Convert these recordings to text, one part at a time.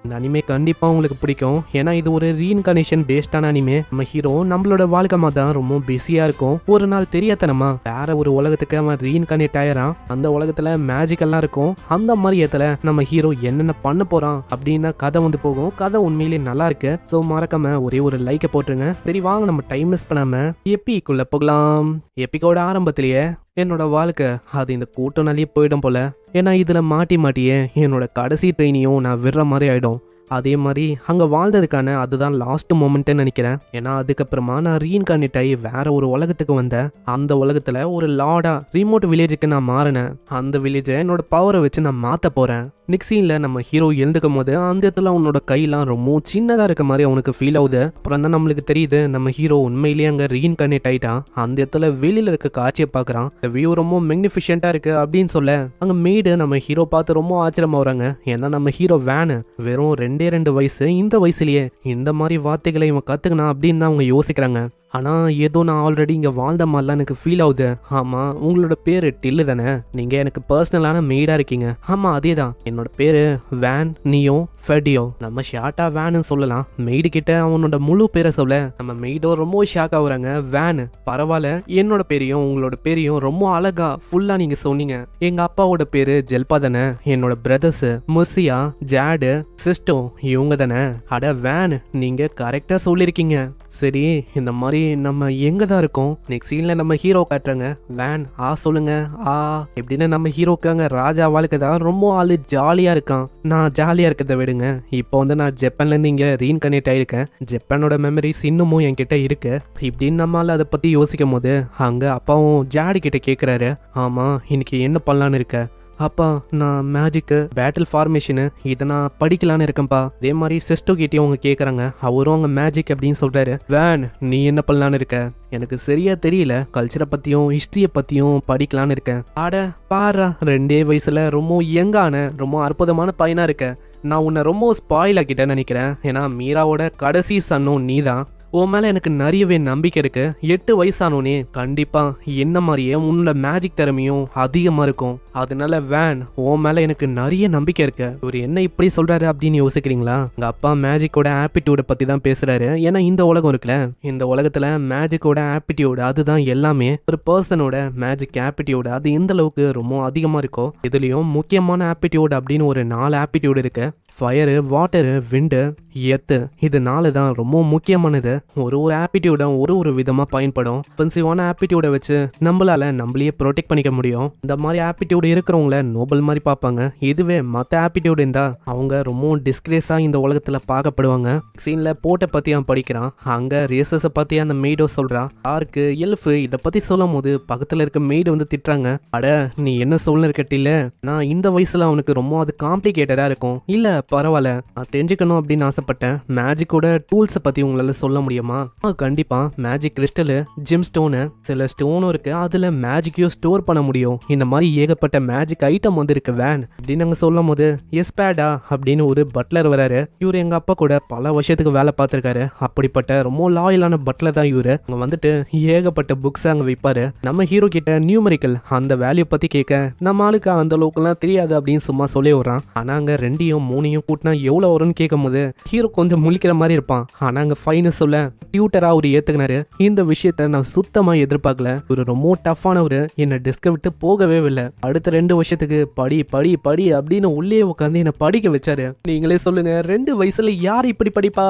இந்த அனிமே கண்டிப்பா உங்களுக்கு பிடிக்கும். ஏன்னா இது ஒரு ரீஇன்கார்னேஷன் பேஸ்டான அனிமே. நம்ம ஹீரோ நம்மளோட வாழ்க்கை தான் ரொம்ப பிஸியா இருக்கும். ஒரு நாள் தெரியாதனமா வேற ஒரு உலகத்துக்கு அவன் ரீஇன்கார்னேட் ஆயிரான். அந்த உலகத்துல மேஜிக் எல்லாம் இருக்கும். அந்த மாதிரி இடத்துல நம்ம ஹீரோ என்னென்ன பண்ண போறான் அப்படின்னு கதை வந்து போகும். கதை உண்மையிலேயே நல்லா இருக்கு. ஸோ மறக்காம ஒரே ஒரு லைக்கை போட்டுருங்க. சரி வாங்க நம்ம டைம் மிஸ் பண்ணாம எப்பிக்குள்ள போகலாம். எப்பிக்கோட ஆரம்பத்திலேயே என்னோட வாழ்க்கை அது இந்த கூட்டம்னாலேயே போயிடும் போல. ஏன்னா இதுல மாட்டியே என்னோட கடைசி ட்ரெயினையும் நான் விடுற மாதிரி ஆயிடும். அதே மாதிரி அங்கே வாழ்ந்ததுக்கான அதுதான் லாஸ்ட் மொமெண்ட்னு நினைக்கிறேன். ஏன்னா அதுக்கப்புறமா நான் ரீஇன்கார்னேட் ஆகி வேற ஒரு உலகத்துக்கு வந்தேன். அந்த உலகத்தில் ஒரு லார்டா ரிமோட் வில்லேஜுக்கு நான் மாறினேன். அந்த வில்லேஜை என்னோட பவரை வச்சு நான் மாற்ற போகிறேன். நெக்ஸ்ட் சீனில் நம்ம ஹீரோ எழுந்துக்கும் போது அந்த இடத்துல அவனோட கையெல்லாம் ரொம்ப சின்னதாக இருக்க மாதிரி அவனுக்கு ஃபீல் ஆகுது. அப்புறம் தான் நம்மளுக்கு தெரியுது நம்ம ஹீரோ உண்மையிலேயே அங்கே ரீஇன்கார்னேட் ஆகிட்டான். அந்த இடத்துல வெளியில் இருக்க காட்சியை பார்க்குறான். வியூ ரொம்ப மெக்னிஃபிஷியண்ட்டாக இருக்கு அப்படின்னு சொல்ல அங்கே மெய்டு நம்ம ஹீரோ பார்த்து ரொம்ப ஆச்சரியமா வராங்க. ஏன்னா நம்ம ஹீரோ வேனு வெறும் 2 வயசு. இந்த வயசுலயே இந்த மாதிரி வார்த்தைகளை இவன் கத்துக்கணா அப்படின்னு தான் அவங்க யோசிக்கிறாங்க. ஆனால் ஏதோ நான் ஆல்ரெடி இங்கே வாழ்ந்த மாதிரிலாம் எனக்கு ஃபீல் ஆகுது. ஆமாம், உங்களோட பேர் டில்லு தானே? நீங்கள் எனக்கு பர்சனலான மெய்டாக இருக்கீங்க. ஆமாம் அதே தான். என்னோட பேர் வேன் நியோ ஃபெடியோ. நம்ம ஷார்ட்டாக வேன்னு சொல்லலாம். மெய்டு கிட்ட அவனோட முழு பேரை சொல்ல நம்ம மெய்டோ ரொம்ப ஷாக் ஆகுறாங்க. வேன் பரவாயில்ல, என்னோட பேரையும் உங்களோட பேரையும் ரொம்ப அழகா ஃபுல்லாக நீங்கள் சொன்னீங்க. எங்கள் அப்பாவோட பேர் ஜெல்பா தானே? என்னோட பிரதர்ஸ் முசியா ஜாடு சிஸ்டோ இவங்க தானே? அட வேன், நீங்கள் கரெக்டாக சொல்லியிருக்கீங்க. சரி, இந்த மாதிரி நம்ம எங்க தான் இருக்கோம்? நெக்ஸ்ட் சீன்ல நம்ம ஹீரோ காட்டுறாங்க. வேன் சொல்லுங்க எப்படின்னு நம்ம ஹீரோக்காங்க ராஜா வாழ்க்கை தான் ரொம்ப ஆளு ஜாலியா இருக்கான். நான் ஜாலியா இருக்கிறத விடுங்க, இப்போ வந்து நான் ஜப்பான்ல இருந்து இங்க ரீஇன்கார்னேட் ஆயிருக்கேன். ஜப்பானோட மெமரிஸ் இன்னமும் என்கிட்ட இருக்கு. இப்படின்னு நம்மளால அதை பத்தி யோசிக்கும் போது அங்க அப்பாவும் ஜாடி கிட்ட கேக்குறாரு, ஆமா இன்னைக்கு என்ன பண்ணலான்னு இருக்க? அப்பா, நான் மேஜிக்கு பேட்டில் ஃபார்மேஷனு இதை நான் படிக்கலான்னு இருக்கேன்ப்பா. அதே மாதிரி சிஸ்டோ கிட்டேயும் அவங்க கேட்குறாங்க. அவரும் அவங்க மேஜிக் அப்படின்னு சொல்கிறாரு. வேன், நீ என்ன பண்ணலான்னு இருக்க? எனக்கு சரியா தெரியல, கல்ச்சரை பற்றியும் ஹிஸ்ட்ரியை பற்றியும் படிக்கலான்னு இருக்கேன். ஆட பாரா, 2 வயசில் ரொம்ப யங்கான ரொம்ப அற்புதமான பையனாக இருக்க. நான் உன்னை ரொம்ப ஸ்பாயில் ஆக்கிட்டேன்னு நினைக்கிறேன். ஏன்னா மீராவோட கடைசி சன்னும் நீ தான். உன் மேலே எனக்கு நிறையவே நம்பிக்கை இருக்கு. 8 வயசானோனே கண்டிப்பா என்ன மாதிரியே உன்னோட மேஜிக் திறமையும் அதிகமா இருக்கும். அதனால வேன், உன் மேல எனக்கு நிறைய நம்பிக்கை இருக்கு. இவர் என்ன இப்படி சொல்றாரு அப்படின்னு யோசிக்கிறீங்களா? எங்க அப்பா மேஜிக்கோட ஆப்டிடியூட பத்தி தான் பேசுறாரு. ஏன்னா இந்த உலகம் இருக்குல்ல, இந்த உலகத்துல மேஜிக்கோட ஆப்டிடியூட் அதுதான் எல்லாமே. ஒரு பர்சனோட மேஜிக் ஆப்டிடியூட் அது எந்த அளவுக்கு ரொம்ப அதிகமா இருக்கோ, இதுலயும் முக்கியமான ஆப்டிடியூட் அப்படின்னு ஒரு 4 ஆப்டிடியூட் இருக்கு. ஃபயரு, வாட்டரு, விண்டு, எத்து. இது 4 தான் ரொம்ப முக்கியமானது. ஒரு ஆப்டிடியூட ஒரு விதமா பயன்படும். ஒஃபென்சிவான ஆப்டிடியூட வச்சு நம்மளையே ப்ரொடெக்ட் பண்ணிக்க முடியும். இந்த மாதிரி ஆப்டிடியூட் இருக்கிறவங்கள நோபல் மாதிரி பார்ப்பாங்க. இதுவே மற்ற ஆப்டிடியூட் இருந்தா அவங்க ரொம்ப டிஸ்கிரேஸா இந்த உலகத்துல பார்க்கப்படுவாங்க. சீன்ல போட்டை பத்தி அவன் படிக்கிறான். அங்க ரேசஸை பத்தி அந்த மெய்டோ சொல்றான். ஆர்க்கு எல்ஃபு இதை பத்தி சொல்லும் போது பக்கத்துல இருக்க மெய்டு வந்து திட்டுறாங்க. அட நீ என்ன சொல்ல இருக்கட்டில, நான் இந்த வயசுல அவனுக்கு ரொம்ப அது காம்ப்ளிகேட்டடா இருக்கும். இல்ல பரவாயில்ல, நான் தெரிஞ்சுக்கணும் அப்படின்னு ஆசைப்பட்டேன். மேஜிக்கோட டூல்ஸை பத்தி உங்களால சொல்ல முடியுமா? கண்டிப்பா. மேஜிக் கிறிஸ்டலு, ஜிம் ஸ்டோனு, சில ஸ்டோனும் இருக்கு. அதுல மேஜிக்கையும் ஸ்டோர் பண்ண முடியும். இந்த மாதிரி ஏகப்பட்ட மேஜிக் ஐட்டம் வந்து இருக்கு வேன் அப்படின்னு நாங்க சொல்லும் போது, எஸ்பேடா அப்படின்னு ஒரு பட்லர் வராரு. இவரு எங்க அப்பா கூட பல வருஷத்துக்கு வேலை பார்த்திருக்காரு. அப்படிப்பட்ட ரொம்ப லாயலான பட்லர் தான் இவரு. அங்க வந்துட்டு ஏகப்பட்ட புக்ஸ் அங்க வைப்பாரு. நம்ம ஹீரோ கிட்ட நியூமரிக்கல் அந்த வேல்யூ பத்தி கேட்க நம்ம ஆளுக்கு அந்த அளவுக்குலாம் தெரியாது அப்படின்னு சும்மா சொல்லி விடுறான். ஆனா அங்க 2யும் 3யும் கூட்டினா எவ்வளவு வரும்னு கேட்கும் போது ஹீரோ கொஞ்சம் முழிக்கிற மாதிரி இருப்பான். ஆனா அங்க ஃபைனு சொல்ல டியூட்டரா அவரு ஏத்துக்கினாரு. இந்த விஷயத்த நான் சுத்தமா எதிர்பார்க்கல. ஒரு ரொம்ப டஃப்பானவரு, என்ன டெஸ்க விட்டு போகவே இல்லை. அடுத்த 2 வருஷத்துக்கு படி படி படி அப்படின்னு உள்ளே உட்காந்து என்ன படிக்க வச்சாரு. நீங்களே சொல்லுங்க, 2 வயசுல யார் இப்படி படிப்பா?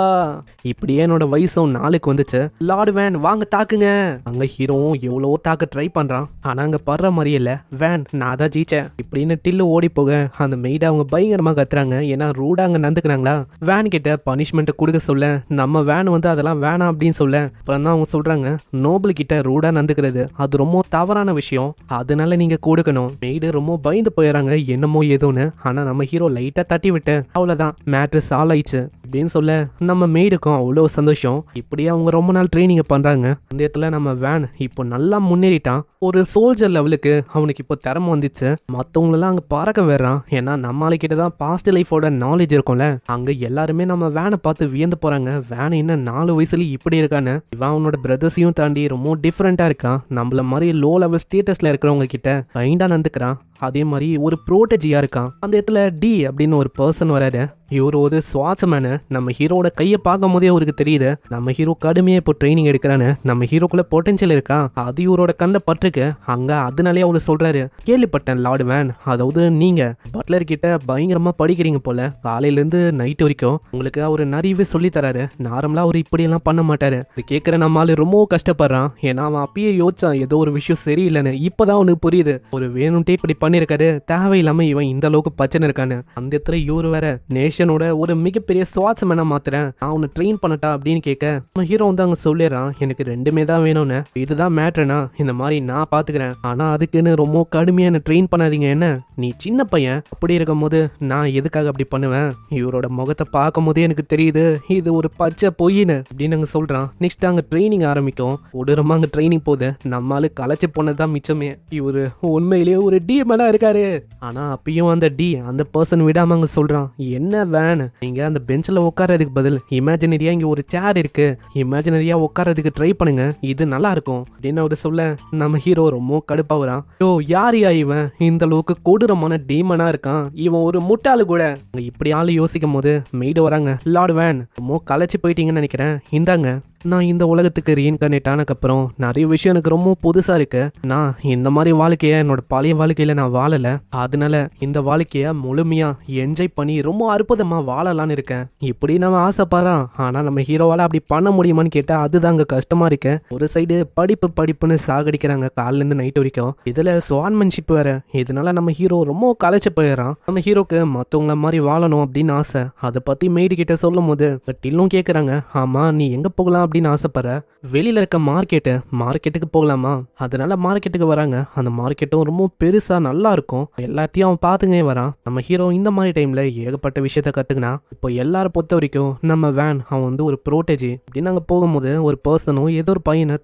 இப்படியே என்னோட வயசும் 4க்கு வந்துச்சு. லார்ட் வேன் வாங்க தாக்குங்க. அங்க ஹீரோவும் எவ்வளவோ தாக்க ட்ரை பண்றான். ஆனா அங்க படுற மாதிரியே இல்ல. வேன், நான் தான் ஜெயிச்சேன் இப்படின்னு டில்லு ஓடி போக அந்த மெய்டை அவங்க பயங்கரமா கத்துறாங்க. ஏன்னா ரூடா அங்க நடந்துக்கிறாங்களா. வேன் கிட்ட பனிஷ்மெண்ட் கொடுக்க சொல்ல நம்ம வேன் வந்து அதெல்லாம் வேணாம் அப்படின்னு சொல்ல அப்புறம் தான் அவங்க சொல்றாங்க, நோபல் கிட்ட ரூடா நடந்துக்கிறது அது ரொம்ப தவறான விஷயம், அதனால நீங்க கொடுக்கணும். மெய்டு ரொம்ப பயந்து போயிடறாங்க என்னமோ ஏதோன்னு. ஆனா நம்ம ஹீரோ லைட்டா தட்டி விட்டு அவ்வளவுதான் மேட்ரு சால்வ் ஆயிடுச்சு அப்படின்னு சொல்ல நம்ம மெய்டுக்கும் அவ்வளவு சந்தோஷம். இப்படியே அவங்க ரொம்ப நாள் ட்ரைனிங் பண்றாங்க. அந்த இடத்துல நம்ம வேன் இப்போ நல்லா முன்னேறிட்டான். ஒரு சோல்ஜர் லெவலுக்கு அவனுக்கு இப்போ திறமை வந்துச்சு. மற்றவங்களெல்லாம் அங்கே பறக்க வர்றான். ஏன்னா நம்மளுக்கிட்ட தான் பாஸ்ட் லைஃபோட நாலேஜ் இருக்கும்ல. அங்கே எல்லாருமே நம்ம வேனை பார்த்து வியந்து போறாங்க. வேன் என்ன 4 வயசுல இப்படி இருக்கான்னு. இவன் அவனோட பிரதர்ஸையும் தாண்டி ரொம்ப டிஃப்ரெண்டா இருக்கான். நம்மள மாதிரி லோ லெவல் ஸ்டேட்டஸ்ல இருக்கிறவங்க கிட்ட கைண்டா நடந்துக்கிறான். அதே மாதிரி ஒரு ப்ரோட்டஜியா இருக்கான். அந்த இடத்துல டி அப்படின்னு ஒரு பர்சன் வராரு. இவர் ஒரு சுவாசமான நம்ம ஹீரோட கையை பார்க்கும் போதே அவருக்கு தெரியுது நம்ம ஹீரோ கடுமையா இப்போ ட்ரைனிங் எடுக்கிறான்னு. நம்ம ஹீரோக்குள்ள பொட்டன்ஷியல் இருக்கா, அது இவரோட கண்ணில் பட்டிருக்கு. அங்க அதனாலே அவரு சொல்றாரு, கேள்விப்பட்டேன் லார்ட் வேன், அதாவது நீங்க பட்லர் கிட்ட பயங்கரமா படிக்கிறீங்க போல, காலையில இருந்து நைட் வரைக்கும் உங்களுக்கு அவரு நிறையவே சொல்லி தராரு. நார்மலா அவரு இப்படி எல்லாம் பண்ண மாட்டாரு. இது கேட்கிற நம்மளால ரொம்ப கஷ்டப்படுறான். ஏன்னா அவன் அப்பயே யோசிச்சான் ஏதோ ஒரு விஷயம் சரியில்லைன்னு. இப்பதான் அவனுக்கு புரியுது ஒரு வேணும்ட்டே இப்படி பண்ணிருக்காரு, தேவையில்லாம இவன் இந்த அளவுக்கு பச்சனை இருக்கான்னு. அந்த இடத்துல இவரு வேற நேஷனோட ஒரு மிகப்பெரிய சுவாசமேனா மாத்துறேன், நான் உன்னை ட்ரெயின் பண்ணட்டா அப்படின்னு கேட்க நம்ம ஹீரோ வந்து அங்க சொல்லிடுறான், எனக்கு ரெண்டுமே தான் வேணும்னு, இதுதான் மேட்ருனா இந்த மாதிரி நான் பாத்துக்கிறேன், ஆனா அதுக்குன்னு ரொம்ப கடுமையா என்ன ட்ரெயின் பண்ணாதீங்க, என்ன நீ சின்ன பையன், அப்படி இருக்கும் போது நான் எதுக்காக அப்படி பண்ணுவேன். இவரோட முகத்தை பார்க்கும் போதே எனக்கு தெரியுது இது ஒரு பச்சை பொய்னு அப்படின்னு அங்க சொல்றான். நெக்ஸ்ட் அங்க ட்ரைனிங் ஆரம்பிக்கும். உடனே அங்க ட்ரைனிங் போகுது. நம்மளால களைச்சு போனதுதான் மிச்சமே. இவரு உண்மையிலேயே ஒரு டிஎம்எலா இருக்காரு. ஆனா அப்பயும் அந்த அந்த பர்சன் விடாம அங்க சொல்றான், என்ன வேன், நீங்க அந்த பெஞ்சில் உட்காரதுக்கு பதில் இமேஜினரியா இங்க ஒரு சேர் இருக்கு, இமேஜினரியா உட்காரதுக்கு ட்ரை பண்ணுங்க, இது நல்லா இருக்கும் அப்படின்னு அவரு சொல்ல நம்ம ஹீரோ ரொம்ப கடுப்பாவுறான். யோ யாரியா இவன், இந்த அளவுக்கு கொடூரமான டீமனா இருக்கான், இவன் ஒரு முட்டாளு கூட. இப்படி ஆளு யோசிக்கும் போது மெய்டு வராங்க. லார்ட் வேன் ரொம்ப களைச்சு போயிட்டீங்கன்னு நினைக்கிறேன், இந்தாங்க நான் இந்த உலகத்துக்கு ரீஇன்கார்னேட் ஆனதுக்கப்புறம் நிறைய விஷயம் எனக்கு ரொம்ப புதுசா இருக்கு. நான் இந்த மாதிரி வாழ்க்கைய என்னோட பழைய வாழ்க்கையில நான் வாழல, அதனால இந்த வாழ்க்கைய முழுமையா என்ஜாய் பண்ணி ரொம்ப அற்புதமா வாழலான்னு இருக்கேன் இப்படி நம்ம ஆசைப்படுறான். ஆனா நம்ம ஹீரோவால அப்படி பண்ண முடியுமான்னு கேட்டா அதுதான் அங்க கஷ்டமா இருக்கு. ஒரு சைடு படிப்புன்னு சாகடிக்கிறாங்க காலையில இருந்து நைட் வரைக்கும், இதுல ஸ்வான்மன்ஷிப் வேற. இதனால நம்ம ஹீரோ ரொம்ப களைச்சு போயிடறான். நம்ம ஹீரோக்கு மத்தவங்கள மாதிரி வாழணும் அப்படின்னு ஆசை. அதை பத்தி மெய்டு கிட்ட சொல்லும் போது டில்லும் கேக்குறாங்க, ஆமா நீ எங்க போகலாம் அப்படின்னு ஆசைப்படுற, வெளியில இருக்க மார்க்கெட்டுக்கு போகலாமா, அதனால மார்க்கெட்டுக்கு வராங்க. அந்த மார்க்கெட்டும் ரொம்ப பெருசா நல்லா இருக்கும், எல்லாத்தையும் அவன் பார்த்துங்க வரான். நம்ம ஹீரோ இந்த மாதிரி டைம்ல ஏகப்பட்ட விஷயத்த கத்துக்கினா. இப்போ எல்லாரும் பொறுத்த வரைக்கும் நம்ம வேன் அவன் வந்து ஒரு ப்ரோட்டேஜி அப்படின்னு நாங்க போகும்போது ஒரு பர்சனும் ஏதோ ஒரு பையனை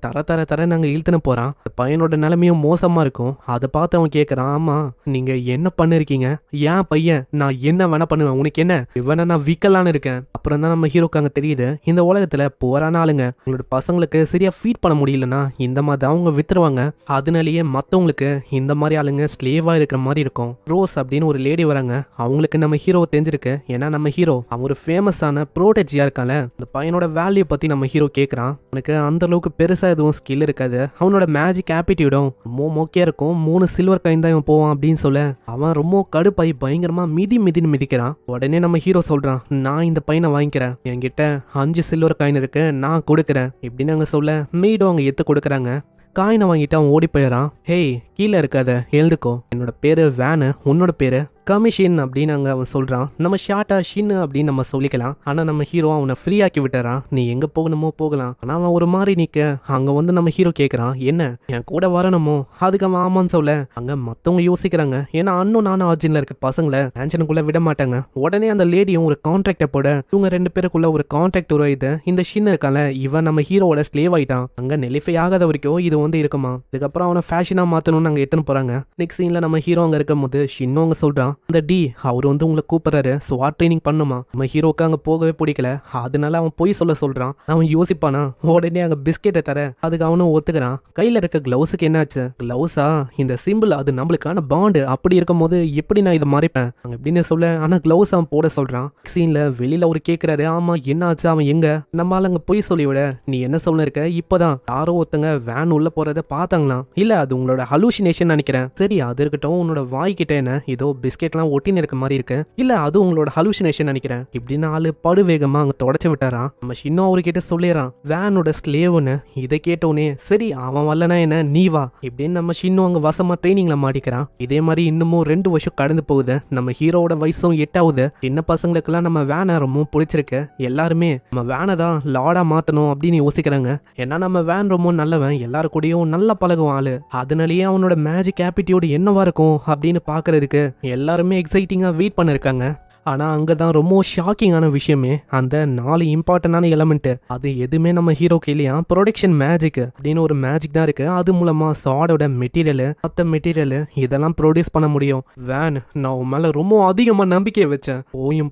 தர நாங்க இழுத்துன்னு போறான். பையனோட நிலைமையும் மோசமா இருக்கும். அதை பார்த்து அவன் கேட்கறான், ஆமா நீங்க என்ன பண்ணிருக்கீங்க, ஏன் பையன் நான் என்ன வேணா பண்ணுவேன், உனக்கு என்ன, இவனை நான் விக்கலான்னு இருக்கேன். அப்புறம் தான் நம்ம ஹீரோக்கு அங்க தெரியுது இந்த உலகத்துல போறான ஆளுங்க உங்களோட பசங்களுக்கு சரியா ஃபீட் பண்ண முடியலன்னா இந்த மாதிரி அவங்க வித்துருவாங்க. அதனாலேயே மற்றவங்களுக்கு இந்த மாதிரி ஆளுங்க ஸ்லேவா இருக்கிற மாதிரி இருக்கும். ரோஸ் அப்படின்னு ஒரு லேடி வராங்க. அவங்களுக்கு நம்ம ஹீரோவை தெரிஞ்சிருக்கு. ஏன்னா நம்ம ஹீரோ அவன் ஒரு ஃபேமஸான ப்ரோட்டஜியா இருக்கால. அந்த பையனோட வேல்யூ பத்தி நம்ம ஹீரோ கேட்கறான். அவனுக்கு அந்த அளவுக்கு பெருசா எதுவும் ஸ்கில் இருக்காது. அவனோட மேஜிக் ஆப்பிடியூடும் ரொம்ப மோக்கியா இருக்கும். 3 சில்வர் காயின் தான் இவன் போவான் அப்படின்னு சொல்ல அவன் ரொம்ப கடுப்பாய் பயங்கரமா மிதின்னு மிதிக்கிறான். உடனே நம்ம ஹீரோ சொல்றான், நான் இந்த பையனை வாங்கிக்கிறேன், என்கிட்ட 5 சில்வர் காயின் இருக்கு, நான் கொடுக்குறேன் இப்படின்னு அங்க சொல்ல மீண்டும் அவங்க எத்து கொடுக்குறாங்க. காயினை வாங்கிட்டு அவன் ஓடி போயிடறான். ஹேய் கீழே இருக்காத எழுதுக்கோ, என்னோட பேரு வேனு, உன்னோட பேரு கமிஷன் அப்படின்னு அங்க அவன் சொல்றான். நம்ம ஷார்ட்டா ஷின்னு அப்படின்னு நம்ம சொல்லிக்கலாம். ஆனா நம்ம ஹீரோ அவனை ஃப்ரீ ஆக்கி விட்டுறான், நீ எங்க போகணுமோ போகலாம். ஆனா அவன் ஒரு மாதிரி நிக்க அங்க வந்து நம்ம ஹீரோ கேட்கறான், என்ன என் கூட வரணுமோ, அதுக்கு அவன் ஆமான்னு சொல்ல அங்க மத்தவங்க யோசிக்கிறாங்க. ஏன்னா அண்ணும் நானும் ஆர்ஜின்ல இருக்க பசங்களை மேன்ஷனுக்குள்ள விட மாட்டாங்க. உடனே அந்த லேடியும் ஒரு கான்ட்ராக்ட போட இவங்க 2 பேருக்குள்ள ஒரு கான்ட்ராக்ட் உருவாயுது. இந்த ஷின் இருக்கால இவன் நம்ம ஹீரோவோட ஸ்லேவ் ஆயிட்டான். அங்க நெலிஃபை ஆகாத வரைக்கும் இது வந்து இருக்குமா. இதுக்கப்புறம் அவனை ஃபேஷனா மாத்தணும்னு அங்க எத்தனை போறாங்க. நெக்ஸ்ட் சீன்ல நம்ம ஹீரோ அங்க இருக்கும் போது ஷின்னும் அங்க சொல்றான், அந்த அவர் வந்து உங்களை கூப்பிடுறாரு, ஸ்வாட் ட்ரைனிங் பண்ணுமா. நம்ம ஹீரோக்கு அங்க போகவே பிடிக்கல, அதனால அவன் போய் சொல்றான். அவன் யோசிப்பானா, உடனே அங்க பிஸ்கெட்டை தர அதுக்கு அவனும் ஒத்துக்கிறான். கையில இருக்க கிளவுஸுக்கு என்னாச்சு, கிளவுஸா இந்த சிம்பிள் அது நம்மளுக்கான பாண்டு, அப்படி இருக்கும் போது எப்படி நான் இதை மறைப்பேன் அங்க அப்படின்னு சொல்ல, ஆனா கிளவுஸ் அவன் போட சொல்றான். சீன்ல வெளியில அவரு கேட்கிறாரு, ஆமா என்ன ஆச்சு, அவன் எங்க, நம்மளால அங்க போய் சொல்லி விட நீ என்ன சொல்ல இருக்க, இப்பதான் யாரோ ஒருத்தங்க வேன் உள்ள போறத பார்த்தாங்களாம், இல்ல அது உங்களோட ஹலூசினேஷன் நினைக்கிறேன். சரி அது இருக்கட்டும், உன்னோட வாய்க்கிட்ட என்ன ஏதோ பிஸ்கெட்லாம் ஒட்டின்னு இருக்க மாதிரி இருக்கு, இல்ல அது உங்களோட ஹலூசினேஷன் நினைக்கிறேன் இப்படின்னு ஆளு படு வேகமா அங்க தொடச்சு விட்டாரான். நம்ம இன்னும் அவர்கிட்ட சொல்லிடுறான் வேனோட ஸ்லேவ்னு. இதை கேட்டோனே சரி அவன் வரலனா என்ன நீ வா இப்படின்னு நம்ம இன்னும் அங்க வசமா ட்ரைனிங்ல மாட்டிக்கிறான். இதே மாதிரி இன்னமும் 2 வருஷம் கடந்து போகுது. நம்ம ஹீரோவோட வயசும் 8ஆகுது. சின்ன பசங்களுக்கெல்லாம் நம்ம வேனை ரொம்ப பிடிச்சிருக்கு. எல்லாருமே நம்ம வேனை தான் லார்டா மாத்தணும் அப்படின்னு யோசிக்கிறாங்க. ஏன்னா நம்ம வேன் ரொம்ப நல்லவன், எல்லாரு கூடயும் நல்லா பழகுவான் ஆளு. அதனாலேயே அவனோட மேஜிக் ஆப்பிடியூட் என்னவா இருக்கும் அப்படின்னு பாக்குறதுக்கு எல்லாருமே எக்ஸைட்டிங்கா வெயிட் பண்ணிருக்காங்க. ஆனா அங்கதான் ரொம்ப ஷாக்கிங்கான விஷயமே அந்த 4 இம்பார்ட்டன்டான எலமெண்ட் அது எதுவுமே நம்ம ஹீரோக்கு இல்லையா ப்ரொடக்ஷன் மேஜிக் அப்படின்னு ஒரு மேஜிக் தான் இருக்கு. அது மூலமா சாடோட மெட்டீரியல் மற்ற மெட்டீரியல் இதெல்லாம் ப்ரொடியூஸ் பண்ண முடியும். வேன் நான் உன் மேல ரொம்ப அதிகமா நம்பிக்கை வச்சேன்.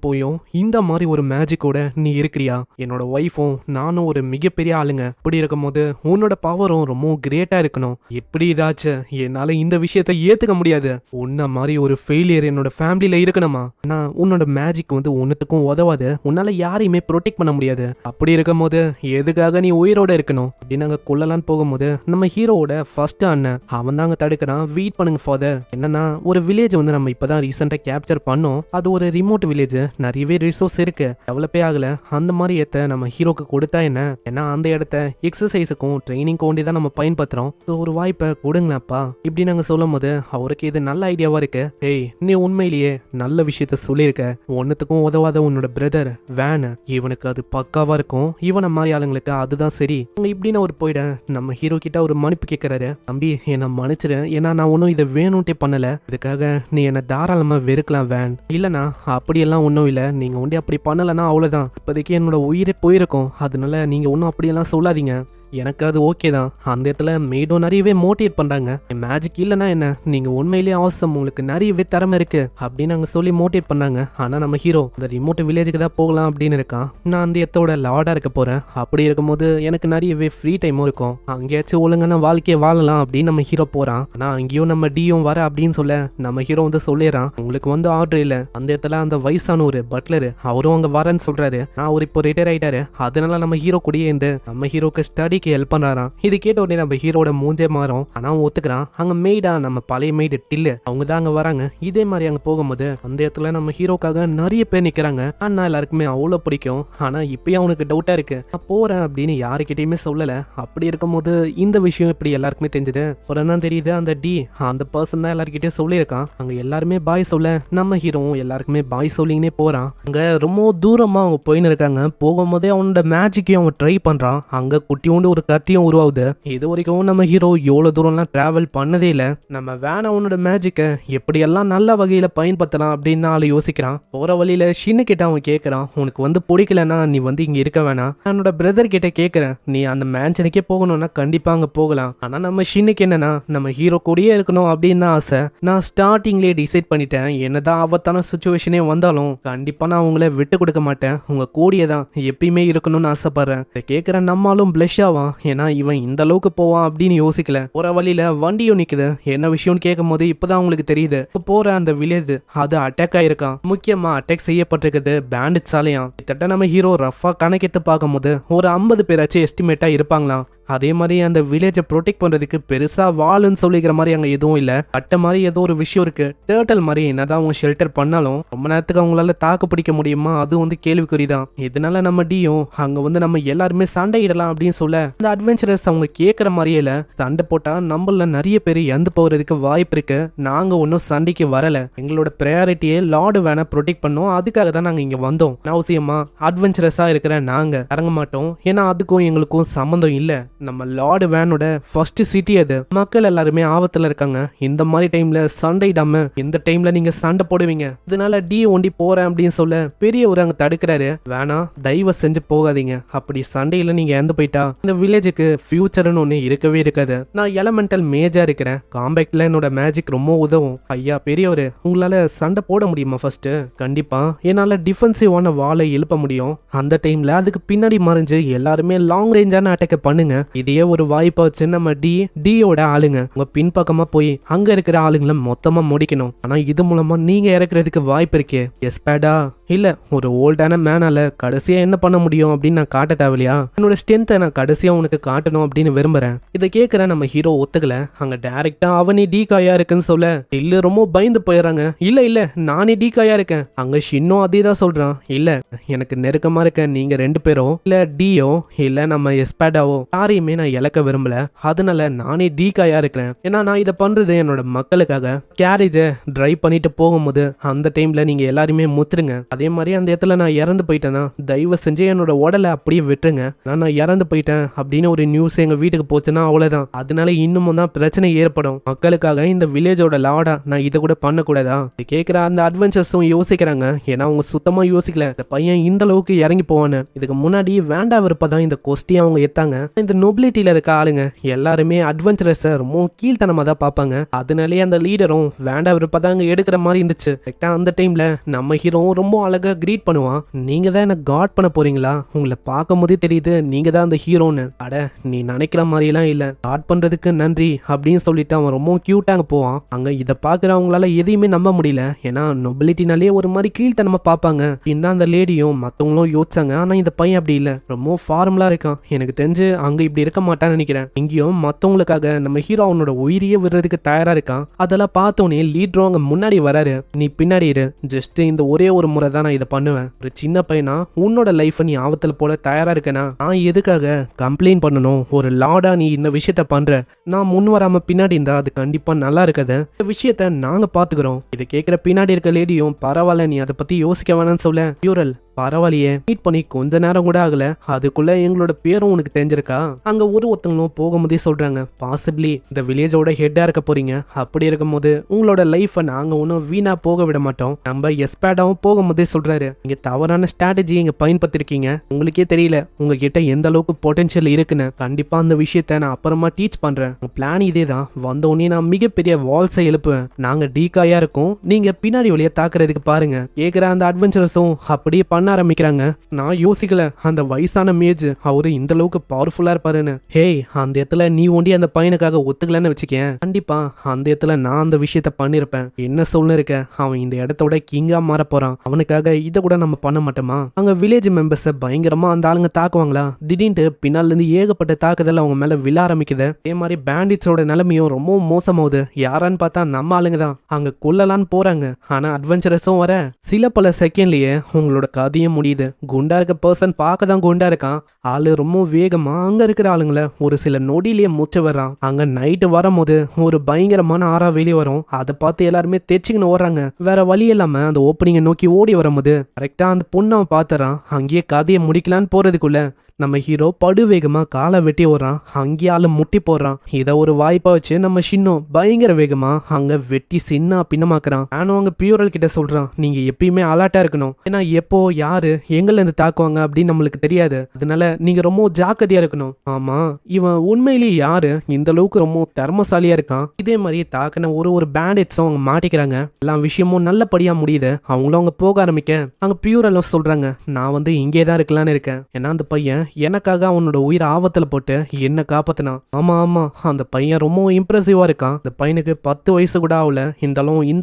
போயும் இந்த மாதிரி ஒரு மேஜிக்கோட நீ இருக்கிறியா? என்னோட ஒய்ஃபும் நானும் ஒரு மிகப்பெரிய ஆளுங்க. இப்படி இருக்கும் போது உன்னோட பவரும் ரொம்ப கிரேட்டா இருக்கணும். எப்படி இதாச்சு என்னால இந்த விஷயத்தை ஏத்துக்க முடியாது. உன்ன மாதிரி ஒரு ஃபெயிலியர் என்னோட ஃபேமிலியில இருக்கணுமா? நான் உன்னோட மேஜிக் வந்து ஒன்னுத்துக்கும் உதவாது. உன்னால யாரையுமே ப்ரொடெக்ட் பண்ண முடியாது. அப்படி இருக்கும் போது எதுக்காக நீ உயிரோட இருக்கணும் அப்படின்னு நாங்க கொல்லலான்னு போகும்போது நம்ம ஹீரோவோட ஃபர்ஸ்ட் அண்ணன் அவன் தாங்க தடுக்கிறான். வெயிட் பண்ணுங்க ஃபாதர். என்னன்னா ஒரு வில்லேஜ் வந்து நம்ம இப்பதான் ரீசெண்டா கேப்சர் பண்ணோம். அது ஒரு ரிமோட் வில்லேஜ். நிறையவே ரிசோர்ஸ் இருக்கு. டெவலப்பே ஆகல. அந்த மாதிரி இடத்த நம்ம ஹீரோக்கு கொடுத்தா என்ன? ஏன்னா அந்த இடத்த எக்ஸசைஸுக்கும் ட்ரைனிங்க்கும் வேண்டி தான் நம்ம பயன்படுத்துறோம். ஸோ ஒரு வாய்ப்பை கொடுங்களாப்பா இப்படி நாங்க சொல்லும் போது அவருக்கு இது நல்ல ஐடியாவா இருக்கு. ஏய் நீ உண்மையிலேயே நல்ல விஷயத்த சொல்லியிருக்க. ஒன்னுத்துக்கும் உதவாத உன்னோட பிரதர் வேன் இவனுக்கு அது பக்காவா இருக்கும். இவனை மாதிரி ஆளுங்களுக்கு அதுதான் சரி. இப்படின்னு ஒரு போயிட நம்ம ஹீரோ கிட்ட ஒரு மன்னிப்பு கேட்கறாரு. தம்பி என்ன மன்னிச்சிரு. ஏன்னா நான் ஒன்னும் இதை வேணும்ட்டே பண்ணல. இதுக்காக நீ என்ன தாராளமா வெறுக்கலாம் வேன். இல்லனா அப்படியெல்லாம் ஒன்றும் இல்லை. நீங்க ஒண்டி அப்படி பண்ணலன்னா அவ்வளவுதான். இப்போதைக்கு என்னோட உயிரே போயிருக்கும். அதனால நீங்க ஒன்றும் அப்படியெல்லாம் சொல்லாதீங்க. எனக்கு அது ஓகே தான். அந்த இடத்துல மேடும் நிறையவே மோட்டிவேட் பண்றாங்க. மேஜிக் இல்லைன்னா என்ன, நீங்க உண்மையிலேயே அவசரம், உங்களுக்கு நிறையவே திறமை இருக்கு அப்படின்னு நாங்க சொல்லி மோட்டிவேட் பண்ணாங்க. ஆனா நம்ம ஹீரோ இந்த ரிமோட் வில்லேஜுக்கு தான் போகலாம் அப்படின்னு இருக்கான். நான் அந்த இடத்தோட லார்டா இருக்க போறேன். அப்படி இருக்கும்போது எனக்கு நிறையவே ஃப்ரீ டைமும் இருக்கும். அங்கேயாச்சும் ஒழுங்கான வாழ்க்கையை வாழலாம் அப்படின்னு நம்ம ஹீரோ போறான். ஆனா அங்கேயும் நம்ம டியும் வர அப்படின்னு சொல்ல நம்ம ஹீரோ வந்து சொல்லிடுறான், உங்களுக்கு வந்து ஆர்டர் இல்லை. அந்த இடத்துல அந்த வயசான ஒரு பட்லர் அவரும் அங்க வரேன்னு சொல்றாரு. நான் அவர் இப்போ ரிட்டையர் ஆயிட்டாரு. அதனால நம்ம ஹீரோ கூடயே இருந்து நம்ம ஹீரோக்கு ஸ்டடி ஹெல்ப் பண்றாராம். இது கேட்ட உடனே நம்ம ஹீரோட மூஞ்சே மாறும். ஆனா அவன் ஒத்துக்கிறான். அங்க மெய்டா நம்ம பழைய மெய்டு டில்லு அவங்க தான் அங்க வராங்க. இதே மாதிரி அங்க போகும்போது அந்த இடத்துல நம்ம ஹீரோக்காக நிறைய பேர் நிக்கிறாங்க. ஆனா எல்லாருக்குமே அவ்வளவு பிடிக்கும். ஆனா இப்பயும் அவனுக்கு டவுட்டா இருக்கு. நான் போறேன் அப்படின்னு யாருக்கிட்டையுமே சொல்லல. அப்படி இருக்கும்போது இந்த விஷயம் இப்படி எல்லாருக்குமே தெரிஞ்சது. அப்புறம் தான் தெரியுது அந்த டி அந்த பர்சன் தான் எல்லாருக்கிட்டையும் சொல்லியிருக்கான். அங்க எல்லாருமே பாய் சொல்ல நம்ம ஹீரோவும் எல்லாருக்குமே பாய் சொல்லிங்கன்னே போறான். அங்க ரொம்ப தூரமா அவங்க போயின்னு இருக்காங்க. போகும்போதே அவனோட மேஜிக்கையும் அவன் ட்ரை பண்றான். அங்க குட்டியோண்டு ஒரு கத்தியும் உருவாகுது. இது வரைக்கும் நம்ம ஹீரோ எவ்வளவு தூரம்லாம் டிராவல் பண்ணதே இல்லை. நம்ம வேன் அவனோட மேஜிக்கை எப்படியெல்லாம் நல்ல வகையில பயன்படுத்தலாம் அப்படின்னு ஆளு யோசிக்கிறான். போற வழியில சின்ன கிட்ட அவன் கேட்கறான், உனக்கு வந்து பிடிக்கலன்னா நீ வந்து இங்க இருக்க வேணாம். என்னோட பிரதர் கிட்ட கேட்கறேன், நீ அந்த மேன்ஷனுக்கே போகணும்னா கண்டிப்பா அங்க போகலாம். ஆனா நம்ம சின்னுக்கு என்னன்னா நம்ம ஹீரோ கூடயே இருக்கணும் அப்படின்னு தான் ஆசை. நான் ஸ்டார்டிங்லேயே டிசைட் பண்ணிட்டேன், என்னதான் ஆபத்தான சுச்சுவேஷனே வந்தாலும் கண்டிப்பா நான் உங்களை விட்டு கொடுக்க மாட்டேன். உங்க கூடியே தான் எப்பயுமே இருக்கணும்னு ஆசைப்படுறேன். கேட்கறேன் நம்மளும் பிளஷ் ஆவான். ஏன்னா இவன் இந்த அளவுக்கு போவான் அப்படின்னு யோசிக்கல. போற வழியில வண்டியும் நிக்குது. என்ன விஷயம்னு கேட்கும் போது இப்பதான் உங்களுக்கு தெரியுது. போற அந்த வில்லேஜ் அது அட்டாக் ஆயிருக்கான். முக்கியமா அட்டாக் செய்யப்பட்டிருக்குது பேண்டிட்ஸாலையாம். கிட்டத்தட்ட நம்ம ஹீரோ ரஃபா கணக்கெடுத்து பார்க்கும் போது ஒரு 50 பேராச்சும் எஸ்டிமேட்டா இருப்பாங்களாம். அதே மாதிரி அந்த வில்லேஜை ப்ரொடெக்ட் பண்றதுக்கு பெருசா வால்னு சொல்லிக்கிற மாதிரி அங்க எதுவும் இல்ல. கட்ட மாதிரி ஏதோ ஒரு விஷயம் இருக்கு. டேர்ட்டல் மாதிரி என்னதான் அவங்க ஷெல்டர் பண்ணாலும் ரொம்ப நேரத்துக்கு அவங்களால தாக்கு பிடிக்க முடியுமா, அது வந்து கேள்விக்குறிதான். இதனால நம்ம டியும் அங்க வந்து நம்ம எல்லாருமே சண்டையிடலாம் அப்படின்னு சொல்ல இந்த அட்வென்ச்சரஸ் அவங்க கேட்கற மாதிரியே இல்ல. சண்டை போட்டா நம்மள நிறைய பேர் இறந்து போறதுக்கு வாய்ப்பு இருக்கு. நாங்க ஒன்னும் சண்டைக்கு வரல. எங்களோட ப்ரையாரிட்டியே லார்டு வேணா ப்ரொடெக்ட் பண்ணோம். அதுக்காக தான் நாங்க இங்க வந்தோம். அவசியமா அட்வென்ச்சரஸா இருக்கிற நாங்க இறங்க மாட்டோம். ஏன்னா அதுக்கும் எங்களுக்கும் சம்மந்தம் இல்ல. நம்ம லார்டு வேனோட ஃபர்ஸ்ட் சிட்டி அது. மக்கள் எல்லாருமே ஆபத்துல இருக்காங்க. இந்த மாதிரி டைம்ல சண்டையிடாம இந்த டைம்ல நீங்க சண்டை போடுவீங்க. இதனால டி ஒண்டி போறேன் அப்படின்னு சொல்ல பெரியவர் அங்க தடுக்கிறாரு. வேணா தயவு செஞ்சு போகாதீங்க. அப்படி சண்டையில நீங்க இறந்து போயிட்டா இந்த வில்லேஜுக்கு ஃபியூச்சர்னு ஒண்ணு இருக்கவே இருக்காது. நான் எலமெண்டல் மேஜா இருக்கிறேன். காம்பேக்ட்ல என்னோட மேஜிக் ரொம்ப உதவும். ஐயா பெரியவர் உங்களால சண்டை போட முடியுமா? ஃபர்ஸ்ட் கண்டிப்பா என்னால டிஃபென்சிவான வாளை எழுப்ப முடியும். அந்த டைம்ல அதுக்கு பின்னாடி மறைஞ்சு எல்லாருமே லாங் ரேஞ்சான அட்டாக் பண்ணுங்க. இதையே ஒரு வாய்ப்பா வச்சு நம்ம டியோட ஆளுங்க உங்க பின்பக்கமா போய் அங்க இருக்கிற ஆளுங்களை மொத்தமா முடிக்கணும். ஆனா இது மூலமா நீங்க இறக்குறதுக்கு வாய்ப்பு இருக்கே. எஸ்பேடா இல்ல ஒரு ஓல்டான மேனால கடைசியா என்ன பண்ண முடியும் அப்படின்னு நான் காட்ட தேவையா? என்னோட ஸ்ட்ரென்த்தை நான் கடைசியா உனக்கு காட்டணும் அப்படின்னு விரும்புறேன். இதை கேட்கிற நம்ம ஹீரோ ஒத்துக்கல. அங்க டைரக்டா அவனே டி காயா இருக்குன்னு சொல்ல இல்ல ரொம்ப பயந்து போயிடறாங்க. இல்ல நானே டி காயா இருக்கேன். அங்க ஷின்னும் அதே தான் சொல்றான். இல்ல எனக்கு நெருக்கமா இருக்க நீங்க 2 பேரும் இல்ல டியோ இல்ல நம்ம எஸ்பேடாவோ யாரையுமே நான் இழக்க விரும்பல. அதனால நானே டி காயா இருக்கிறேன். ஏன்னா நான் இதை பண்றது என்னோட மக்களுக்காக. கேரேஜை டிரைவ் பண்ணிட்டு போகும்போது அந்த டைம்ல நீங்க எல்லாருமே முத்துருங்க. அதே அதே மாதிரி அந்த இடத்துல நான் இறந்து போயிட்டேன்னா தயவு செஞ்சு என்னோட உடலை அப்படியே விட்டுருங்க. நான் இறந்து போயிட்டேன் அப்படின்னு ஒரு நியூஸ் எங்க வீட்டுக்கு போச்சுன்னா அவ்வளவுதான். அதனால இன்னமும் தான் பிரச்சனை ஏற்படும். மக்களுக்காக இந்த வில்லேஜோட லாடா நான் இதை கூட பண்ணக்கூடாதா? இது கேட்கிற அந்த அட்வென்ச்சர்ஸும் யோசிக்கிறாங்க. ஏன்னா அவங்க சுத்தமா யோசிக்கல இந்த பையன் இந்த அளவுக்கு இறங்கி போவானு. இதுக்கு முன்னாடி வேண்டா விருப்பதான் இந்த கொஸ்டி அவங்க எடுத்தாங்க. இந்த நொபிலிட்டியில இருக்க ஆளுங்க எல்லாருமே அட்வென்ச்சரஸ ரொம்ப கீழ்த்தனமா தான் பார்ப்பாங்க. அதனாலேயே அந்த லீடரும் வேண்டா விருப்பதாங்க எடுக்கிற மாதிரி இருந்துச்சு. கரெக்டா அந்த டைம்ல நம்ம ஹீரோ ரொம்ப அழகா கிரீட் பண்ணுவான். நீங்க தான் என்ன காட் பண்ண போறீங்களா? உங்களை பார்க்கும் போதே தெரியுது நீங்க தான் அந்த ஹீரோன்னு. அட நீ நினைக்கிற மாதிரி எல்லாம் இல்ல, காட் பண்றதுக்கு நன்றி அப்படின்னு சொல்லிட்டு அவன் ரொம்ப கியூட்டாங்க போவான். அங்க இதை பாக்குறவங்களால எதையுமே நம்ப முடியல. ஏன்னா நொபிலிட்டினாலே ஒரு மாதிரி கீழ்த்தனமா பார்ப்பாங்க. இந்த அந்த லேடியும் மத்தவங்களும் யோசிச்சாங்க. ஆனா இந்த பையன் அப்படி இல்ல, ரொம்ப ஃபார்மலா இருக்கான். எனக்கு தெரிஞ்சு அங்க இப்படி இருக்க மாட்டான்னு நினைக்கிறேன். இங்கேயும் மத்தவங்களுக்காக நம்ம ஹீரோ அவனோட உயிரியே விடுறதுக்கு தயாரா இருக்கான். அதெல்லாம் பார்த்தோன்னே லீடரும் அங்க முன்னாடி வராரு. நீ பின்னாடி இரு, ஜஸ்ட் இந்த ஒரே ஒரு முறை தான் நான் இதை பண்ணுவேன். ஒரு சின்ன பையனா உன்னோட லைஃப் நீ ஆபத்துல போட தயாரா இருக்கனா? நான் எதுக்காக கம்ப்ளைண்ட் பண்ணணும்? ஒரு லாடா நீ இந்த விஷயத்த பண்ற, நான் முன் வராம பின்னாடி இருந்தா அது கண்டிப்பா நல்லா இருக்காது. இந்த விஷயத்த நாங்க பாத்துக்கிறோம். இதை கேட்கிற பின்னாடி இருக்க லேடியும் பரவாயில்ல நீ அதை பத்தி யோசிக்க வேணாம்னு சொல்ல. பியூரல் பரவாயில்லையே, மீட் பண்ணி கொஞ்ச நேரம் கூட ஆகல, அதுக்குள்ள எங்களோட பேரும் உனக்கு தெரிஞ்சிருக்கா? அங்க ஒருத்தங்களும் போகும்போதே சொல்றாங்க, பாசிபிளி இந்த வில்லேஜோட ஹெட்டா இருக்க போறீங்க. அப்படி இருக்கும்போது உங்களோட லைஃபை நாங்க ஒன்றும் வீணா போக விட மாட்டோம். நம்ம எஸ்பேடாவும் போகும்போதே சொல்றாரு, நீங்க தவறான ஸ்ட்ராட்டஜி இங்க பயன்படுத்திருக்கீங்க. உங்களுக்கே தெரியல உங்ககிட்ட எந்த அளவுக்கு பொட்டன்ஷியல் இருக்குன்னு. கண்டிப்பா அந்த விஷயத்த நான் அப்புறமா டீச் பண்றேன். உங்க பிளான் இதே தான். வந்தோடனே நான் மிகப்பெரிய வால்ஸை எழுப்புவேன். நாங்க டீக்காயா இருக்கோம், நீங்க பின்னாடி வழியா தாக்குறதுக்கு பாருங்க. கேட்கிற அந்த அட்வென்ச்சரஸும் அப்படியே பண்ண ஆரம்பிக்கிறாங்க. நான் யோசிக்கல அந்த வயசான மேஜ் அவரு இந்த அளவுக்கு பவர்ஃபுல்லா இருப்பாருன்னு. ஹேய், அந்த இடத்துல நீ ஒண்டி அந்த பையனுக்காக ஒத்துக்கலன்னு வச்சுக்கேன், கண்டிப்பா அந்த இடத்துல நான் அந்த விஷயத்த பண்ணிருப்பேன். என்ன சொல்ல இருக்க, அவன் இந்த இடத்தோட கிங்கா மாற போறான். அவனுக்காக இதை கூட நம்ம பண்ண மாட்டோமா? அங்க வில்லேஜ் மெம்பர்ஸ் பயங்கரமா அந்த ஆளுங்க தாக்குவாங்களா? திடீர்னு பின்னால இருந்து ஏகப்பட்ட தாக்குதல் அவங்க மேல விழ ஆரம்பிக்குது. அதே மாதிரி பேண்டிட்ஸோட நிலைமையும் ரொம்ப மோசமாகுது. யாரான்னு பார்த்தா நம்ம ஆளுங்க தான். அங்க கொல்லலான்னு போறாங்க. ஆனா அட்வென்ச்சரஸும் வர சில பல செகண்ட்லயே உங்களோட கதையும் முடியுது. குண்டா இருக்க பர்சன் பார்க்க தான் குண்டா இருக்கான். ஆளு ரொம்ப வேகமா அங்க இருக்கிற ஆளுங்களை ஒரு சில நொடியிலேயே முச்ச வர்றான். அங்க நைட்டு வரும்போது ஒரு பயங்கரமான ஆறா வெளியே வரும். அதை பார்த்து எல்லாருமே தெச்சுக்கின்னு ஓடுறாங்க. வேற வழி இல்லாம அந்த ஓப்பனிங்கை நோக்கி ஓடி வரும்போது கரெக்டா அந்த பொண்ணை அவன் பார்த்துறான். அங்கேயே கதையை முடிக்கலான்னு போறதுக்குள்ள நம்ம ஹீரோ படுவேகமா காலை வெட்டி ஓடுறான். அங்கேயே ஆளு முட்டி போடுறான். இதை ஒரு வாய்ப்பா வச்சு நம்ம ஷின்னோ பயங்கர வேகமா அங்க வெட்டி சின்ன பின்னமாக்குறான். நானும் அங்க பியூரல் கிட்ட சொல்றான், நீங்க எப்பயுமே அலர்ட்டா இருக்கணும். ஏன்னா எப்போ யாரு எங்கல இருந்து தாக்குவாங்க அப்படின்னு நம்மளுக்கு தெரியாது. அதனால நீங்க ரொம்ப ஜாக்கிரதையா இருக்கணும். ஆமா, இவன் உண்மையிலேயே யாரு இந்த அளவுக்கு ரொம்ப திறமசாலியா இருக்கான். இதே மாதிரி தாக்கின ஒரு பேண்டேஜ்ஸும் அவங்க மாட்டிக்கிறாங்க. எல்லா விஷயமும் நல்லபடியா முடியுது. அவங்களும் அவங்க போக ஆரம்பிக்க அங்க பியூரலும் சொல்றாங்க, நான் வந்து இங்கே தான் இருக்கலான்னு இருக்கேன். ஏன்னா அந்த பையன் எனக்காக அவனோட உயிர் ஆபத்துல போட்டு என்ன காப்பாத்தினான். ஆமா ஆமா, அந்த பையன் ரொம்ப இம்ப்ரெசிவா இருக்கான். இந்த பையனுக்கு 10 வயசு கூட ஆகல, இந்த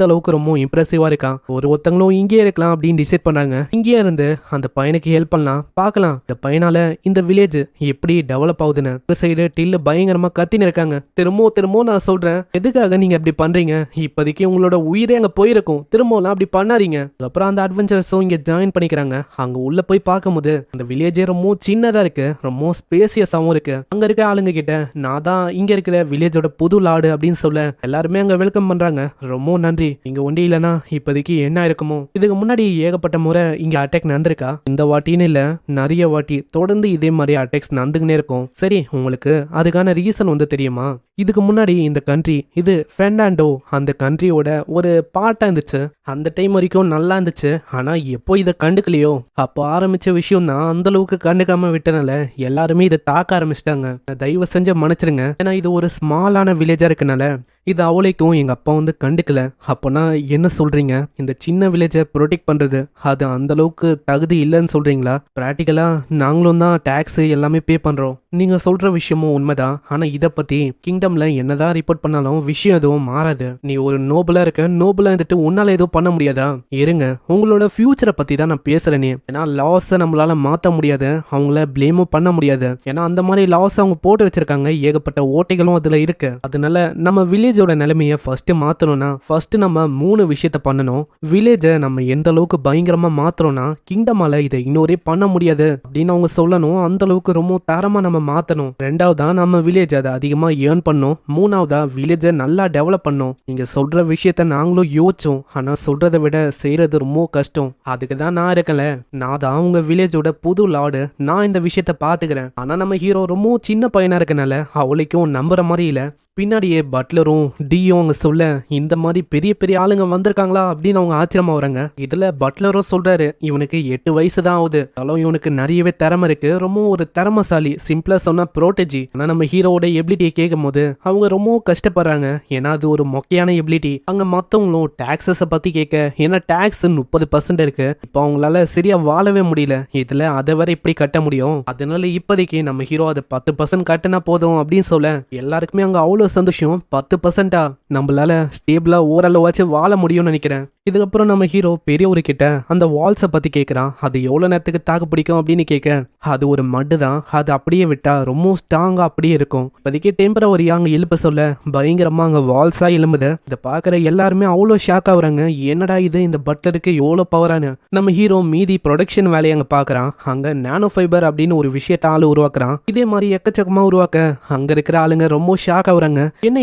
அளவுக்கு ரொம்ப இம்ப்ரெசிவா இருக்கான். ஒருத்தங்களும் இங்கே இருக்கலாம் அப்படின்னு டிசைட் பண்ணாங்க. இங்கே இருந்து அந்த பையனுக்கு ஹெல்ப் பண்ணலாம், பார்க்கலாம் இந்த பையனால இந்த வில்லேஜ் எப்படி டெவலப் ஆகுதுன்னு. ஒரு சைடு டில்லு பயங்கரமா கத்தின்னு இருக்காங்க. திரும்பவும் நான் சொல்றேன், எதுக்காக நீங்க அப்படி பண்றீங்க? இப்போதைக்கு உங்களோட உயிரே அங்க போயிருக்கும், திரும்பலாம் அப்படி பண்ணாதீங்க. அப்புறம் அந்த அட்வென்ச்சர்ஸும் இங்க ஜாயின் பண்ணிக்கிறாங்க. அங்க உள்ள போய் பார்க்கும்போது அந்த வில்லேஜே ரொம்ப சின்னதா இருக்கு, ரொம்ப ஸ்பேசியஸாவும் இருக்கு. அங்க இருக்க ஆளுங்க கிட்ட நான் தான் இங்க இருக்கிற வில்லேஜோட புது லாடு அப்படின்னு சொல்ல எல்லாருமே அங்க வெல்கம் பண்றாங்க. ரொம்ப நன்றி, இங்க ஒண்டி இல்லனா இப்போதைக்கு என்ன இருக்குமோ. இதுக்கு முன்னாடி ஏகப்பட்ட முறை இங்க அட்டாக் நடந்திருக்கா? இந்த வாட்டின்னு இல்ல, நிறைய வாட்டி தொடர்ந்து இதே மாதிரி அட்டாக்ஸ் நடந்துகினே இருக்கும். சரி, உங்களுக்கு அதுக்கான ரீசன் வந்து தெரியுமா? இதுக்கு முன்னாடி இந்த கண்ட்ரி இது ஃபெர்னாண்டோ அந்த கண்ட்ரியோட ஒரு பார்ட்டா இருந்துச்சு. அந்த டைம் வரைக்கும் நல்லா இருந்துச்சு. ஆனா எப்போ இதை கண்டுக்கலையோ அப்போ ஆரம்பிச்ச விஷயம் தான் அந்த அளவுக்கு கண்டுக்காம விட்டனால எல்லாருமே இதை தாக்க ஆரம்பிச்சிட்டாங்க. தயவு செஞ்சு மன்னிச்சிருங்க. ஏன்னா இது ஒரு ஸ்மாலான வில்லேஜா இருக்கனால இது அவளைக்கும் எங்க அப்பா வந்து கண்டுக்கல. அப்போனா என்ன சொல்றீங்க? இந்த சின்ன வில்லேஜை ப்ரொடெக்ட் பண்றது அது அந்த அளவுக்கு தகுதி இல்லைன்னு சொல்றீங்களா? பிராக்டிக்கலா நாங்களும் தான் டாக்ஸ் எல்லாமே பே பண்றோம். நீங்க சொல்ற விஷயமும் உண்மைதான். ஆனா இதை பத்தி கிங்டம்ல என்னதான் ரிப்போர்ட் பண்ணாலும் விஷயம் எதுவும் மாறாது. நீ ஒரு நோபலா இருந்துட்டு உன்னால எதுவும் பண்ண முடியாதா? இருங்க, உங்களோட ஃபியூச்சரை பத்தி தான் நான் பேசுறேனே. ஏன்னா லாஸை நம்மளால மாத்த முடியாது, அவங்கள பிளேமும் பண்ண முடியாது. ஏன்னா அந்த மாதிரி லாஸ் அவங்க போட்டு வச்சிருக்காங்க, ஏகப்பட்ட ஓட்டைகளும் அதுல இருக்கு. அதனால நம்ம வில்லேஜ் வில்லேஜோட நிலைமையை ஃபர்ஸ்ட் மாத்தணும்னா ஃபர்ஸ்ட் நம்ம 3 விஷயத்த பண்ணணும். வில்லேஜை நம்ம எந்த அளவுக்கு பயங்கரமா மாத்துறோம்னா கிங்டமால இதை இன்னொரே பண்ண முடியாது அப்படின்னு அவங்க சொல்லணும். அந்த அளவுக்கு ரொம்ப தரமா நம்ம மாத்தணும். ரெண்டாவதா நம்ம வில்லேஜ் அதை அதிகமா ஏர்ன் பண்ணணும். மூணாவதா வில்லேஜை நல்லா டெவலப் பண்ணணும். நீங்க சொல்ற விஷயத்த நாங்களும் யோசிச்சோம், ஆனா சொல்றதை விட செய்யறது ரொம்ப கஷ்டம். அதுக்கு தான் நான் இருக்கல. நான் தான் உங்க வில்லேஜோட புது லார்டு. நான் இந்த விஷயத்த பாத்துக்கிறேன். ஆனா நம்ம ஹீரோ ரொம்ப சின்ன பையனா இருக்கனால அவளைக்கும் நம்புற மாதிரி இல்ல. பின்னாடியே பட்லரும் டியும் அவங்க சொல்ல இந்த மாதிரி பெரிய பெரிய ஆளுங்க வந்திருக்காங்களா அப்படின்னு அவங்க ஆச்சரியமா வராங்க. இதுல பட்லரும் சொல்றாரு இவனுக்கு 8 வயசு தான் ஆகுது, இவனுக்கு நிறையவே திறமை இருக்கு, ரொம்ப ஒரு திறமசாலி, சிம்பிளா சொன்னா ப்ரோட்டஜி. ஆனா நம்ம ஹீரோட எபிலிட்டியை கேட்கும் போது அவங்க ரொம்ப கஷ்டப்படுறாங்க. ஏன்னா அது ஒரு மொக்கையான எபிலிட்டி. அங்க மத்தவங்களும் டாக்ஸஸ பத்தி கேட்க, ஏன்னா டாக்ஸ் 30% இருக்கு. இப்போ அவங்களால சரியா வாழவே முடியல. இதுல அதை வரை இப்படி கட்ட முடியும். அதனால இப்போதைக்கு நம்ம ஹீரோ அதை 10% கட்டினா போதும் அப்படின்னு சொல்ல எல்லாருக்குமே அங்க அவ்வளவு சந்தோஷம். 10%ஆ நம்மளால ஸ்டேபிளா ஓரளவாச்சு வாழ முடியும்னு நினைக்கிறேன். இதுக்கப்புறம் நம்ம ஹீரோ பெரியவரு கிட்ட அந்த வால்ஸை பத்தி கேட்கறான். அது எவ்வளவு நேரத்துக்கு தாக்கு பிடிக்கும் அப்படின்னு கேட்க, அது ஒரு மட்டு தான், அது அப்படியே விட்டா ரொம்ப ஸ்ட்ராங்கா அப்படியே இருக்கும். இப்போதைக்கு டெம்பரவரியா அங்க எழுப்ப சொல்ல பயங்கரமா அங்க வால்ஸா எழும்புது. இதை பாக்குற எல்லாருமே அவ்வளவு ஷாக் ஆகுறாங்க. என்னடா இது, இந்த பட்லருக்கு எவ்வளவு பவரானு. நம்ம ஹீரோ மீதி ப்ரொடக்ஷன் வேலையை அங்க பாக்குறான். அங்க நானோ ஃபைபர் அப்படின்னு ஒரு விஷயத்த ஆளு உருவாக்குறான். இதே மாதிரி எக்கச்சக்கமா உருவாக்க அங்க இருக்கிற ஆளுங்க ரொம்ப ஷாக் ஆகுறாங்க. என்ன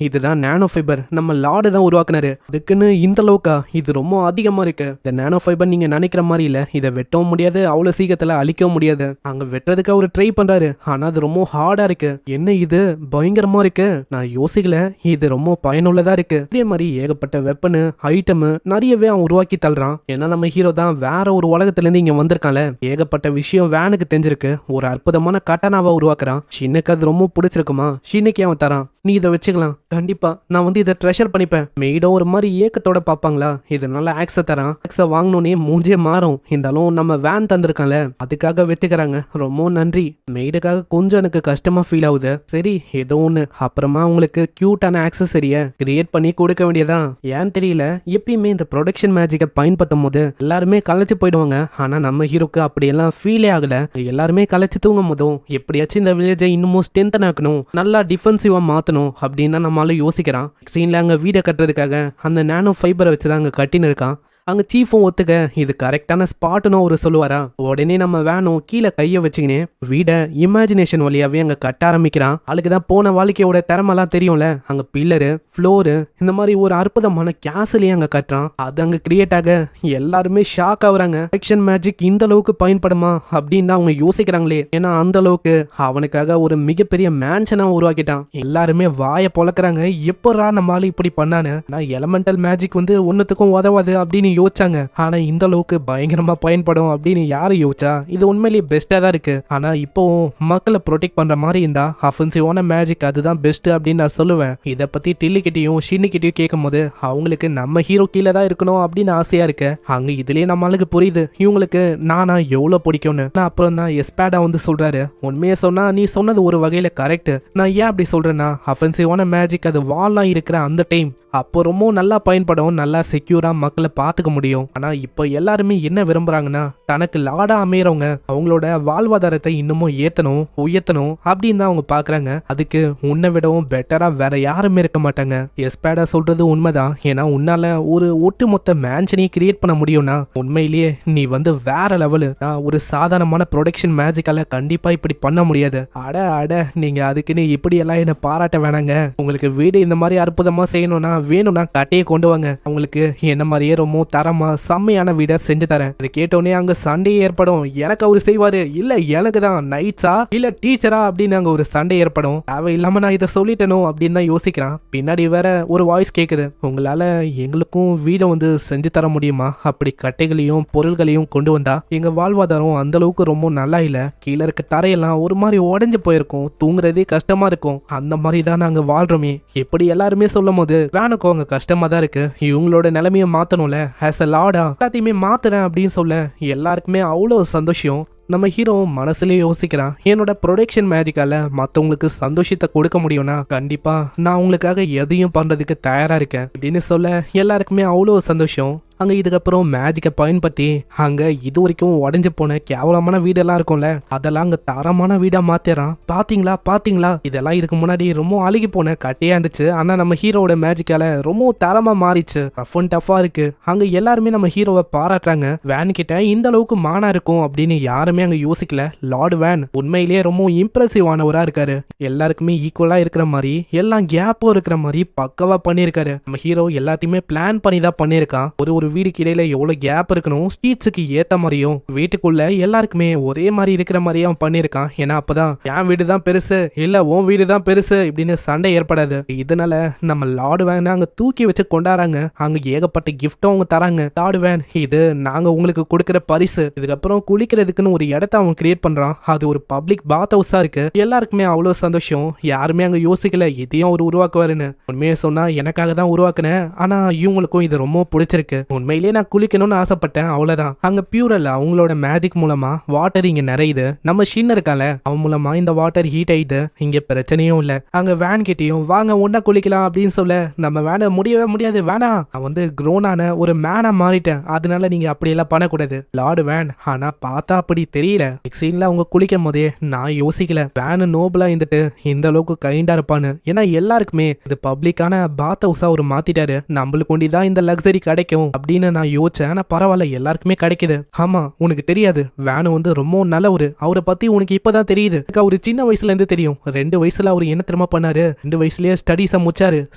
இதுதான் நானோ ஃபைபர், நம்ம லார்டு தான் உருவாக்குனாரு, அதுக்குன்னு இந்த அளவுக்கா, இது ரொம்ப அதிகமா இருக்கு. இந்த நானோ ஃபைபர் நீங்க நினைக்கிற மாதிரி இல்ல, இதை வெட்டவும் முடியாது, அவ்வளவு சீக்கிரத்துல அழிக்கவும் முடியாது. அங்க வெட்டுறதுக்கு அவரு ட்ரை பண்றாரு, ஆனா அது ரொம்ப ஹார்டா இருக்கு. என்ன இது பயங்கரமா இருக்கு, நான் யோசிக்கல, இது ரொம்ப பயனுள்ளதா இருக்கு. இதே மாதிரி ஏகப்பட்ட வெப்பனு ஐட்டம் நிறையவே அவன் உருவாக்கி தள்ளுறான். ஏன்னா நம்ம ஹீரோ தான் வேற ஒரு உலகத்துல இருந்து இங்க வந்திருக்கான்ல, ஏகப்பட்ட விஷயம் வேனுக்கு தெரிஞ்சிருக்கு. ஒரு அற்புதமான கட்டனாவை உருவாக்குறான். சின்னக்கு அது ரொம்ப பிடிச்சிருக்குமா, சின்னக்கு அவன் தரான், நீ இதை வச்சுக்கலாம், கண்டிப்பா நான் இதை ட்ரெஷர் பண்ணிப்பேன். மெய்டோ ஒரு மாதிரி ஏக்கத்தோட பாப்பாங்களா, இதனால ஆக்ஸை தரான். ஆக்ஸை வாங்கணுன்னே மூஞ்சே மாறும். இருந்தாலும் நம்ம வேன் தந்திருக்கான்ல, அதுக்காக வச்சுக்கிறாங்க. ரொம்ப நன்றி. மெய்டுக்காக கொஞ்சம் எனக்கு கஷ்டமா ஃபீல் ஆகுது. சரி ஏதோ ஒண்ணு, அப்புறமா உங்களுக்கு கியூட்டான ஆக்சஸரிய கிரியேட் பண்ணி கொடுக்க வேண்டியதான். ஏன் தெரியல, எப்பயுமே இந்த ப்ரொடக்ஷன் மேஜிக்கை பயன்படுத்தும் போது எல்லாருமே கலைச்சு போயிடுவாங்க. ஆனா நம்ம ஹீரோக்கு அப்படியெல்லாம் ஃபீலே ஆகல. எல்லாருமே கலைச்சு தூங்கும் போதும் எப்படியாச்சும் இந்த வில்லேஜை இன்னமும் ஸ்ட்ரென்தன் ஆக்கணும், நல்லா டிஃபென்சிவா மாத்தணும் அப்படின்னு தான் நம்மளால யோசிக்கிறான். சீன்ல அங்க வீடை கட்டுறதுக்காக அந்த நானோ ஃபைபரை வச்சுதான் அங்க கட்டின்னு இருக்கான். அங்க சீஃபும் ஒத்துக்க இது கரெக்டான ஸ்பாட்னு ஒரு சொல்லுவாரா. உடனே நம்ம வேணும் கீழே கைய வச்சுக்கினே வீட இமேஜினேஷன் வழியாவே அங்க கட்ட ஆரம்பிக்கிறான். அதுக்குதான் போன வாழ்க்கையோட திறமெல்லாம் தெரியும்ல. அங்க பில்லரு, ஃப்ளோரு, இந்த மாதிரி ஒரு அற்புதமான கேசலையும் அங்க கட்டுறான். அது அங்க கிரியேட் ஆக எல்லாருமே ஷாக் ஆகுறாங்க. ஆக்ஷன் மேஜிக் இந்த அளவுக்கு பயன்படுமா அப்படின்னு தான் அவங்க யோசிக்கிறாங்களே. ஏன்னா அந்த அளவுக்கு அவனுக்காக ஒரு மிகப்பெரிய மேன்ஷனா உருவாக்கிட்டான். எல்லாருமே வாய பொழக்கிறாங்க, எப்படா நம்மளால இப்படி பண்ணானு. நான் எலமெண்டல் மேஜிக் ஒன்னுத்துக்கும் உதவாது அப்படின்னு யோசிச்சாங்க. ஆனா இந்த அளவுக்கு பயங்கரமா பயன்படும் அப்படின்னு யாரு யோசிச்சா. இது உண்மையிலேயே பெஸ்டா தான் இருக்கு. ஆனா இப்போ மக்களை ப்ரொடெக்ட் பண்ற மாதிரி இருந்தா அஃபென்சிவான மேஜிக் அதுதான் பெஸ்ட் அப்படின்னு நான் சொல்லுவேன். இதை பத்தி டில்லிக்கிட்டையும் ஷின்னிக்கிட்டையும் கேட்கும் போது அவங்களுக்கு நம்ம ஹீரோ கீழே தான் இருக்கணும் அப்படின்னு ஆசையா இருக்கு. அங்க இதுலயே நம்மளுக்கு புரியுது இவங்களுக்கு நானா எவ்வளவு பிடிக்கும்னு. அப்புறம் தான் எஸ்பேடா சொல்றாரு, உண்மையை சொன்னா நீ சொன்னது ஒரு வகையில கரெக்ட். நான் ஏன் அப்படி சொல்றேன்னா அஃபென்சிவான மேஜிக் அது வால்லாம் இருக்கிற அந்த டைம் அப்போ ரொம்ப நல்லா பயன்படும், நல்லா செக்யூரா மக்களை பார்த்துக்க முடியும். ஆனா இப்போ எல்லாருமே என்ன விரும்புறாங்கன்னா தனக்கு லாடா அமையறவங்க அவங்களோட வாழ்வாதாரத்தை இன்னமும் ஏத்தணும், உயர்த்தணும் அப்படின்னு தான் அவங்க பாக்குறாங்க. அதுக்கு உன்னை விடவும் பெட்டரா வேற யாருமே இருக்க மாட்டாங்க. எஸ்பேடா சொல்றது உண்மைதான். ஏன்னா உன்னால ஒரு ஒட்டுமொத்த மேன்ஷனையே கிரியேட் பண்ண முடியும்னா உண்மையிலேயே நீ வேற லெவலு. நான் ஒரு சாதாரணமான ப்ரொடக்ஷன் மேஜிக்கால கண்டிப்பா இப்படி பண்ண முடியாது. அட நீங்க அதுக்குன்னு இப்படி எல்லாம் என்ன பாராட்ட வேணாங்க. உங்களுக்கு வீடு இந்த மாதிரி அற்புதமா செய்யணும்னா வேணும்னா கட்டையை கொண்டு வாங்க, அவங்களுக்கு என்ன மாதிரியே ரொம்ப தரமா செம்மையான வீடை செஞ்சு தரேன். அது கேட்டோடனே அங்க சண்டை ஏற்படும். எனக்கு அவரு செய்வாரு, இல்ல எனக்கு தான் நைட்ஸா இல்ல டீச்சரா அப்படின்னு அங்க ஒரு சண்டை ஏற்படும். தேவையில்லாம நான் இதை சொல்லிட்டேனோ அப்படின்னு தான் யோசிக்கிறான். பின்னாடி வேற ஒரு வாய்ஸ் கேக்குது, உங்களால எங்களுக்கும் வீடை செஞ்சு தர முடியுமா, அப்படி கட்டைகளையும் பொருள்களையும் கொண்டு வந்தா எங்க வாழ்வாதாரம் அந்த அளவுக்கு ரொம்ப நல்லா இல்ல, கீழே இருக்க தரையெல்லாம் ஒரு மாதிரி உடஞ்சு போயிருக்கும், தூங்குறதே கஷ்டமா இருக்கும், அந்த மாதிரி தான் நாங்க வாழ்றோமே. எப்படி எல்லாருமே சொல்லும் போது அவங்க கஷ்டமா தான் இருக்கு. இவங்களோட நிலைமையை மாத்தணும்ல, ஆஸ் அ லார்டா எல்லாத்தையுமே மாத்துறேன் அப்படின்னு சொல்ல எல்லாருக்குமே அவ்வளவு சந்தோஷம். நம்ம ஹீரோ மனசுலயே யோசிக்கிறான், என்னோட ப்ரொடக்ஷன் மேஜிக்கால மற்றவங்களுக்கு சந்தோஷத்தை கொடுக்க முடியும்னா கண்டிப்பா நான் உங்களுக்காக எதையும் பண்றதுக்கு தயாரா இருக்கேன் அப்படின்னு சொல்ல எல்லாருக்குமே அவ்வளோ சந்தோஷம். அங்க இதுக்கப்புறம் மேஜிக்கை பயன்படுத்தி அங்க இது வரைக்கும் உடஞ்சு போன கேவலமான வீடெல்லாம் இருக்கும்ல அதெல்லாம் அங்க தரமான வீடா மாத்திரான். பாத்தீங்களா இதெல்லாம் இதுக்கு முன்னாடி ரொம்ப அழுகி போன கட்டையா இருந்துச்சு. ஆனா நம்ம ஹீரோட மேஜிக்கால ரொம்ப தரமா மாறிச்சு. ரஃப் அண்ட் டஃபா இருக்கு. அங்க எல்லாருமே நம்ம ஹீரோவை பாராட்டுறாங்க. வேன் கிட்ட இந்த அளவுக்கு மானா இருக்கும் அப்படின்னு யாருமே அங்க யோசிக்கல. லார்ட் வேன் உண்மையிலேயே ரொம்ப இம்ப்ரெசிவ் ஆனவரா இருக்காரு. எல்லாருக்குமே ஈக்குவலா இருக்கிற மாதிரி எல்லாம் கேப்பும் இருக்கிற மாதிரி பக்கவா பண்ணிருக்காரு. நம்ம ஹீரோ எல்லாத்தையுமே பிளான் பண்ணி தான் பண்ணிருக்கான். ஒரு வீடுக்கு இடையில எவ்வளவு கேப் இருக்கணும், ஸ்ட்ரீட்ஸுக்கு ஏத்த மாதிரியும் வீட்டுக்குள்ள எல்லாருக்குமே ஒரே மாதிரி இருக்கிற மாதிரியும் அவன் பண்ணிருக்கான். ஏன்னா அப்பதான் என் வீடு தான் பெருசு இல்ல உன் வீடு தான் பெருசு இப்படின்னு சண்டை ஏற்படாது. இதனால நம்ம லார்ட் வேன் அங்க தூக்கி வச்சு கொண்டாடுறாங்க. அங்க ஏகப்பட்ட கிஃப்டும் அவங்க தராங்க. லார்ட் வேன் இது நாங்க உங்களுக்கு கொடுக்கிற பரிசு. இதுக்கப்புறம் குளிக்கிறதுக்குன்னு ஒரு இடத்த அவன் கிரியேட் பண்றான். அது ஒரு பப்ளிக் பாத் ஹவுஸா இருக்கு. எல்லாருக்குமே அவ்வளவு சந்தோஷம். யாருமே அங்க யோசிக்கல இதையும் அவர் உருவாக்குவாருன்னு. உண்மையை சொன்னா எனக்காக தான் உருவாக்குனேன். ஆனா இவங்களுக்கும் இது ரொம்ப பிடிச்சிருக்கு. உண்மையிலேயே நான் குளிக்கணும்னு ஆசைப்பட்டேன் அவ்வளவுதான். அங்க பியூரல் அவங்களோட மேஜிக் மூலமா வாட்டர் இங்க நிறையுது. நம்ம ஷின் இருக்கால அவன் மூலமா இந்த வாட்டர் ஹீட் ஆயிடுது. இங்க பிரச்சனையும் இல்ல. அங்க வேன் கிட்டயும் வாங்க ஒன்னா குளிக்கலாம் அப்படின்னு சொல்ல நம்ம வேன முடியவே முடியாது வேணாம். நான் வந்து க்ரோனான ஒரு மேனா மாறிட்டேன். அதனால நீங்க அப்படியெல்லாம் பண்ணக்கூடாது லார்டு வேன். ஆனா பார்த்தா அப்படி தெரியல. சீன்ல அவங்க குளிக்கும் போதே நான் யோசிக்கல வேன் நோபலா இருந்துட்டு இந்த அளவுக்கு கைண்டா இருப்பான்னு. ஏன்னா எல்லாருக்குமே இது பப்ளிக்கான பாத் ஹவுஸா ஒரு மாத்திட்டாரு. நம்மளுக்கு ஒண்டிதான் இந்த லக்ஸரி கிடைக்கும் அப்படின்னு நான் யோசிச்சேன். ஆனா பரவாயில்ல எல்லாருக்குமே கிடைக்குது. ஆமா உனக்கு தெரியாது வேன் வந்து ரொம்ப நல்லவரு. அவரை பத்தி உனக்கு இப்பதான் தெரியுது. அவரு சின்ன வயசுல இருந்து தெரியும். 2 வயசுல அவரு என்ன திரும்ப பண்ணாரு. 2 வயசுலயே ஸ்டடிஸ முடிச்சாரு.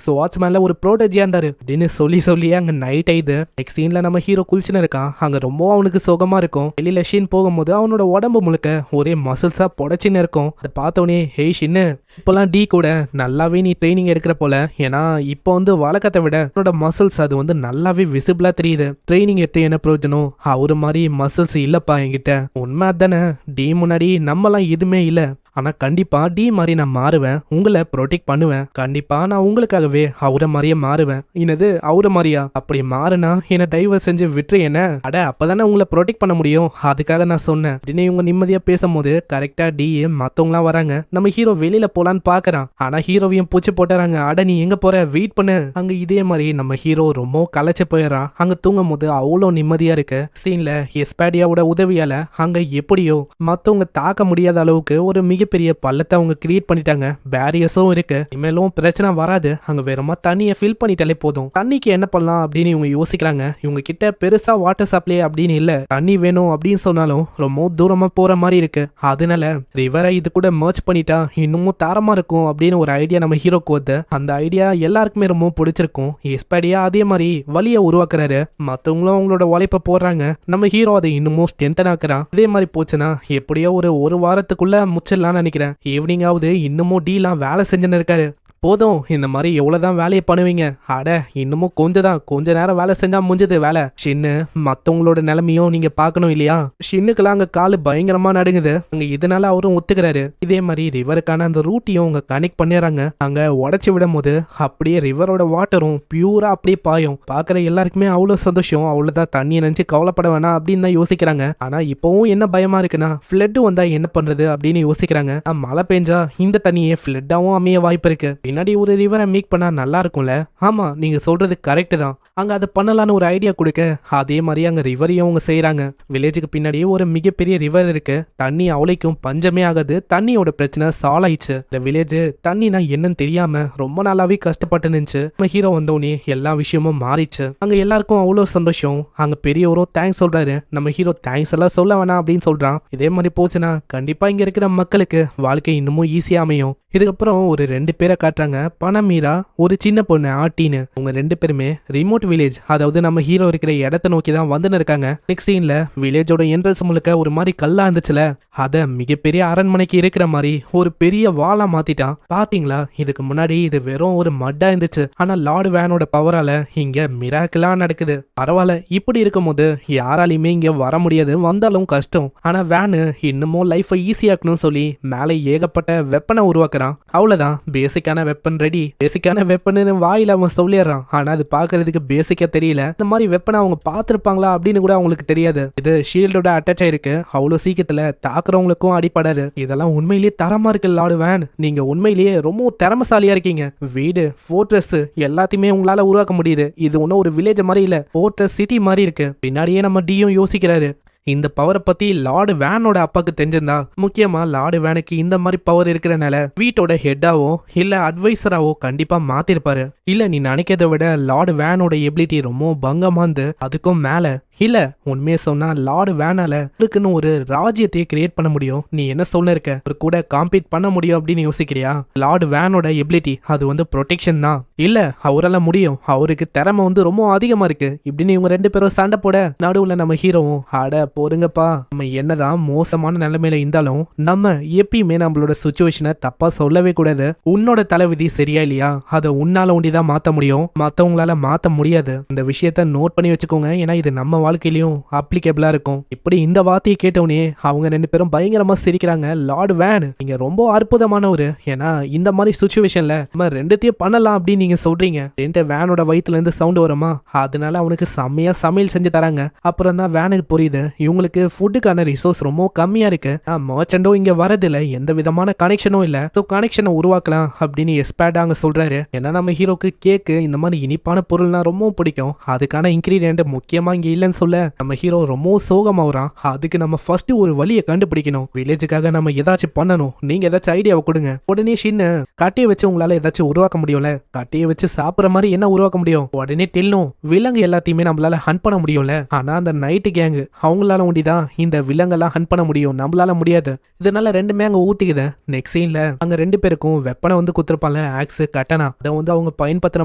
வாட்ச்மேன்ல ஒரு ப்ரோட்டஜியா இருந்தாரு அப்படின்னு சொல்லி அங்க நைட் ஆயிடுது. நெக்ஸ்ட் சீன்ல நம்ம ஹீரோ குளிச்சுன்னு இருக்கான். அங்க ரொம்ப அவனுக்கு சுகமா இருக்கும். வெளியில ஷின் போகும்போது அவனோட உடம்பு முழுக்க ஒரே மசில்ஸா புடைச்சின்னு இருக்கும். அதை பார்த்தவனே ஹே ஷின்னு இப்பெல்லாம் டி கூட நல்லாவே நீ ட்ரைனிங் எடுக்கிற போல. ஏன்னா இப்போ வந்து வழக்கத்தை விட அவனோட மசில்ஸ் அது வந்து நல்லாவே விசிபிளா தெரியுது. ட்ரைனிங் எடுத்து என்ன பிரயோஜனம். அவரு மாதிரி மசில்ஸ் இல்லப்பா என்கிட்ட. உண்மை தானே டி முன்னாடி நம்மலாம் எதுவுமே இல்ல. ஆனா கண்டிப்பா டி மாதிரி நான் மாறுவேன். உங்களை ப்ரொடெக்ட் பண்ணுவேன். கண்டிப்பா நான் உங்களுக்காகவே அவரை மாதிரியே மாறுவேன். என்னது அவரை மாதிரியா? அப்படி மாறுனா என்ன தயவு செஞ்சு விட்டுரு என்ன. அட அப்பதானே உங்களை ப்ரொடெக்ட் பண்ண முடியும். அதுக்காக நான் சொன்னேன் அப்படின்னு இவங்க நிம்மதியா பேசும்போது கரெக்டா டி மத்தவங்களாம் வராங்க. நம்ம ஹீரோ வெளியில போலான்னு பாக்குறான். ஆனா ஹீரோவையும் பூச்சி போட்டுறாங்க. அட நீ எங்க போற வெயிட் பண்ணு. அங்க இதே மாதிரி நம்ம ஹீரோ ரொம்ப களைச்சு போயிடறான். அங்க தூங்கும் போது அவ்வளோ நிம்மதியா இருக்கு. சீன்ல எஸ்பாடியாவோட உதவியால அங்க எப்படியோ மத்தவங்க தாக்க முடியாத அளவுக்கு ஒரு மிகப்பெரிய பள்ளத்தை அவங்க கிரியேட் பண்ணிட்டாங்க. பேரியர்ஸும் இருக்கு. இனிமேலும் பிரச்சனை வராது. அங்க வேறமா தண்ணியை ஃபில் பண்ணிட்டாலே போதும். தண்ணிக்கு என்ன பண்ணலாம் அப்படின்னு இவங்க யோசிக்கிறாங்க. இவங்க கிட்ட பெருசா வாட்டர் சப்ளை அப்படின்னு இல்ல. தண்ணி வேணும் அப்படின்னு சொன்னாலும் ரொம்ப தூரமா போற மாதிரி இருக்கு. அதனால ரிவரை இது கூட மர்ச் பண்ணிட்டா இன்னமும் தாரமா இருக்கும் அப்படின்னு ஒரு ஐடியா நம்ம ஹீரோக்கு வருது. அந்த ஐடியா எல்லாருக்குமே ரொம்ப பிடிச்சிருக்கும். எஸ்பாடியா அதே மாதிரி வழியை உருவாக்குறாரு. மத்தவங்களும் அவங்களோட உழைப்ப போடுறாங்க. நம்ம ஹீரோ அதை இன்னமும் ஸ்ட்ரென்தன் ஆக்குறான். இதே மாதிரி போச்சுன்னா எப்படியோ ஒரு வாரத்துக்குள்ள முச்சிடலாம் நினைக்கிறேன். ஈவினிங்காவது இன்னமும் டீலாம் வேலை செஞ்சுன்னு இருக்காரு. போதும் இந்த மாதிரி எவ்வளவுதான் வேலையை பண்ணுவீங்க. அட இன்னமும் கொஞ்ச நேரம் வேலை செஞ்சா முடிஞ்சது வேலை. ஷின்னு மத்தவங்களோட நிலைமையும் நீங்க பாக்கணும் இல்லையா. ஷின்னுக்கெல்லாம் அங்க காலு பயங்கரமா நடுங்குது. அங்க இதனால அவரும் ஒத்துக்கிறாரு. இதே மாதிரி ரிவருக்கான அந்த ரூட்டையும் அவங்க கனெக்ட் பண்ணிடுறாங்க. அங்க உடைச்சு விடும் போது அப்படியே ரிவரோட வாட்டரும் பியூரா அப்படியே பாயும். பாக்குற எல்லாருக்குமே அவ்வளவு சந்தோஷம். அவ்வளவுதான் தண்ணியை நினைச்சு கவலைப்பட வேணாம் அப்படின்னு தான் யோசிக்கிறாங்க. ஆனா இப்பவும் என்ன பயமா இருக்குன்னா ஃபிளட் வந்தா என்ன பண்றது அப்படின்னு யோசிக்கிறாங்க. மழை பெஞ்சா இந்த தண்ணியே ஃபிளட்டாவும் அமைய வாய்ப்பு இருக்கு. பின்னாடி ஒரு ரிவரை மேக் பண்ணா நல்லா இருக்கும்ல. ஆமா நீங்க சொல்றது கரெக்ட் தான். அங்க அதை பண்ணலான்னு ஒரு ஐடியா கொடுக்க அதே மாதிரி அங்க ரிவரையும் அவங்க செய்யறாங்க. வில்லேஜுக்கு பின்னாடி ஒரு மிகப்பெரிய ரிவர் இருக்கு. தண்ணி அவளைக்கும் பஞ்சமே ஆகாது. தண்ணியோட பிரச்சனை சால்வ் ஆயிடுச்சு. இந்த வில்லேஜ் தண்ணினா என்னன்னு தெரியாம ரொம்ப நாளாவே கஷ்டப்பட்டு நின்னுச்சு. நம்ம ஹீரோ வந்தோடனே எல்லா விஷயமும் மாறிச்சு. அங்க எல்லாருக்கும் அவ்வளவு சந்தோஷம். அங்க பெரியவரும் தேங்க்ஸ் சொல்றாரு. நம்ம ஹீரோ தேங்க்ஸ் எல்லாம் சொல்ல வேணாம் அப்படின்னு சொல்றான். இதே மாதிரி போச்சுன்னா கண்டிப்பா இங்க இருக்கிற மக்களுக்கு வாழ்க்கை இன்னமும் ஈஸியா அமையும். இதுக்கப்புறம் ஒரு 2 பேரை காட்டுறாங்க. பனமீரா ஒரு சின்ன பொண்ணு ஆட்டின்னு. அவங்க 2 பேருமே ரிமோட் வில்லேஜ் அதாவது நம்ம ஹீரோ இருக்கிற இடத்த நோக்கி தான் வந்துன்னு இருக்காங்க. நெக்ஸ்ட் சீன்ல வில்லேஜோட என்ட்ரன்ஸ் முழுக்க ஒரு மாதிரி கல்லா இருந்துச்சுல அத மிகப்பெரிய அரண்மனைக்கு இருக்கிற மாதிரி ஒரு பெரிய வாலா மாத்திட்டான். பாத்தீங்களா இதுக்கு முன்னாடி இது வெறும் ஒரு மட்டா இருந்துச்சு. ஆனா லார்டு வேனோட பவரால இங்க மிராக்கிளா நடக்குது. பரவாயில்ல இப்படி இருக்கும் போது யாராலையுமே இங்க வர முடியாது. வந்தாலும் கஷ்டம். ஆனா வேனு இன்னமும் லைஃபை ஈஸியாக்கணும்னு சொல்லி மேலே ஏகப்பட்ட வெப்பனை உருவாக்குறான். அவ்வளவுதான் பேசிக்கான வெப்பன் ரெடி. பேசிக்கான வெப்பன் வாயில அவன் சொல்லிடுறான். ஆனா அது பாக்குறதுக்கு பேசிக்கா தெரியல. இந்த மாதிரி வெப்பனை அவங்க பார்த்திருப்பாங்களா அப்படின்னு கூட அவங்களுக்கு தெரியாது. இது ஷீல்டோட அட்டாச் ஆயிருக்கு. அவ்வளவு சீக்கிரத்துல தாக்குறவங்களுக்கும் அடிப்படாது. இதெல்லாம் உண்மையிலேயே தரமா இருக்கு லார்டு வேன். நீங்க உண்மையிலேயே ரொம்ப திறமசாலியா இருக்கீங்க. வீடு, ஃபோர்ட்ரஸ் எல்லாத்தையுமே உங்களால உருவாக்க முடியுது. இது ஒன்னும் ஒரு வில்லேஜ் மாதிரி இல்ல, ஃபோர்ட்ரஸ் சிட்டி மாதிரி இருக்கு. பின்னாடியே நம்ம டியும் யோசிக்கிறாரு. இந்த பவரை பத்தி லார்டு வேனோட அப்பாக்கு தெரிஞ்சிருந்தா, முக்கியமா லார்டு வேனுக்கு இந்த மாதிரி பவர் இருக்கிறனால வீட்டோட ஹெட்டாவோ இல்ல அட்வைசராவோ கண்டிப்பா மாத்திருப்பாரு. இல்ல நீ நினைக்கிறத விட லார்டு வேனோட எபிலிட்டி ரொம்ப பங்கமாந்து, அதுக்கும் மேல இல்ல உண்மையை சொன்னா லார்டு வேனால இருக்குன்னு ஒரு ராஜ்யத்தையே கிரியேட் பண்ண முடியும். நீ என்ன சொல்ல இருக்க, ஒரு கூட காம்பீட் பண்ண முடியும் அப்படின்னு யோசிக்கிறியா? லார்டு வேனோட எபிலிட்டி அது ப்ரொடெக்ஷன் தான். இல்ல அவரால முடியும், அவருக்கு திறமை ரொம்ப அதிகமா இருக்கு இப்படின்னு இவங்க ரெண்டு பேரும் சண்டை போட, நடுவுல நம்ம ஹீரோவும் அட போருங்கப்பா, நம்ம என்னதான் மோசமான நிலைமையில இருந்தாலும் நம்ம எப்பயுமே நம்மளோட சுச்சுவேஷனை தப்பா சொல்லவே கூடாது. உன்னோட தலைவிதி சரியா இல்லையா, அதை உன்னால ஒண்டிதான் மாத்த முடியும், மத்தவங்களால மாத்த முடியாது. இந்த விஷயத்த நோட் பண்ணி வச்சுக்கோங்க. ஏன்னா இது நம்ம வாழ்க்கையிலும் அப்ளிகேபிளா இருக்கும். இப்படி இந்த வார்த்தையை கேட்டவுடனே அவங்க ரெண்டு பேரும் பயங்கரமா சிரிக்கிறாங்க. லார்டு வேன் நீங்க ரொம்ப அற்புதமானவரு. ஏன்னா இந்த மாதிரி சுச்சுவேஷன்ல நம்ம ரெண்டுத்தையும் பண்ணலாம் அப்படின்னு நீங்க சொல்றீங்க. ரெண்டு வேனோட வயிற்றுல இருந்து சவுண்ட் வருமா, அதனால அவனுக்கு செம்மையா சமையல் செஞ்சு தராங்க. அப்புறம் தான் வேனுக்கு புரியுது இவங்களுக்கு ஃபுட்டுக்கான ரிசோர்ஸ் ரொம்ப கம்மியா இருக்கு. மர்ச்சண்டோ இங்க வரதில்ல, எந்த விதமான கனெக்ஷனும் இல்ல. ஸோ கனெக்ஷனை உருவாக்கலாம் அப்படின்னு எஸ்பேட் அங்க சொல்றாரு. ஏன்னா நம்ம ஹீரோக்கு கேக்கு இந்த மாதிரி இனிப்பான பொருள்னா ரொம்ப பிடிக்கும். அதுக்கான இன்கிரீடியன்ட் முக்கியமா இங்க இல்லைன்னு சொல்ல நம்ம ஹீரோ ரொம்ப சோகமாகறான். அதுக்கு நம்ம ஃபர்ஸ்ட் ஒரு வழியை கண்டுபிடிக்கணும். வில்லேஜுக்காக நம்ம ஏதாச்சும் பண்ணணும். நீங்க ஏதாச்சும் ஐடியாவை கொடுங்க. உடனே ஷின்னு கட்டையை வச்சு உங்களால ஏதாச்சும் உருவாக்க முடியும்ல, கட்டையை வச்சு சாப்பிட்ற மாதிரி என்ன உருவாக்க முடியும்? உடனே டெல்லும் விலங்கு எல்லாத்தையுமே நம்மளால ஹண்ட் பண்ண முடியும்ல. ஆனா அந்த நைட்டு கேங்கு அவங்களால ஒண்டிதான் இந்த விலங்கெல்லாம் ஹண்ட் பண்ண முடியும், நம்மளால முடியாது. இதனால ரெண்டுமே அங்க ஊத்திக்குது. நெக்ஸ்ட் சீன்ல அங்க ரெண்டு பேருக்கும் வெப்பனை குத்துருப்பாங்க, ஆக்ஸ் கட்டனா. அதை அவங்க பயன்படுத்துற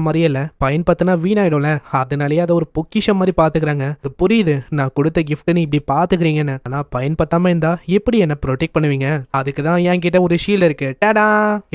மாதிரியே இல்ல, பயன்படுத்தினா வீணாயிடும்ல, அதனாலேயே அதை ஒரு பொக்கிஷம் மாதிரி பாத்துக்கிறாங்க. புரியுது நான் கொடுத்த கிஃப்ட்னு இப்படி பாத்துக்கிறீங்கன்னு, ஆனா பயன்படுத்தாம இருந்தா எப்படி என்ன ப்ரொடெக்ட் பண்ணுவீங்க? அதுக்கு தான் என் கிட்ட ஒரு ஷீல்ட் இருக்கு. டடா,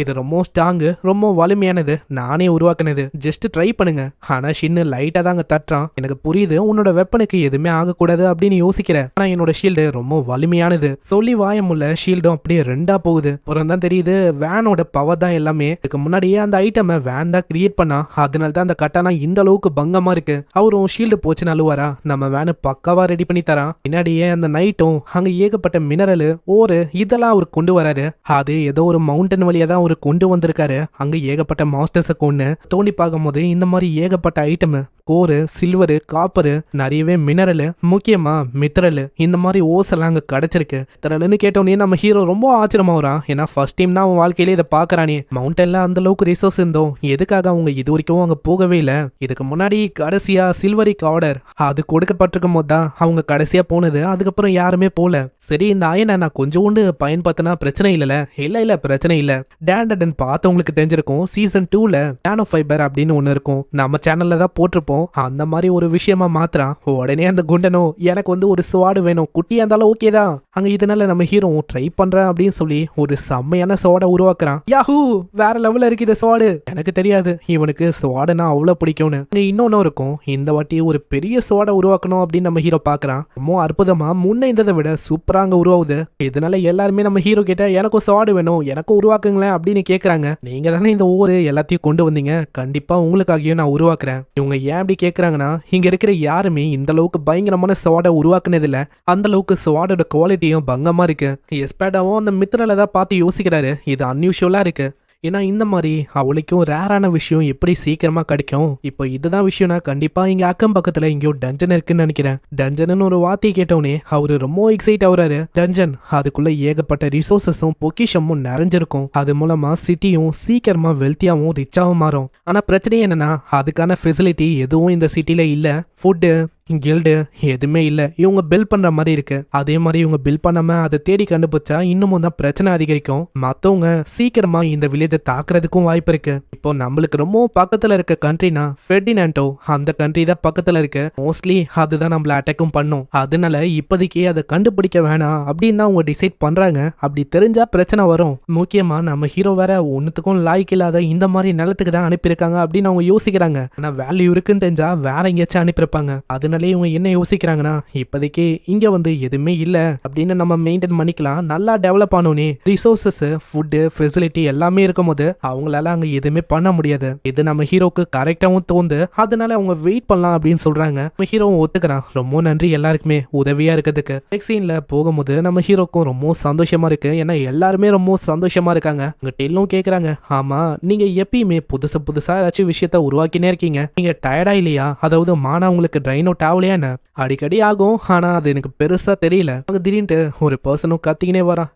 இது ரொம்ப ஸ்ட்ராங், ரொம்ப வலிமையானது, நானே உருவாக்குனது, ஜஸ்ட் ட்ரை பண்ணுங்க. ஆனா ஷின்னு லைட்டா தாங்க தட்டுறான். எனக்கு புரியுது உன்னோட வெப்பனுக்கு எதுவுமே ஆகக்கூடாது அப்படின்னு யோசிக்கிறேன். ஆனா என்னோட ஷீல்டு ரொம்ப வலிமையானது. சொல்லி வாயமுள்ள ஷீல்டும் அப்படியே ரெண்டா போகுது. அப்புறம் தான் தெரியுது வேனோட பவர் தான் எல்லாமே. இதுக்கு முன்னாடியே அந்த ஐட்டமை வேன் தான் கிரியேட் பண்ணா, அதனால தான் அந்த கட்டானா இந்த அளவுக்கு பங்கமா இருக்கு. அவரும் ஷீல்டு போச்சுன்னு அழுவாரா, நம்ம வேனு பக்காவா ரெடி பண்ணி தரான். பின்னாடியே அந்த நைட்டும் அங்க ஏகப்பட்ட மினரல் ஓரு இதெல்லாம் அவர் கொண்டு வராரு. அது ஏதோ ஒரு மவுண்டன் வழியா தான் அவர் கொண்டு வந்திருக்காரு. அங்க ஏகப்பட்ட மாஸ்டர்ஸை கொண்டு தோண்டி பார்க்கும் போது இந்த மாதிரி ஏகப்பட்ட ஐட்டம், கோரு, சில்வரு, காப்பரு, நிறையவே மினரல், முக்கியமா மித்ரல், இந்த மாதிரி ஓஸ் எல்லாம் அங்க கிடைச்சிருக்கு. மித்ரல்னு கேட்டோன்னே நம்ம ஹீரோ ரொம்ப ஆச்சரியமாகறான். ஏன்னா ஃபர்ஸ்ட் டைம் தான் அவன் வாழ்க்கையிலே இதை பாக்குறானே. மவுண்டன்ல அந்த அளவுக்கு ரிசோர்ஸ் இருந்தோம், எதுக்காக அவங்க இது வரைக்கும் அங்க போகவே இல்லை? இதுக்கு முன்னாடி கடைசியா சில்வரிக் ஆர்டர் அது கொடுக்கப்பட்டிருக்கும் போது தான் அவங்க கடைசியா போனது. அதுக்கப்புறம் யாருமே போல. சரி இந்த அயனை நான் கொஞ்சோண்டு பயன்படுத்தினா பிரச்சனை இல்ல. இல்ல பிரச்சனை இல்ல. டேண்டன் பார்த்தவங்களுக்கு தெரிஞ்சிருக்கும், சீசன் 2ல நானோ ஃபைபர் அப்படின்னு ஒண்ணு இருக்கும், நம்ம சேனல்ல தான் போட்டிருப்போம். அந்த மாதிரி ஒரு விஷயமா மாத்திரான். உடனே அந்த குண்டனோ எனக்கு ஒரு ஸ்வாடு வேணும், குட்டியா இருந்தாலும் ஓகே தான். அங்க இதனால நம்ம ஹீரோ ட்ரை பண்றேன் அப்படின்னு சொல்லி ஒரு செம்மையான ஸ்வாடை உருவாக்குறான். யாஹூ, வேற லெவல்ல இருக்கு இந்த ஸ்வாடு. எனக்கு தெரியாது இவனுக்கு ஸ்வாடுனா அவ்வளவு பிடிக்கும்னு. இன்னொன்னு இருக்கும், இந்த வாட்டி ஒரு பெரிய ஸ்வாடை உருவாக்கணும் அப்படின்னு நம்ம ஹீரோ பாக்குறான். ரொம்ப அற்புதமா முன்ன இருந்ததை விட சூப்பரா அங்க உருவாகுது. இதனால எல்லாருமே நம்ம ஹீரோ கிட்ட எனக்கும் ஸ்வாடு வேணும், எனக்கும் உருவாக்குங்களேன் அப்படின்னு கேக்குறாங்க. நீங்க தானே இந்த ஊரு எல்லாத்தையும் கொண்டு வந்தீங்க, கண்டிப்பா உங்களுக்காகவும் நான் உருவாக்குறேன். இவங்க ஏன் அப்படி கேக்குறாங்கன்னா, இங்க இருக்கிற யாருமே இந்த அளவுக்கு பயங்கரமான ஸ்வாடை உருவாக்குனது இல்ல. அந்த அளவுக்கு ஸ்வாடோட குவாலிட்டியும் பங்கமா இருக்கு. எஸ்பேடாவும் அந்த மித்ரல தான் பார்த்து யோசிக்கிறாரு, இது அன்யூஷுவலா இருக்கு. ஏன்னா இந்த மாதிரி அவளுக்கும் ரேரான விஷயம் எப்படி சீக்கிரமா கிடைக்கும்? இப்போ இதுதான் விஷயம்னா கண்டிப்பா இங்க அக்கம் பக்கத்துல இங்கேயோ டஞ்சன் இருக்குன்னு நினைக்கிறேன். டஞ்சன் ஒரு வார்த்தை கேட்டோன்னே அவரு ரொம்ப எக்ஸைட் ஆகுறாரு. டஞ்சன் அதுக்குள்ள ஏகப்பட்ட ரிசோர்சஸும் பொக்கிஷமும் நிறைஞ்சிருக்கும். அது மூலமா சிட்டியும் சீக்கிரமா வெல்த்தியாவும் ரிச்சாவும் மாறும். ஆனா பிரச்சனை என்னன்னா, அதுக்கான ஃபெசிலிட்டி எதுவும் இந்த சிட்டில இல்ல. ஃபுட்டு, கில்டு எதுவுமே இல்ல. இவங்க பில் பண்ற மாதிரி இருக்கு. அதே மாதிரி இவங்க பில் பண்ணாம அதை தேடி கண்டுபிடிச்சா இன்னமும் தான் பிரச்சனை அதிகரிக்கும். மத்தவங்க சீக்கிரமா இந்த வில்லேஜை தாக்குறதுக்கும் வாய்ப்பு இருக்கு. இப்போ நம்மளுக்கு ரொம்ப பக்கத்துல இருக்க கண்ட்ரினா ஃபெர்டினாண்டோ, அந்த கண்ட்ரி தான் பக்கத்துல இருக்கு. மோஸ்ட்லி அதுதான் நம்மள அட்டாக்கும் பண்ணும். அதனால இப்போதைக்கு அதை கண்டுபிடிக்க வேணாம் அப்படின்னு தான் அவங்க டிசைட் பண்றாங்க. அப்படி தெரிஞ்சா பிரச்சனை வரும். முக்கியமா நம்ம ஹீரோ வேற ஒன்னுத்துக்கும் லாய்க்கு இல்லாத இந்த மாதிரி நிலத்துக்கு தான் அனுப்பியிருக்காங்க அப்படின்னு அவங்க யோசிக்கிறாங்க. ஆனா வேல்யூ இருக்குன்னு தெரிஞ்சா வேற எங்கேயாச்சும் அனுப்பியிருப்பாங்க. அதனால அதனாலே இவங்க என்ன யோசிக்கிறாங்கன்னா, இப்போதைக்கு இங்க வந்து எதுவுமே இல்ல அப்படின்னு நம்ம மெயின்டைன் பண்ணிக்கலாம். நல்லா டெவலப் ஆனோனே ரிசோர்சஸ், ஃபுட்டு, ஃபெசிலிட்டி எல்லாமே இருக்கும்போது அவங்களால அங்க எதுவுமே பண்ண முடியாது. இது நம்ம ஹீரோக்கு கரெக்டாவும் தோந்து. அதனால அவங்க வெயிட் பண்ணலாம் அப்படின்னு சொல்றாங்க. நம்ம ஹீரோவும் ஒத்துக்கிறான். ரொம்ப நன்றி எல்லாருக்குமே உதவியா இருக்கிறதுக்கு. நெக்ஸ்ட் சீன்ல போகும்போது நம்ம ஹீரோக்கும் ரொம்ப சந்தோஷமா இருக்கு. ஏன்னா எல்லாருமே ரொம்ப சந்தோஷமா இருக்காங்க. அங்க டெல்லும் கேக்குறாங்க, ஆமா நீங்க எப்பயுமே புதுசு புதுசா ஏதாச்சும் விஷயத்த உருவாக்கினே இருக்கீங்க, நீங்க டயர்டா இல்லையா? அதாவது மானா உங்களுக்கு ட்ரைன் அவுட் ஆகலையா என்ன? அடிக்கடி ஆகும், ஆனா அது எனக்கு பெருசா தெரியல. அங்க திடீர்னு ஒரு பர்சனும் கத்திக்கினே வரான்,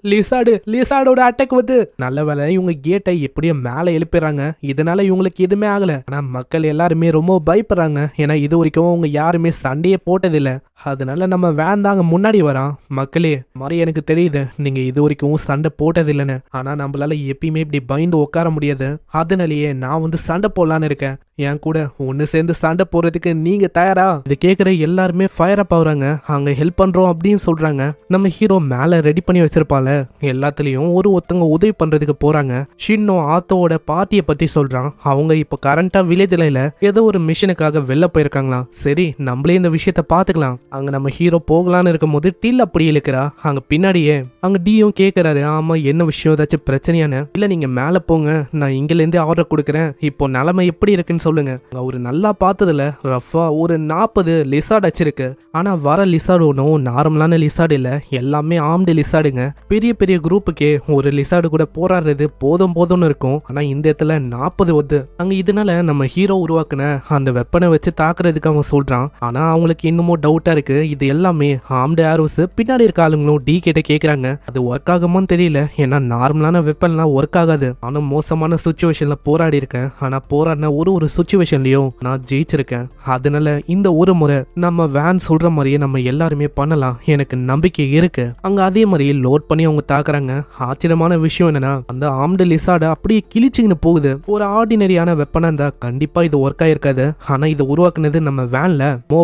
லிசாடோட அட்டாக் வந்து. நல்ல வேலை இவங்க கேட்டை எப்படியோ மேல எழுப்பிடுறாங்க. இதனால இவங்களுக்கு எதுவுமே ஆகல. ஆனா மக்கள் எல்லாருமே ரொம்ப பயப்படுறாங்க. ஏன்னா இது வரைக்கும் அவங்க யாருமே சண்டையே போட்டதில்லை. அதனால நம்ம வேன் தாங்க முன்னாடி வரான். மக்களே மாதிரி எனக்கு தெரியுது நீங்க இது வரைக்கும் சண்டை போட்டதில்லைன்னு. ஆனா நம்மளால எப்பயுமே இப்படி பயந்து உட்கார முடியாது. அதனாலேயே நான் வந்து சண்டை போடலான்னு இருக்கேன். என் கூட ஒன்னு சேர்ந்து சண்டை போறதுக்கு நீங்க தயாரா? இது கேட்குற எல்லாருமே ஃபயர் அப் ஆகுறாங்க. அங்க ஹெல்ப் பண்றோம் அப்படின்னு சொல்றாங்க. நம்ம ஹீரோ மேல ரெடி பண்ணி வச்சிருப்பால எல்லாத்துலயும் ஒருத்தங்க உதவி பண்றதுக்கு போறாங்க. ஷின்னோ ஆத்தோட பார்ட்டியை பத்தி சொல்றான். அவங்க இப்போ கரண்டா வில்லேஜ்ல இல்ல, ஏதோ ஒரு மிஷனுக்காக வெளில போயிருக்காங்களாம். சரி நம்மளே இந்த விஷயத்த பாத்துக்கலாம். அங்க நம்ம ஹீரோ போகலான்னு இருக்கும் போது டில் அப்படி இழுக்கிறா. அங்க பின்னாடியே அங்க டியும் கேக்குறாரு, ஆமா என்ன விஷயம், ஏதாச்சும் பிரச்சனையான? இல்ல நீங்க மேல போங்க, நான் இங்கில இருந்து ஆர்டர் கொடுக்குறேன். இப்போ நிலைமை எப்படி இருக்குன்னு சொல்லுங்க. அவரு நல்லா பார்த்ததுல ரஃபா ஒரு 40 லிசார்ட் வச்சிருக்கு. ஆனா வர லிசார்டு ஒன்றும் நார்மலான லிசார்டு இல்ல, எல்லாமே ஆம்டு லிசார்டுங்க. பெரிய பெரிய குரூப்புக்கே ஒரு லிசார்டு கூட போராடுறது போதும்னு இருக்கும். ஆனா இந்த இடத்துல 40 வருது. அங்க இதனால நம்ம ஹீரோ உருவாக்குன அந்த வெப்பனை வச்சு தாக்குறதுக்கு அவன் சொல்றான். ஆனா அவங்களுக்கு இன்னமும் டவுட்டா இருக்கு. இது எல்லாமே ஆம்டு ஆரோஸ். பின்னாடி இருக்க ஆளுங்களும் டி கிட்ட கேக்குறாங்க, அது ஒர்க் ஆகுமான்னு தெரியல. ஏன்னா நார்மலான வெப்பன்லாம் ஒர்க் ஆகாது. ஆனா மோசமான சுச்சுவேஷன்ல போராடி இருக்கேன். ஆனா போராடின ஒரு சுச்சுவேஷன்லயும் நான் ஜெயிச்சிருக்கேன். அதனால இந்த ஒரு முறை நம்ம வேன் சொல்ற மாதிரியே நம்ம எல்லாருமே பண்ணலாம், எனக்கு நம்பிக்கை இருக்கு. அங்க அதே மாதிரி லோட் பண்ணி அவங்க தாக்குறாங்க. ஆச்சரியமான விஷயம் என்னன்னா, அந்த ஆம்டு லிசார்டு அப்படியே கிழிச்சுன்னு போகுது. ஒரு ஆர்டினரியான வெப்பனா இருந்தா கண்டிப்பா இது ஒர்க் ஆயிருக்காது. ஆனா இது உருவாக்குனது நம்ம வேன்ல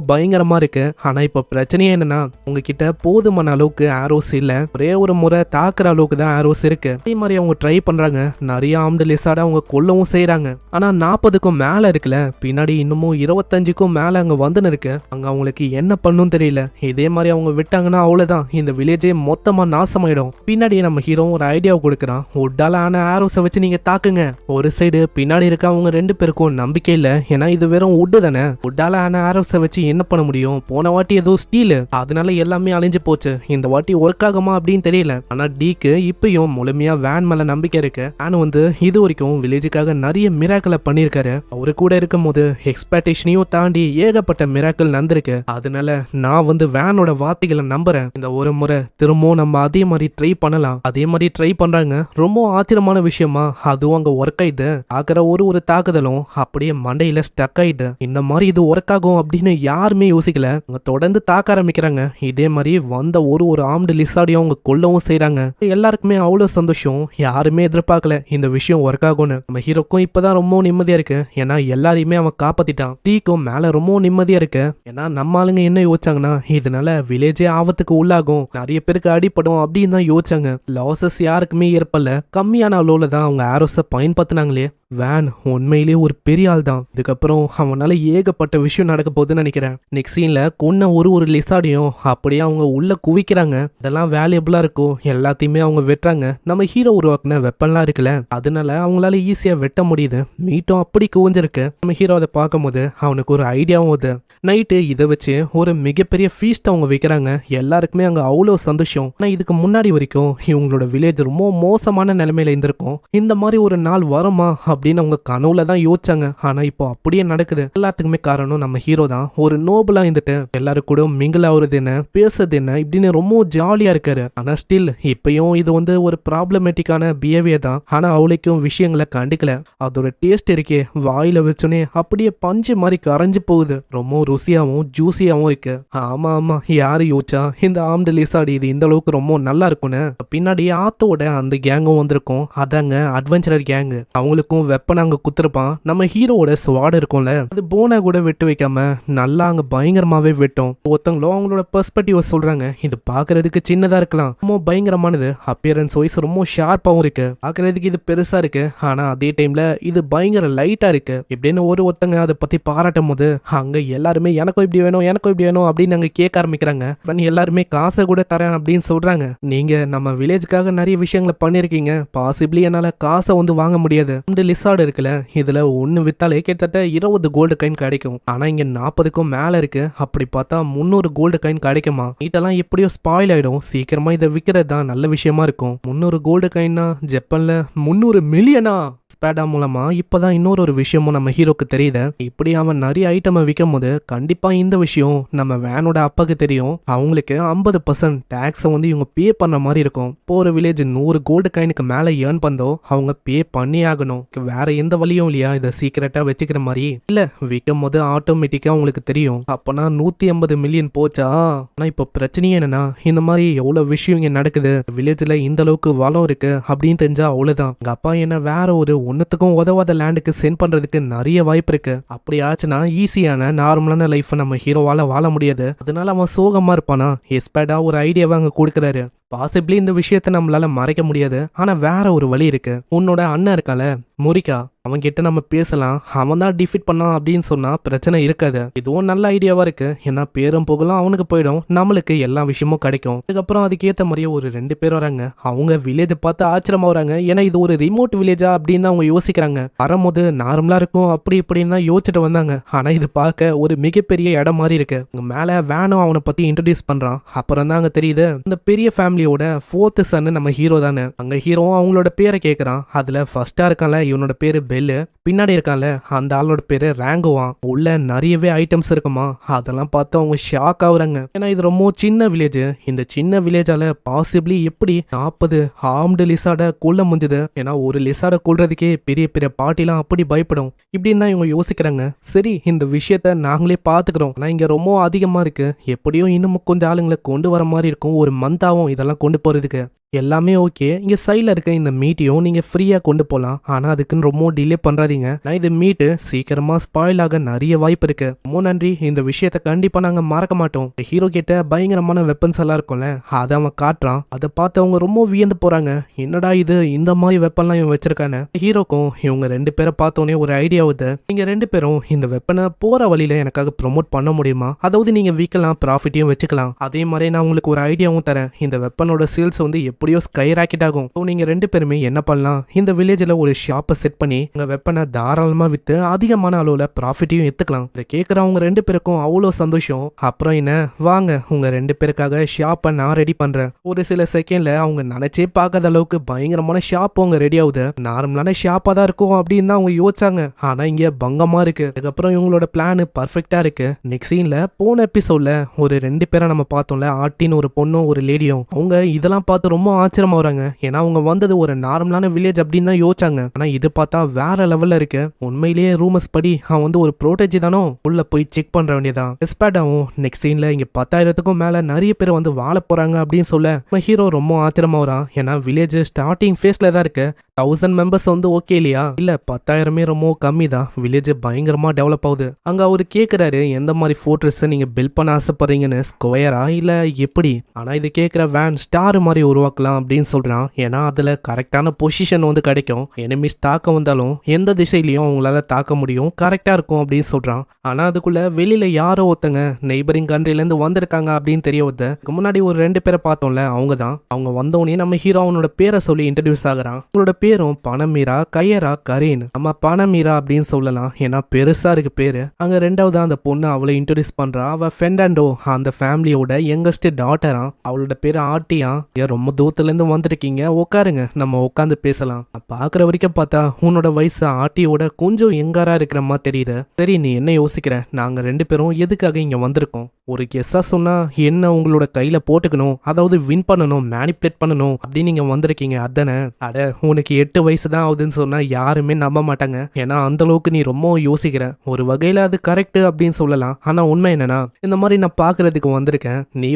பயங்கரமா இருக்கு. ஆனா இப்ப பிரச்சனையே என்னன்னா, உங்ககிட்ட போதுமான அளவுக்கு ஆரோஸ் இல்ல, ஒரே ஒரு முறை தாக்குற அளவுக்கு தான் ஆரோஸ் இருக்கு. அதே மாதிரி அவங்க ட்ரை பண்றாங்க. நிறைய ஆம்டு லிசார்ட அவங்க கொல்லவும் செய்யறாங்க. ஆனா 40க்கும் மேல இருக்குல்ல, பின்னாடி இன்னமும் 25க்கும் மேல அங்க வந்துன்னு இருக்கு. அங்க அவங்களுக்கு என்ன பண்ணும் தெரியல. இதே மாதிரி அவங்க விட்டாங்கன்னா அவ்வளவுதான், இந்த வில்லேஜே மொத்தமா நாசமாயிடும். பின்னாடி நம்ம ஹீரோ ஒரு ஐடியாவை கொடுக்குறான். உட்டால ஆன ஆரோஸை வச்சு நீங்க தாக்குங்க. ஒரு சைடு பின்னாடி இருக்க அவங்க 2 பேருக்கும் நம்பிக்கை இல்ல. ஏன்னா இது வெறும் உட்டு தானே. உட்டால ஆன ஆரோஸை வச்சு என்ன பண்ண முடியும்? போன வாட்டி ஏதோ ஸ்டீல், அதனால எல்லாமே அழிஞ்சு போச்சு. இந்த வாட்டி ஒர்க் ஆகுமா அப்படின்னு தெரியல. ஆனா டிக்கு இப்பயும் முழுமையா வேன் மேல நம்பிக்கை இருக்கு. வேன் வந்து இது வரைக்கும் வில்லேஜுக்காக நிறைய மிராக்களை பண்ணிருக்காரு. அவரு கூட இருக்கும் போது எக்ஸ்பெக்டேஷனையும் தாண்டி ஏகப்பட்ட மிராக்கள் நடந்திருக்கு. அதனால நான் வந்து வேனோட வார்த்தைகளை நம்புறேன். இந்த ஒரு முறை திரும்பவும் நம்ம அதே மாதிரி ட்ரை பண்ணலாம். அதே மாதிரி ட்ரை பண்றாங்க. ரொம்ப ஆச்சரியமான விஷயமா அதுவும் அங்க ஒர்க் ஆயிடுது. ஆகிற ஒரு தாக்குதலும் அப்படியே மண்டையில ஸ்டக் ஆயிடுது. இந்த மாதிரி இது ஒர்க் ஆகும் அப்படின்னு யாருமே யோசிக்கல. அவங்க தொடர்ந்து தாக்க ஆரம்பிக்கிறாங்க. இதே மாதிரி வந்த ஒரு ஆம்டு லிசார்டையும் அவங்க கொல்லவும் செய்யறாங்க. எல்லாருக்குமே அவ்வளவு சந்தோஷம். யாருமே எதிர்பார்க்கல இந்த விஷயம் ஒர்க் ஆகும்னு. நம்ம ஹீரோக்கும் இப்பதான் ரொம்ப நிம்மதியா இருக்கு. ஏன்னா எல்லாரையுமே அவன் காப்பாத்திட்டான். டீக்கும் மேல ரொம்ப நிம்மதியா இருக்கு. ஏன்னா நம்ம ஆளுங்க என்ன யோசிச்சாங்கன்னா, இதனால வில்லேஜே ஆபத்துக்கு உள்ளாகும், நிறைய பேருக்கு அடிப்படும் அப்படின்னு தான் யோசிச்சாங்க. லாசஸ் யாருக்குமே ஏற்படல. கம்மியான அளவுல தான் அவங்க ஆரோஸை பயன்படுத்தினாங்களே. வேன் உண்மையிலேயே ஒரு பெரிய ஆள் தான். இதுக்கப்புறம் அவனால ஏகப்பட்ட விஷயம் நடக்க போகுதுன்னு நினைக்கிறேன். நெக்ஸ்ட் சீன்ல கொன்ன ஒரு லிசார்டையும் அப்படியே அவங்க உள்ள குவிக்கிறாங்க. இதெல்லாம் வேல்யூபிளா இருக்கும், எல்லாத்தையுமே அவங்க வெட்டுறாங்க. நம்ம ஹீரோ உருவாக்குன வெப்பன்லாம் இருக்குல்ல, அதனால அவங்களால ஈஸியா வெட்ட முடியுது. மீட்டும் அப்படி குவிஞ்சிருக்கு. நம்ம ஹீரோ அதை பார்க்கும் போது அவனுக்கு ஒரு ஐடியாவும் வருது. நைட்டு இதை வச்சு ஒரு மிகப்பெரிய ஃபீஸ்ட் அவங்க வைக்கிறாங்க. எல்லாருக்குமே அங்க அவ்வளவு சந்தோஷம். ஆனா இதுக்கு முன்னாடி வரைக்கும் இவங்களோட வில்லேஜ் ரொம்ப மோசமான நிலைமையில இருந்திருக்கும். இந்த மாதிரி ஒரு நாள் வருமா அப்படின்னு அவங்க கனவுல தான் யோசிச்சாங்க. ஆனா இப்போ அப்படியே நடக்குது. எல்லாத்துக்குமே காரணம் நம்ம ஹீரோ தான். ஒரு நோபலா இருந்துட்டு எல்லாரும் கூட மிங்கிள் ஆகுறது என்ன, பேசுறது என்ன இப்படின்னு ரொம்ப ஜாலியா இருக்காரு. ஆனா ஸ்டில் இப்பயும் இது வந்து ஒரு ப்ராப்ளமேட்டிக்கான பிஹேவியர் தான். ஆனா அவளுக்கும் விஷயங்களை கண்டுக்கல. அதோட டேஸ்ட் இருக்கே, வாயில வச்சோன்னே அப்படியே பஞ்சு மாதிரி கரைஞ்சு போகுது. ரொம்ப ருசியாவும் ஜூசியாவும் இருக்கு. ஆமா யாரு யோசிச்சா இந்த ஆம்டு லிசார்டு இது இந்த அளவுக்கு ரொம்ப நல்லா இருக்கும்னு. பின்னாடி ஆத்தோட அந்த கேங்கும் வந்திருக்கும். அதாங்க அட்வென்ச்சரர் கேங். அவங்களுக்கும் வெப்பன் அங்க குத்துருப்பான். நம்ம ஹீரோவோட ஸ்வாட் இருக்கும்ல, அது போனை கூட வெட்டு வைக்காம நல்லா அங்க பயங்கரமாவே வெட்டும். ஒருத்தவங்களும் அவங்களோட பெர்ஸ்பெக்டிவ் சொல்றாங்க, இது பாக்குறதுக்கு சின்னதா இருக்கலாம், ரொம்ப பயங்கரமானது, அப்பியரன்ஸ் வைஸ் ரொம்ப ஷார்ப்பாவும் இருக்கு, பாக்குறதுக்கு இது பெருசா இருக்கு, ஆனா அதே டைம்ல இது பயங்கர லைட்டா இருக்கு இப்படின்னு ஒருத்தங்க அதை பத்தி பாராட்டும் போது அங்க எல்லாருமே எனக்கும் இப்படி வேணும் எனக்கும் இப்படி வேணும் அப்படின்னு அங்க கேட்க ஆரம்பிக்கிறாங்க. எல்லாருமே காசை கூட தரேன் அப்படின்னு சொல்றாங்க. நீங்க நம்ம வில்லேஜ்க்காக நிறைய விஷயங்களை பண்ணிருக்கீங்க, பாசிபிளி என்னால காசை வந்து வாங்க முடியாது. இந்த லிசார்டு இருக்குல்ல, இதுல ஒன்னு வித்தாலே கிட்டத்தட்ட 20 கோல்டு காயின் கிடைக்கும், ஆனா இங்க 40க்கும் மேல இருக்கு. அப்படி பார்த்தா 300 கோல்டு காயின் கிடைக்குமா? நீட்டெல்லாம் எப்படியோ ஸ்பாயில் ஆயிடும், சீக்கிரமா இதை விற்கிறது தான் நல்ல விஷயமா இருக்கும். 300 கோல்டு காயின்னா ஜப்பான்ல 300 மில்லியனா? ஸ்பேடா மூலமா இப்பதான் இன்னொரு விஷயமும் நம்ம ஹீரோக்கு தெரியுது. இப்படி அவன் நிறைய ஐட்டம் விற்கும் போது கண்டிப்பா இந்த விஷயம் நம்ம வேனோட அப்பாக்கு தெரியும். அவங்களுக்கு 50% டாக்ஸ் வந்து இவங்க பே பண்ண மாதிரி இருக்கும். போற வில்லேஜ் 100 கோல்டு காயினுக்கு மேல ஏர்ன் பண்ணதோ அவங்க பே பண்ணி ஆகணும். வேற எந்த வழியும் இல்லையா இதை சீக்கிரட்டா வச்சுக்கிற மாதிரி? இல்ல, விற்கும் போது ஆட்டோமேட்டிக்கா உங்களுக்கு தெரியும். அப்பனா 150 மில்லியன் போச்சா? ஆனா இப்ப பிரச்சனையே என்னன்னா, இந்த மாதிரி எவ்வளவு விஷயம் இங்க நடக்குது, வில்லேஜ்ல இந்த அளவுக்கு வளம் இருக்கு அப்படின்னு தெரிஞ்சா அவ்வளவுதான். எங்க அப்பா என்ன வேற ஒரு ஒன்னுத்துக்கும் உதவாத லேண்டுக்கு சென்ட் பண்றதுக்கு நிறைய வாய்ப்பு இருக்கு. அப்படி ஆச்சுன்னா ஈஸியான நார்மலான லைஃப் நம்ம ஹீரோவால வாழ முடியாது. அதனால அவன் சோகமா இருப்பானா? எஸ்பேடா ஒரு ஐடியாவை அங்க கொடுக்குறாரு. பாசிபிளி இந்த விஷயத்த நம்மளால மறைக்க முடியாது, ஆனா வேற ஒரு வழி இருக்கு. உன்னோட அண்ணன் இருக்கால முரிகா, அவன் கிட்ட நம்ம பேசலாம், அவன் தான் டிஃபீட் பண்ணான் அப்படின்னு சொன்னா பிரச்சனை இருக்காது. இதுவும் நல்ல ஐடியாவா இருக்கு, ஏன்னா பேரும் புகழும் அவனுக்கு போயிடும், நம்மளுக்கு எல்லா விஷயமும் கிடைக்கும். அதுக்கப்புறம் அதுக்கேற்ற மாதிரியே ஒரு 2 பேர் வராங்க. அவங்க வில்லேஜ் பார்த்து ஆச்சரியமா வராங்க, ஏன்னா இது ஒரு ரிமோட் வில்லேஜா அப்படின்னு அவங்க யோசிக்கிறாங்க. வரும்போது நார்மலா இருக்கும் அப்படி இப்படின்னு தான் யோசிச்சுட்டு வந்தாங்க, ஆனா இது பார்க்க ஒரு மிகப்பெரிய இடம் மாதிரி இருக்கு. மேல வேணும் அவனை பத்தி இன்ட்ரடியூஸ் பண்றான். அப்புறம் தான் அங்க தெரியுது இந்த பெரிய ஃபேமிலியோட 4th சன் நம்ம ஹீரோ தானே. அங்க ஹீரோ அவங்களோட பேரை கேட்கறான். அதுல ஃபர்ஸ்டா இருக்கான்ல இவனோட பேரு பெல்லு, பின்னாடி இருக்கான்ல அந்த ஆளோட பேரு ரேங்கோவான். உள்ள நிறையவே ஐட்டம்ஸ் இருக்குமா, அதெல்லாம் பார்த்து அவங்க ஷாக் ஆகுறாங்க. ஏன்னா இது ரொம்ப சின்ன வில்லேஜ். இந்த சின்ன வில்லேஜால பாசிபிளி எப்படி 40 ஆர்ம்டு லிசார்ட கொல்ல முடிஞ்சது? ஏன்னா ஒரு லிசார்ட கொல்றதுக்கே பெரிய பெரிய பார்ட்டிலாம் அப்படி பயப்படும். இப்படின்னு தான் இவங்க யோசிக்கிறாங்க. சரி, இந்த விஷயத்த நாங்களே பாத்துக்கிறோம், ஆனா இங்க ரொம்ப அதிகமா இருக்கு, எப்படியும் இன்னும் கொஞ்சம் ஆளுங்களை கொண்டு வர மாதிரி இருக்கும், ஒரு மந்தாவும் இதெல்லாம் கொண்டு போறதுக்கு. எல்லாமே ஓகே. இங்க சைட்ல இருக்க இந்த மீட்டையும் நீங்க ஃப்ரீயா கொண்டு போலாம், ஆனா அதுக்குன்னு ரொம்ப டிலே பண்றாதீங்க. நான் இது மீட்டு சீக்கிரமா ஸ்பாயில் ஆக நிறைய வாய்ப்பு இருக்கு. ரொம்ப நன்றி, இந்த விஷயத்த கண்டிப்பா நாங்க மறக்க மாட்டோம். ஹீரோ கிட்ட பயங்கரமான வெப்பன்ஸ் எல்லாம் இருக்கும்ல, அதை அவன் காட்டுறான். அதை பார்த்து அவங்க ரொம்ப வியந்து போறாங்க. என்னடா இது, இந்த மாதிரி வெப்பன்லாம் இவன் வச்சிருக்கானே. ஹீரோக்கும் இவங்க 2 பேரை பார்த்தோன்னே ஒரு ஐடியா வருது. நீங்க 2 பேரும் இந்த வெப்பனை போற வழியில எனக்காக ப்ரொமோட் பண்ண முடியுமா? அதாவது நீங்க விற்கலாம், ப்ராஃபிட்டையும் வச்சுக்கலாம். அதே மாதிரி நான் உங்களுக்கு ஒரு ஐடியாவும் தரேன். இந்த வெப்பனோட சேல்ஸ் வந்து எப்படியோ ஸ்கை ராக்கெட் ஆகும். நீங்க 2 பேருமே என்ன பண்ணலாம், இந்த வில்லேஜ்ல ஒரு ஷாப்பை செட் பண்ணி உங்க வெப்பனை தாராளமா வித்து அதிகமான அளவுல ப்ராஃபிட்டையும் எடுத்துக்கலாம். இதை கேட்கிற அவங்க 2 பேருக்கும் அவ்வளோ சந்தோஷம். அப்புறம் என்ன, வாங்க உங்க 2 பேருக்காக ஷாப்பை நான் ரெடி பண்றேன். ஒரு சில செகண்ட்ல அவங்க நினைச்சே பார்க்காத அளவுக்கு பயங்கரமான ஷாப் அவங்க ரெடி ஆகுது. நார்மலான ஷாப்பா தான் இருக்கும் அப்படின்னு தான் அவங்க யோசிச்சாங்க, ஆனா இங்க பங்கமா இருக்கு. அதுக்கப்புறம் இவங்களோட பிளான் பர்ஃபெக்டா இருக்கு. நெக்ஸ்ட் சீன்ல போன எபிசோட்ல ஒரு 2 பேரை நம்ம பார்த்தோம்ல, ஆர்ட்டின்னு ஒரு பொண்ணும் ஒரு லேடியும். அவங்க இதெல்லாம் பார்த்து ரொம்ப ஆச்சரியமா வராங்க. ஏன்னா அவங்க வந்தது ஒரு நார்மலான வில்லேஜ் அப்படின்னு தான் யோசிச்சாங்க, ஆனா இது பார்த்தா வேற லெவல்ல இருக்கு. உண்மையிலேயே ரூமர்ஸ் படி அவன் வந்து ஒரு ப்ரோட்டேஜி தானோ, உள்ள போய் செக் பண்ற வேண்டியதான். எஸ்பேடாவும் நெக்ஸ்ட் சீன்ல இங்க 10,000க்கும் மேல நிறைய பேர் வந்து வாழ போறாங்க அப்படின்னு சொல்ல ஹீரோ ரொம்ப ஆச்சரியமா வரான். ஏன்னா வில்லேஜ் ஸ்டார்டிங் ஃபேஸ்ல தான் இருக்கு. 1000 மெம்பர்ஸ் வந்து ஓகே இல்லையா? இல்ல 10,000மே ரொம்ப கம்மி தான். வில்லேஜ் பயங்கரமா டெவலப் ஆகுது. அங்க அவரு கேக்குறாரு, எந்த மாதிரி ஃபோர்ட்ரஸ் நீங்க பில்ட் பண்ண ஆசைப்படுறீங்கன்னு, ஸ்கொயரா இல்ல எப்படி? ஆனா இது கேட்கிற வேன் ஸ்டார் மாதிரி உருவாக்கலாம் அப்படின்னு சொல்றான். ஏன்னா அதுல கரெக்டான பொசிஷன் வந்து கிடைக்கும். எனிமிஸ் தாக்க வந்தாலும் எந்த திசையிலையும் அவங்களால தாக்க முடியும், கரெக்டா இருக்கும் அப்படின்னு சொல்றான். ஆனா அதுக்குள்ள வெளியில யாரோ ஒருத்தங்க நெய்பரிங் கண்ட்ரில இருந்து வந்திருக்காங்க அப்படின்னு தெரிய வருது. முன்னாடி ஒரு 2 பேரை பார்த்தோம்ல, அவங்க தான். அவங்க வந்தோடனே நம்ம ஹீரோ அவனோட பேரை சொல்லி இன்ட்ரடியூஸ் ஆகுறான். அவங்களோட பேரும் பனமீரா, கையரா, கரீன். நம்ம பனமீரா அப்படின்னு சொல்லலாம், ஏன்னா பெருசா இருக்கு பேரு. அங்க 2வது அந்த பொண்ணு அவளை இன்ட்ரடியூஸ் பண்றா. அவ ஃபெர்னாண்டோ, அந்த ஃபேமிலியோட யங்கஸ்ட் டாட்டரா. அவளோட பேரு ஆர்ட்டியா. ரொம்ப தூரத்துல இருந்து வந்திருக்கீங்க, உட்காருங்க, நம்ம உட்காந்து பேசலாம். பாக்குற வரைக்கும் பார்த்தா உன்னோட வயசு ஆர்ட்டியோட கொஞ்சம் யங்காரா இருக்கிற மாதிரி தெரியுது. சரி, நீ என்ன யோசிக்கிற? நாங்க 2 பேரும் எதுக்காக இங்க வந்திருக்கோம்? ஒரு கெஸ்ஸா சொன்னா என்ன உங்களோட கையில போட்டுக்கணும், அதாவது வின் பண்ணணும், மேனிப்புலேட் பண்ணணும் அப்படின்னு நீங்க வந்திருக்கீங்க அதானே? அட, உனக்கு 8 வயசு தான் ஆகுதுன்னு சொன்னா யாருமே நம்ப மாட்டாங்க. ஏன்னா அந்த அளவுக்கு நீ ரொம்ப யோசிக்கிற. ஒரு வகையில அது கரெக்ட் அப்படின்னு சொல்லலாம். ஆனா உண்மை என்னன்னா இந்த மாதிரி நான் பாக்குறதுக்கு வந்திருக்கேன். நீ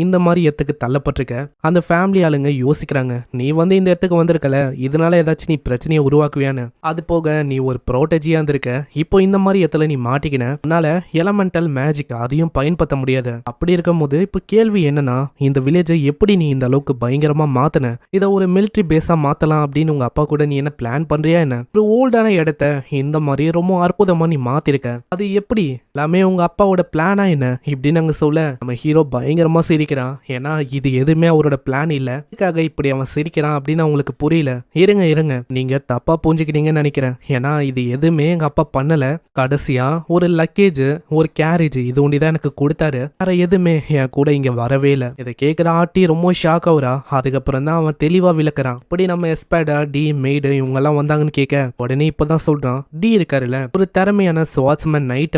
இந்த மாதிரி இடத்துக்கு தள்ளப்பட்டிருக்க. அந்த ஃபேமிலி ஆளுங்க யோசிக்கிறாங்க. நீ இந்த இடத்துக்கு வந்திருக்கல, இதனால ஏதாச்சும் நீ பிரச்சனையை உருவாக்குவியான்னு. அது போக நீ ஒரு ப்ரோட்டஜியா இருந்திருக்க. இப்போ இந்த மாதிரி இடத்துல நீ மாட்டிக்கின. அதனால எலமெண்டல் மேஜிக் அதையும் பயன்படுத்த முடியாது. அப்படி இருக்கும்போது இப்போ கேள்வி என்னன்னா, இந்த வில்லேஜை எப்படி நீ இந்த அளவுக்கு பயங்கரமா மாத்தின? இதை ஒரு மிலிட்டரி பேஸா மாத்தலாம் அப்படின்னு உங்க அப்பா கூட நீ என்ன பிளான் பண்றியா என்ன? ஒரு ஓல்டான இடத்த இந்த மாதிரி ரொம்ப அற்புதமா நீ மாத்திருக்க. அது எப்படி? எல்லாமே உங்க அப்பாவோட பிளானா என்ன இப்படின்னு அங்க சொல்ல நம்ம ஹீரோ பயங்கரமா சிரிக்கிறான். ஏன்னா இது எதுவுமே அவரோட பிளான் இல்ல. இதுக்காக இப்படி அவன் சிரிக்கிறான் அப்படின்னு அவங்களுக்கு புரியல. இருங்க இருங்க, நீங்க தப்பா புரிஞ்சுக்கிட்டீங்கன்னு நினைக்கிறேன். ஏன்னா இது எதுவுமே எங்க அப்பா பண்ணல. கடைசியா ஒரு லக்கேஜ், ஒரு கேரேஜ் இது ஒண்டிதான் எனக்கு கொடுத்தாரு. வேற எதுவுமே என் கூட இங்க வரவே இல்லை. இதை கேட்கிற ஆட்டி ரொம்ப ஷாக் ஆகுறா. அதுக்கப்புறம் தான் அவன் தெளிவா விளக்குறான். இப்படி நம்ம எஸ்பேடா டி மெய்டு இவங்க எல்லாம் வந்தாங்கன்னு கேட்க உடனே இப்பதான் சொல்றான், டி இருக்காருல்ல ஒரு திறமையான ஸ்வாட்ஸ்மேன் நைட்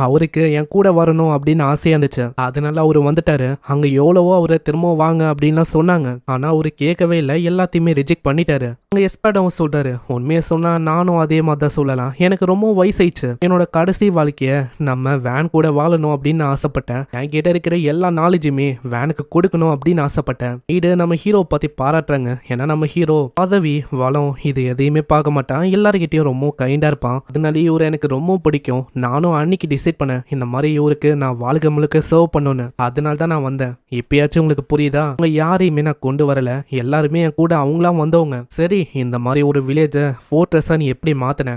அவருக்கு என் கூட வரணும் அப்படின்னு ஆசையா இருந்துச்சு. அதனால அவரு வந்துட்டாரு. அங்க எவ்வளவோ அவரை திரும்ப வாங்க அப்படின்லாம் சொன்னாங்க. ஆனா அவரு கேட்கவே இல்லை. எல்லாத்தையுமே ரிஜெக்ட் பண்ணிட்டாரு. அங்க எஸ்பேடாவும் சொல்றாரு, உண்மையை சொன்னா நானும் அதே மாதிரி தான் சொல்லலாம். எனக்கு ரொம்ப வயசாயிடுச்சு. என்னோட கடைசி வாழ்க்கைய நம்ம வேன் கூட வாழணும் அப்படின்னு ஆசைப்பட்டேன். என் கிட்ட இருக்கிற எல்லா நாலேஜுமே வேனுக்கு கொடுக்கணும் அப்படின்னு ஆசைப்பட்டேன். இது நம்ம ஹீரோ பத்தி பாராட்டுறாங்க. ஏன்னா நம்ம ஹீரோ பதவி வளம் இது எதையுமே பார்க்க மாட்டான். எல்லாருக்கிட்டையும் ரொம்ப கைண்டா இருப்பான். அதனால இவரு எனக்கு ரொம்ப பிடிக்கும். நானும் அன்னைக்கு டிசைட் பண்ணேன், இந்த மாதிரி இவருக்கு நான் வாழ்க்கை முழுக்க சர்வ் பண்ணணும்னு. அதனால தான் நான் வந்தேன். இப்பயாச்சும் உங்களுக்கு புரியுதா? அவங்க யாரையுமே நான் கொண்டு வரல. எல்லாருமே என் கூட அவங்களாம் வந்தவங்க. சரி, இந்த மாதிரி ஒரு வில்லேஜ ஃபோர்ட்ரஸா நீ எப்படி மாத்தின?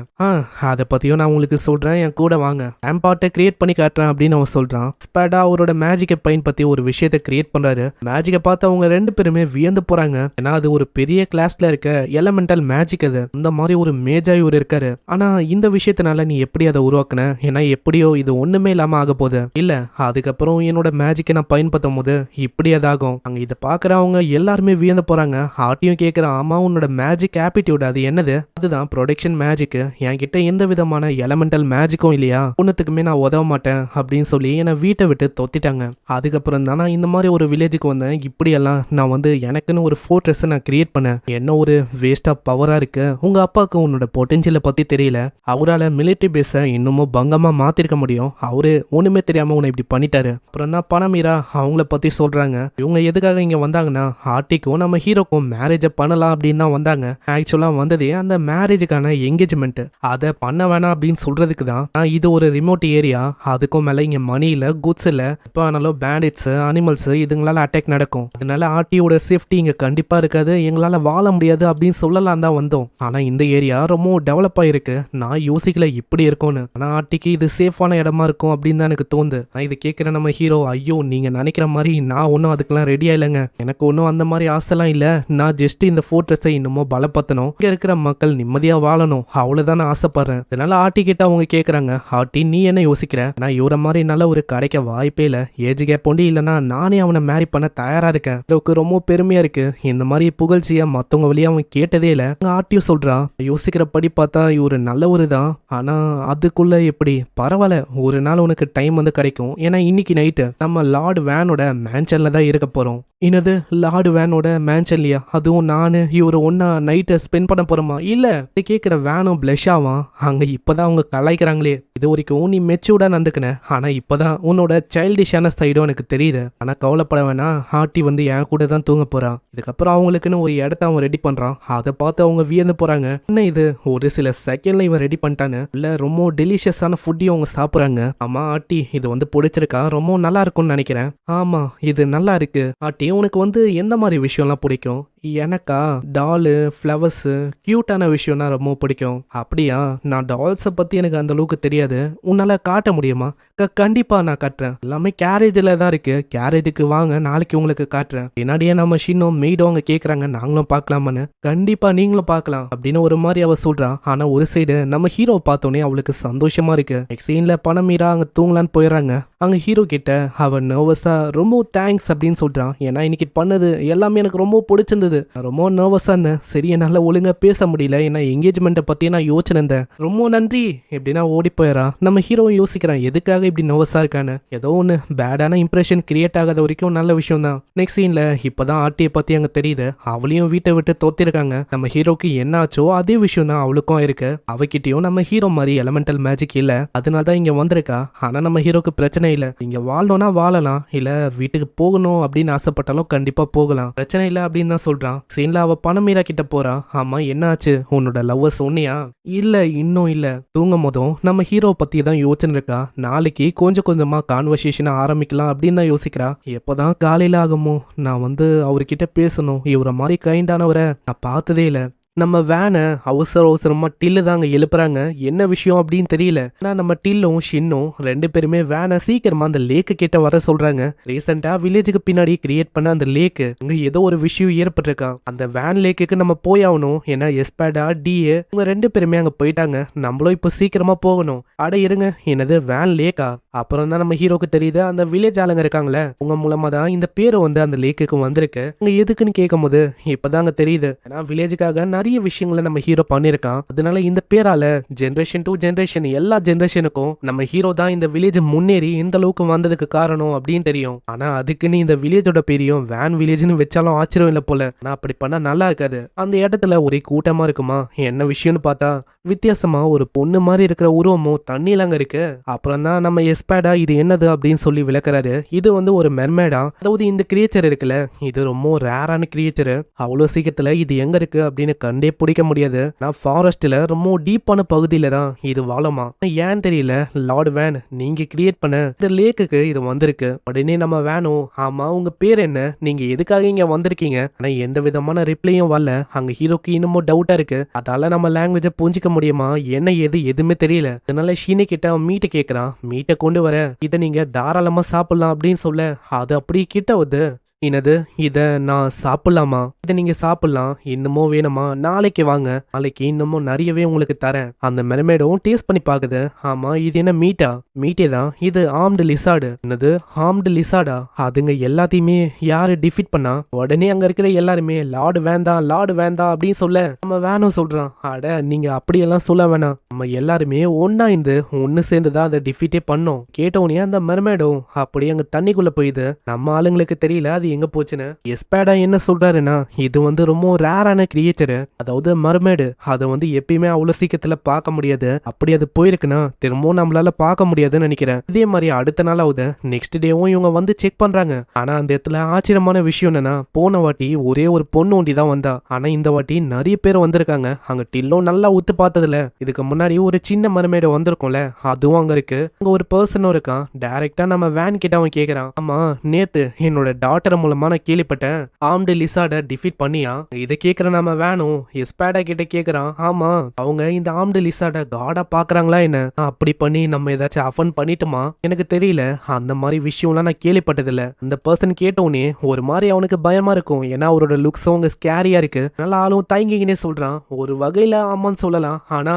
அதை பத்தியும் நான் உங்களுக்கு சொல்றேன். என் கூட வாங்க. ரேம்பார்ட்டை கிரியேட் பண்ணி காட்டுறேன் அப்படின்னு அவன் சொல்றான். ஸ்பேடா அவரோட மேஜிக்கை பயன்படுத்தி ஒரு விஷயத்தை கிரியேட் பண்றாரு. மேஜிக்கை பார்த்து அவங்க 2 பேருமே வியந்து போறாங்க. ஏன்னா அது ஒரு பெரிய கிளாஸ்ல இருக்க எலமெண்டல் மேஜிக். அது இந்த மாதிரி ஒரு மேஜா இவர் இருக்காரு. ஆனா இந்த விஷயத்தினால நீ எப்படி அதை உருவாக்குன? ஏன்னா எப்படியோ இது ஒண்ணுமே இல்லாம ஆக போகுது. இல்ல அதுக்கப்புறம் என்னோட மேஜிக்கை நான் பயன்படுத்தும் போது இப்படி அதாகும். அங்க இதை பாக்குறவங்க எல்லாருமே வியந்து போறாங்க. ஆட்டியும் கேட்கிறான், ஆமா உன்னோட மேஜிக் ஆப்டிடியூட் அது என்னது? அதுதான் ப்ரொடக்ஷன் மேஜிக். என்கிட்ட எந்த விதமான எலமெண்டல் மேஜிக்கும் இல்லையா, ஒன்னுத்துக்குமே நான் உதவ மாட்டேன் அப்படின்னு சொல்லி என்னை வீட்டை விட்டு தொத்திட்டாங்க. அதுக்கப்புறம் தான் நான் இந்த மாதிரி ஒரு வில்லேஜுக்கு வந்தேன். இப்படியெல்லாம் நான் எனக்குன்னு ஒரு ஃபோர்ட்ரஸ் நான் கிரியேட் பண்ணேன். என்ன ஒரு வேஸ்ட் ஆஃப் பவரா இருக்கு. உங்க அப்பாவுக்கு உன்னோட பொட்டன்ஷியலை பத்தி தெரியல. அவரால் மிலிட்டரி பேஸை இன்னமும் பங்கமா மாத்திருக்க முடியும். அவரு ஒண்ணுமே தெரியாம உன்னை இப்படி பண்ணிட்டாரு. அப்புறம் தான் பணமீரா அவங்கள பத்தி சொல்றாங்க. இவங்க எதுக்காக இங்க வந்தாங்கன்னா, ஆர்ட்டிக்கும் நம்ம ஹீரோக்கும் மேரேஜை பண்ணலாம் அப்படின்னு தான் வந்தாங்க. ஆக்சுவலா வந்ததே அந்த மேரேஜுக்கான என்கேஜ்மெண்ட். அதை பண்ண வேணாம் அப்படின்னு சொல்றதுக்கு தான். இது ஒரு ரிமோட் ஏரியா. அதுக்கும் மேல இங்க மணி இல்ல, குட்ஸ் இல்ல. இப்போ ஆனாலும் பேண்டிட்ஸ், அனிமல்ஸ் இதுங்களால அட்டாக் நடக்கும். அதனால ஆர்ட்டியோட சேஃப்டி இங்க கண்டிப்பா இருக்காது. எங்களால வாழ முடியாது அப்படின்னு சொல்லலாம் தான் வந்தோம். ஆனா இந்த ஏரியா ரொம்ப டெவலப் ஆயிருக்கு. நான் யோசிக்கல இப்படி இருக்கும்னு. ஆனா ஆர்ட்டிக்கு இது சேஃபான இடமா இருக்கும் அப்படின்னு தான் எனக்கு தோணுது. நான் இது கேட்கிற நம்ம ஹீரோ, ஐயோ நீங்க நினைக்கிற மாதிரி நான் ஒன்றும் அதுக்கெல்லாம் ரெடியா இல்லைங்க. எனக்கு ஒன்றும் அந்த மாதிரி ஆசைலாம் இல்லை. நான் ஜஸ்ட் இந்த ஃபோர்ட்ரஸை இன்னமும் பலப்படுத்தணும். இங்க இருக்கிற மக்கள் நிம்மதியா வாழணும், அவ்வளவுதான் நான் ஆசைப்படுறேன். இதனால ஆர்ட்டி கிட்ட அவங்க கேட்கறாங்க, ஆர்ட்டி நீ என்ன யோசிக்கிற? நான் இவர மாதிரி நல்ல ஒரு கிடைக்க வாய்ப்பே இல்லை. ஏஜ் கேப் ஒண்டி இல்லைன்னா நானே அவனை மேரி பண்ண தயாரா இருக்கேன். எனக்கு ரொம்ப பெருமையா இருக்கு. இந்த மாதிரி புகழ்ச்சியா மத்தவங்க வழியா அவன் கேட்டதே இல்லை. ஆர்ட்டியும் சொல்றான், யோசிக்கிறபடி பார்த்தா இவரு நல்லவரு தான். ஆனா அதுக்குள்ள எப்படி? பரவாயில்ல, ஒரு நாள் உனக்கு டைம் கிடைக்கும். ஏன்னா இன்னைக்கு நைட்டு நம்ம லார்ட் வேனோட மேன்ஷன்ல தான் இருக்க போறோம். என்னது லார்டு வேனோட மேன்ஷன்லையா? அதுவும் நானு இவரு ஒன்னா நைட்டை ஸ்பெண்ட் பண்ண போறோமா? இல்ல கேட்கிற வேனும் பிளஷ் ஆவான். அங்க இப்பதான் அவங்க கலாய்க்கிறாங்களே. இது வரைக்கும் நீ மெச்சூர்டா நடந்துக்கின. ஆனா இப்பதான் உன்னோட சைல்டிஷான சைடும் எனக்கு தெரியுது. ஆனா கவலைப்பட வேணாம், ஆர்ட்டி என் கூட தான் தூங்க போறான். இதுக்கப்புறம் அவங்களுக்குன்னு ஒரு இடத்த அவன் ரெடி பண்றான். அதை பார்த்து அவங்க வியந்து போறாங்க. என்ன இது ஒரு சில செகண்ட்ல இவன் ரெடி பண்ணிட்டான்னு. இல்ல ரொம்ப டெலிஷியஸான ஃபுட்டையும் அவங்க சாப்பிடுறாங்க. ஆமா ஆர்ட்டி இது பிடிச்சிருக்கா? ரொம்ப நல்லா இருக்கும்னு நினைக்கிறேன். ஆமா இது நல்லா இருக்கு ஆர்ட்டி. உனக்கு எந்த மாதிரி விஷயம்லாம் பிடிக்கும்? எனக்கா டாலு, ஃப்ளவர்ஸு, கியூட்டான விஷயம்னா ரொம்ப பிடிக்கும். அப்படியா? நான் டால்ஸை பற்றி எனக்கு அந்த அளவுக்கு தெரியாது. உன்னால் காட்ட முடியுமா? கண்டிப்பாக நான் காட்டுறேன். எல்லாமே கேரேஜில் தான் இருக்குது. கேரேஜுக்கு வாங்க, நாளைக்கு உங்களுக்கு காட்டுறேன். பின்னாடியே நம்ம ஷின்னும் மெய்டும் அவங்க கேட்குறாங்க, நாங்களும் பார்க்கலாமான்னு. கண்டிப்பாக நீங்களும் பார்க்கலாம் அப்படின்னு ஒரு மாதிரி அவள் சொல்கிறான். ஆனால் ஒரு சைடு நம்ம ஹீரோ பார்த்தோன்னே அவளுக்கு சந்தோஷமாக இருக்குது. நெக்ஸ்ட் சீனில் பணமீரா அங்கே தூங்கலான்னு போயிடறாங்க. அங்கே ஹீரோ கிட்ட அவன் நர்வஸாக ரொம்ப தேங்க்ஸ் அப்படின்னு சொல்கிறான். ஏன்னா இன்னைக்கு பண்ணது எல்லாமே எனக்கு ரொம்ப பிடிச்சிருந்தது இருந்தது. நான் ரொம்ப நர்வஸா இருந்தேன். சரி என்னால ஒழுங்கா பேச முடியல. ஏன்னா என்கேஜ்மெண்ட்டை பத்தி நான் யோசிச்சிருந்தேன். ரொம்ப நன்றி எப்படின்னா ஓடி போயிடறா. நம்ம ஹீரோவும் யோசிக்கிறான் எதுக்காக இப்படி நர்வஸா இருக்கான்னு. ஏதோ ஒன்று பேடான இம்ப்ரெஷன் கிரியேட் ஆகாத வரைக்கும் நல்ல விஷயம் தான். நெக்ஸ்ட் சீன்ல இப்பதான் ஆர்டியை பத்தி அங்க தெரியுது. அவளையும் வீட்டை விட்டு தோத்திருக்காங்க. நம்ம ஹீரோக்கு என்ன ஆச்சோ அதே விஷயம் தான் அவளுக்கும் இருக்கு. அவகிட்டயும் நம்ம ஹீரோ மாதிரி எலமெண்டல் மேஜிக் இல்ல, அதனால தான் இங்க வந்திருக்கா. ஆனா நம்ம ஹீரோக்கு பிரச்சனை இல்ல. இங்க வாழணும்னா வாழலாம், இல்ல வீட்டுக்கு போகணும் அப்படின்னு ஆசைப்பட்டாலும் கண்டிப்பா போகலாம், பிரச்சனை இல்ல அப்படின்னு தான் சொல்றான். சீன்ல அவ பணமீரா கிட்ட போறா. ஆமா என்ன ஆச்சு, உன்னோட லவ்வர் சொன்னியா? இல்ல இன்னும் இல்ல. தூங்கும் போதும் நம்ம ஹீரோ பத்தி தான் யோசனை இருக்கா. நாளைக்கு கொஞ்சம் கொஞ்சமா கான்வர்சேஷனை ஆரம்பிக்கலாம் அப்படின்னு தான் யோசிக்கிறா. எப்போதான் காலையில ஆகுமோ, நான் அவர்கிட்ட பேசணும். இவரை மாதிரி கைண்டானவரை நான் பார்த்ததே இல்லை. நம்ம வேனை அவசர அவசரமா டில்லு தாங்க எழுப்புறாங்க. என்ன விஷயம் அப்படின்னு தெரியல. ஆனா நம்ம டில்லும் ஷின்னும் ரெண்டு பேருமே வேனை சீக்கிரமா அந்த லேக்கு கிட்ட வர சொல்றாங்க. ரீசெண்டா வில்லேஜுக்கு பின்னாடி கிரியேட் பண்ண அந்த லேக்கு அங்க ஏதோ ஒரு விஷயம் ஏற்பட்டிருக்கான். அந்த வேன் லேக்குக்கு நம்ம போய் ஆகணும். ஏன்னா எஸ்பேடா டிஏ இவங்க ரெண்டு பேருமே அங்க போயிட்டாங்க. நம்மளும் இப்போ சீக்கிரமா போகணும். அட இருங்க, என்னது வேன் லேக்கா? அப்புறம் தான் நம்ம ஹீரோக்கு தெரியுது அந்த வில்லேஜ் ஆளுங்க இருக்காங்களே உங்க மூலமா தான் இந்த பேரு அந்த லேக்குக்கு வந்திருக்கு. அங்க எதுக்குன்னு கேட்கும் போது இப்பதான் அங்க தெரியுது. ஏன்னா வில்லேஜுக்காக நிறைய விஷயங்களை நம்ம ஹீரோ பண்ணிருக்கான். அதனால இந்த பேரால ஜெனரேஷன் டு ஜெனரேஷன் எல்லா ஜெனரேஷனுக்கும் நம்ம ஹீரோ தான் இந்த வில்லேஜ் முன்னேறி இந்த அளவுக்கு வந்ததுக்கு காரணம் அப்படின்னு தெரியும். ஆனா அதுக்குன்னு இந்த வில்லேஜோட பேரையும் வேன் வில்லேஜ்னு வச்சாலும் ஆச்சரியம் இல்லை போல. ஆனா அப்படி பண்ணா நல்லா இருக்காது. அந்த இடத்துல ஒரே கூட்டமா இருக்குமா. என்ன விஷயம்னு பார்த்தா வித்தியாசமா ஒரு பொண்ணு மாதிரி இருக்கிற உருவமும் தண்ணியில அங்க இருக்கு. அப்புறம் தான் நம்ம எஸ்பேடா இது என்னது அப்படின்னு சொல்லி விளக்குறாரு. இது ஒரு மெர்மேடா, அதாவது இந்த கிரியேச்சர் இருக்குல்ல இது ரொம்ப ரேரான கிரியேச்சர். அவ்வளவு சீக்கிரத்துல இது எங்க இருக்கு அப்படின்னு கண்டே பிடிக்க முடியாது. நான் ஃபாரஸ்ட்ல ரொம்ப டீப்பான பகுதியில தான் இது வாழுமா. ஏன் தெரியல லார்ட் வேன் நீங்க கிரியேட் பண்ண இந்த லேக்குக்கு இது வந்திருக்கு. உடனே நம்ம வேணும், ஆமா உங்க பேர் என்ன, நீங்க எதுக்காக இங்க வந்திருக்கீங்க? ஆனா எந்த விதமான ரிப்ளையும் வரல. அங்க ஹீரோக்கு இன்னமும் டவுட்டா இருக்கு. அதால நம்ம லாங்குவேஜை புரிஞ்சுக்க முடியுமா என்ன ஏது எதுவுமே தெரியல. அதனால ஷீனி கிட்ட அவன் மீட்டை கேட்கறான். மீட்டை கொண்டு வர இதை நீங்க தாராளமா சாப்பிடலாம் அப்படின்னு சொல்ல அது அப்படி கிட்ட வருது. என்னது இதை நான் சாப்பிடலாமா? இதை நீங்க சாப்பிடலாம், இன்னமும் வேணுமா? நாளைக்கு வாங்க, நாளைக்கு இன்னமும் நிறையவே உங்களுக்கு தரேன். அந்த மெர்மேடும் டேஸ்ட் பண்ணி பாக்குது. ஆமா இது என்ன மீட்டா? மீட்டே தான். இது ஆர்ம்டு லிசார்டு. என்னது ஆர்ம்டு லிசார்டா? அதுங்க எல்லாத்தையுமே யாரு டிஃபீட் பண்ணா? உடனே அங்க இருக்கிற எல்லாருமே லார்டு வேண்டாம் லார்டு வேண்டாம் அப்படின்னு சொல்ல நம்ம வேணும் சொல்றான். அட நீங்க அப்படியெல்லாம் சொல்ல வேணாம், நம்ம எல்லாருமே ஒன்னா இருந்து ஒன்னு சேர்ந்துதான் அதை டிஃபீட்டே பண்ணோம். கேட்டோன்னே அந்த மெர்மேடும் அப்படியே அங்க தண்ணிக்குள்ள போயிது. நம்ம ஆளுங்களுக்கு தெரியல அது எங்க போச்சுன்னு. எஸ்பேடா என்ன சொல்றாருன்னா இது ரொம்ப ரேரான கிரியேச்சர், அதாவது மர்மேடு. அதை எப்பயுமே அவ்வளவு சீக்கிரத்துல பார்க்க முடியாது. அப்படி அது போயிருக்குன்னா திரும்பவும் நம்மளால பார்க்க முடியாதுன்னு நினைக்கிறேன். இதே மாதிரி அடுத்த நாள் ஆகுது. நெக்ஸ்ட் டேவும் இவங்க செக் பண்றாங்க. ஆனா அந்த இடத்துல ஆச்சரியமான விஷயம் என்னன்னா போன வாட்டி ஒரே ஒரு பொண்ணு ஒண்டி தான் வந்தா. ஆனா இந்த வாட்டி நிறைய பேர் வந்திருக்காங்க. அங்க டில்லும் நல்லா ஊத்து பார்த்ததுல இதுக்கு முன்னாடி ஒரு சின்ன மர்மேடு வந்திருக்கும்ல அதுவும் அங்க இருக்கு. அங்க ஒரு பர்சனும் இருக்கான். டைரக்டா நம்ம வேன் கிட்ட அவன் கேக்குறான், ஆமா நேத்து என்னோட டாட்டர் மூலமா நான் கேள்விப்பட்டேன் ஆர்ம்டு லிசார்ட டிஃபீட் பண்ணியா? இதை கேட்கிற நம்ம வேணும் எஸ்பேடா கிட்ட கேக்குறான். ஆமா அவங்க இந்த ஆர்ம்டு லிசார்ட காடா பாக்குறாங்களா என்ன? அப்படி பண்ணி நம்ம ஏதாச்சும் அஃபன் பண்ணிட்டுமா? எனக்கு தெரியல, அந்த மாதிரி விஷயம்லாம் நான் கேள்விப்பட்டதில்ல. அந்த பர்சன் கேட்டோன்னே ஒரு மாதிரி அவனுக்கு பயமா இருக்கும். ஏன்னா அவரோட லுக்ஸும் அவங்க ஸ்கேரியா இருக்கு. நல்லா ஆளும் தயங்கினே சொல்றான். ஒரு வகையில ஆமான்னு சொல்லலாம். ஆனா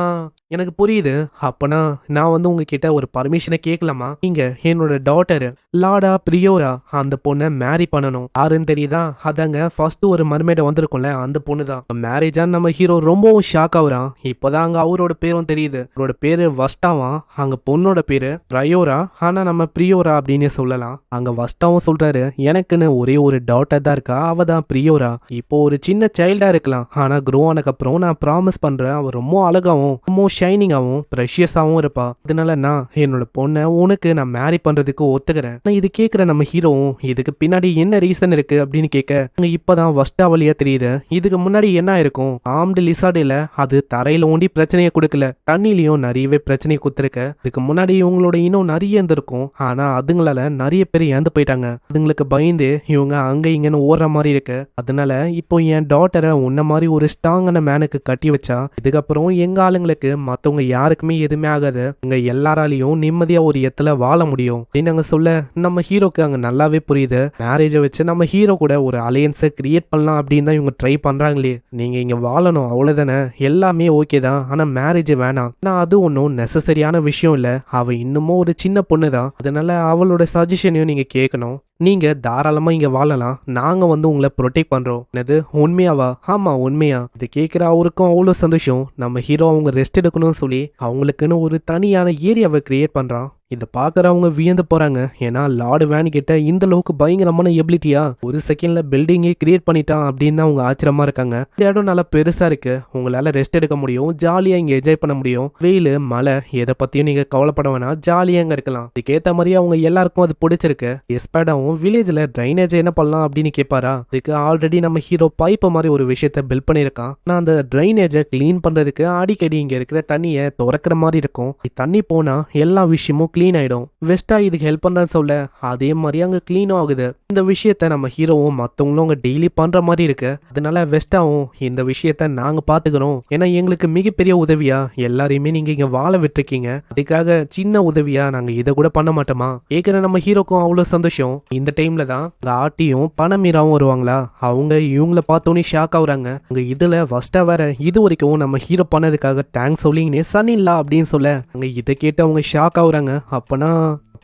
எனக்கு புரியுது. அப்பனா நான் உங்ககிட்ட ஒரு பர்மிஷனை கேட்கலாமா? நீங்க என்னோட டாட்டர் லாடா பிரியோரா அந்த பொண்ணை மேரி பண்ணணும். யாருன்னு தெரியுதா? அதாங்க ஃபர்ஸ்ட் ஒரு மர்மேட வந்திருக்கும்ல அந்த பொண்ணு தான். மேரேஜா நம்ம ஹீரோ ரொம்பவும் ஷாக் ஆகுறான். இப்போதான் அங்க அவரோட பேரும் தெரியுது. அவரோட பேரு வஸ்டாவா, அங்க பொண்ணோட பேரு ரயோரா. ஆனா நம்ம பிரியோரா அப்படின்னு சொல்லலாம். அங்க வஸ்டாவும் சொல்றாரு, எனக்குன்னு ஒரே ஒரு டாட்டர் தான் இருக்கா, அவ தான் பிரியோரா. இப்போ ஒரு சின்ன சைல்டா இருக்கலாம், ஆனா க்ரோ ஆனதுக்கு அப்புறம் நான் ப்ராமிஸ் பண்றேன் அவ ரொம்ப அழகாவும் ரொம்ப ஷைனிங்காவும் ப்ரெஷியஸாவும் இருப்பா. அதனால நான் என்னோட பொண்ணை உனக்கு நான் மேரி பண்றதுக்கு ஒத்துக்கிறேன். இது கேட்கிற நம்ம ஹீரோவும் இதுக்கு பின்னாடி என்ன ரீசன் இருக்கு அப்படின்னு கேட்க இப்பதான் வஸ்டா வழியா தெரியுது. இதுக்கு முன்னாடி என்ன இருக்கும், ஆர்ம்டு லிசார்டுல அது தரையில ஓண்டி பிரச்சனையை கொடுக்கல, தண்ணிலையும் நிறையவே பிரச்சனையை கொடுத்துருக்கு. இதுக்கு முன்னாடி இவங்களோட இன்னும் நிறைய இருந்திருக்கும். ஆனா அதுங்களால நிறைய பேர் இறந்து போயிட்டாங்க. அதுங்களுக்கு பயந்து இவங்க அங்க இங்கன்னு ஓடுற மாதிரி இருக்கு. அதனால இப்போ என் டாட்டரை உன்ன மாதிரி ஒரு ஸ்ட்ராங்கான மேனுக்கு கட்டி வச்சா இதுக்கப்புறம் எங்க ஆளுங்களுக்கு மத்தவங்க யாருக்குமே எதுவுமே ஆகாது. இங்க எல்லாராலையும் நிம்மதியா ஒரு இடத்துல வாழ முடியும் அப்படின்னு சொல்ல நம்ம ஹீரோக்கு அங்க நல்லாவே புரியுது. மேரேஜை வச்சு நம்ம ஹீரோ கூட ஒரு அலையன்ஸை கிரியேட் பண்ணலாம் அப்படின்னு தான் இவங்க ட்ரை பண்றாங்களே. நீங்க இங்க வாழணும் அவ்வளவுதானே, எல்லாமே ஓகே தான், ஆனா மேரேஜ் வேணாம். நான் அது ஒன்றும் நெசசரியான விஷயம் இல்ல, அவ இன்னமும் ஒரு சின்ன பொண்ணு தான், அதனால அவளோட சஜஷனையும் நீங்க கேட்கணும். நீங்க தாராளமா இங்க வாழலாம், நாங்க உங்களை ப்ரொடெக்ட் பண்றோம். என்னது உண்மையாவா? ஆமா உண்மையா. இது கேட்கிற அவருக்கும் அவ்வளோ சந்தோஷம். நம்ம ஹீரோ அவங்க ரெஸ்ட் எடுக்கணும்னு சொல்லி அவங்களுக்குன்னு ஒரு தனியான ஏரியாவை கிரியேட் பண்றான். இதை பார்க்குறவங்க வியந்து போறாங்க. ஏன்னா லார்டு வேன் கிட்ட இந்த அளவுக்கு பயங்கரமான எபிலிட்டியா ஒரு செகண்ட்ல பில்டிங்கே கிரியேட் பண்ணிட்டான் அப்படின்னு அவங்க ஆச்சரியமா இருக்காங்க. இந்த இடம் நல்லா பெருசா இருக்கு, உங்களால ரெஸ்ட் எடுக்க முடியும், ஜாலியா இங்க என்ஜாய் பண்ண முடியும். வெயில் மழை எதை பத்தியும் நீங்க கவலைப்பட வேணாம், ஜாலியா இங்க இருக்கலாம். இதுக்கேற்ற மாதிரி அவங்க எல்லாருக்கும் அது பிடிச்சிருக்கு. எஸ்பேடாவும் வில்லேஜ்ல ட்ரைனேஜ் என்ன பண்ணலாம் அப்படின்னு கேட்பாரா. இதுக்கு ஆல்ரெடி நம்ம ஹீரோ பைப் மாதிரி ஒரு விஷயத்த பில்ட் பண்ணியிருக்கான். நான் அந்த ட்ரைனேஜை கிளீன் பண்றதுக்கு அடிக்கடி இங்க இருக்கிற தண்ணியை திறக்கிற மாதிரி இருக்கும். தண்ணி போனா எல்லா விஷயமும் கிளீன் ஆயிடும். வெஸ்டா இதுக்கு ஹெல்ப் பண்றேன்னு சொல்ல அதே மாதிரி அங்க கிளீனும் ஆகுது. இந்த விஷயத்த நம்ம ஹீரோவும் மத்தவங்களும் அங்க டெய்லி பண்ற மாதிரி இருக்கு. அதனால வெஸ்டாவும் இந்த விஷயத்த நாங்க பாத்துக்கிறோம், ஏன்னா எங்களுக்கு மிகப்பெரிய உதவியா எல்லாரையுமே நீங்க இங்க வாழ விட்டுருக்கீங்க, அதுக்காக சின்ன உதவியா நாங்க இதை கூட பண்ண மாட்டோமா. கேக்குற நம்ம ஹீரோக்கும் அவ்வளவு சந்தோஷம். இந்த டைம்ல தான் ஆட்டியும் பணமீராவும் வருவாங்களா. அவங்க இவங்கள பார்த்தோன்னே ஷாக் ஆகுறாங்க. அங்க இதுல ஃபர்ஸ்டா வேற இது வரைக்கும் நம்ம ஹீரோ பண்ணதுக்காக தேங்க்ஸ் சொல்லிங்கன்னே சன்னில்லா அப்படின்னு சொல்ல அங்க இதை கேட்டு அவங்க ஷாக் ஆகுறாங்க. அப்பனா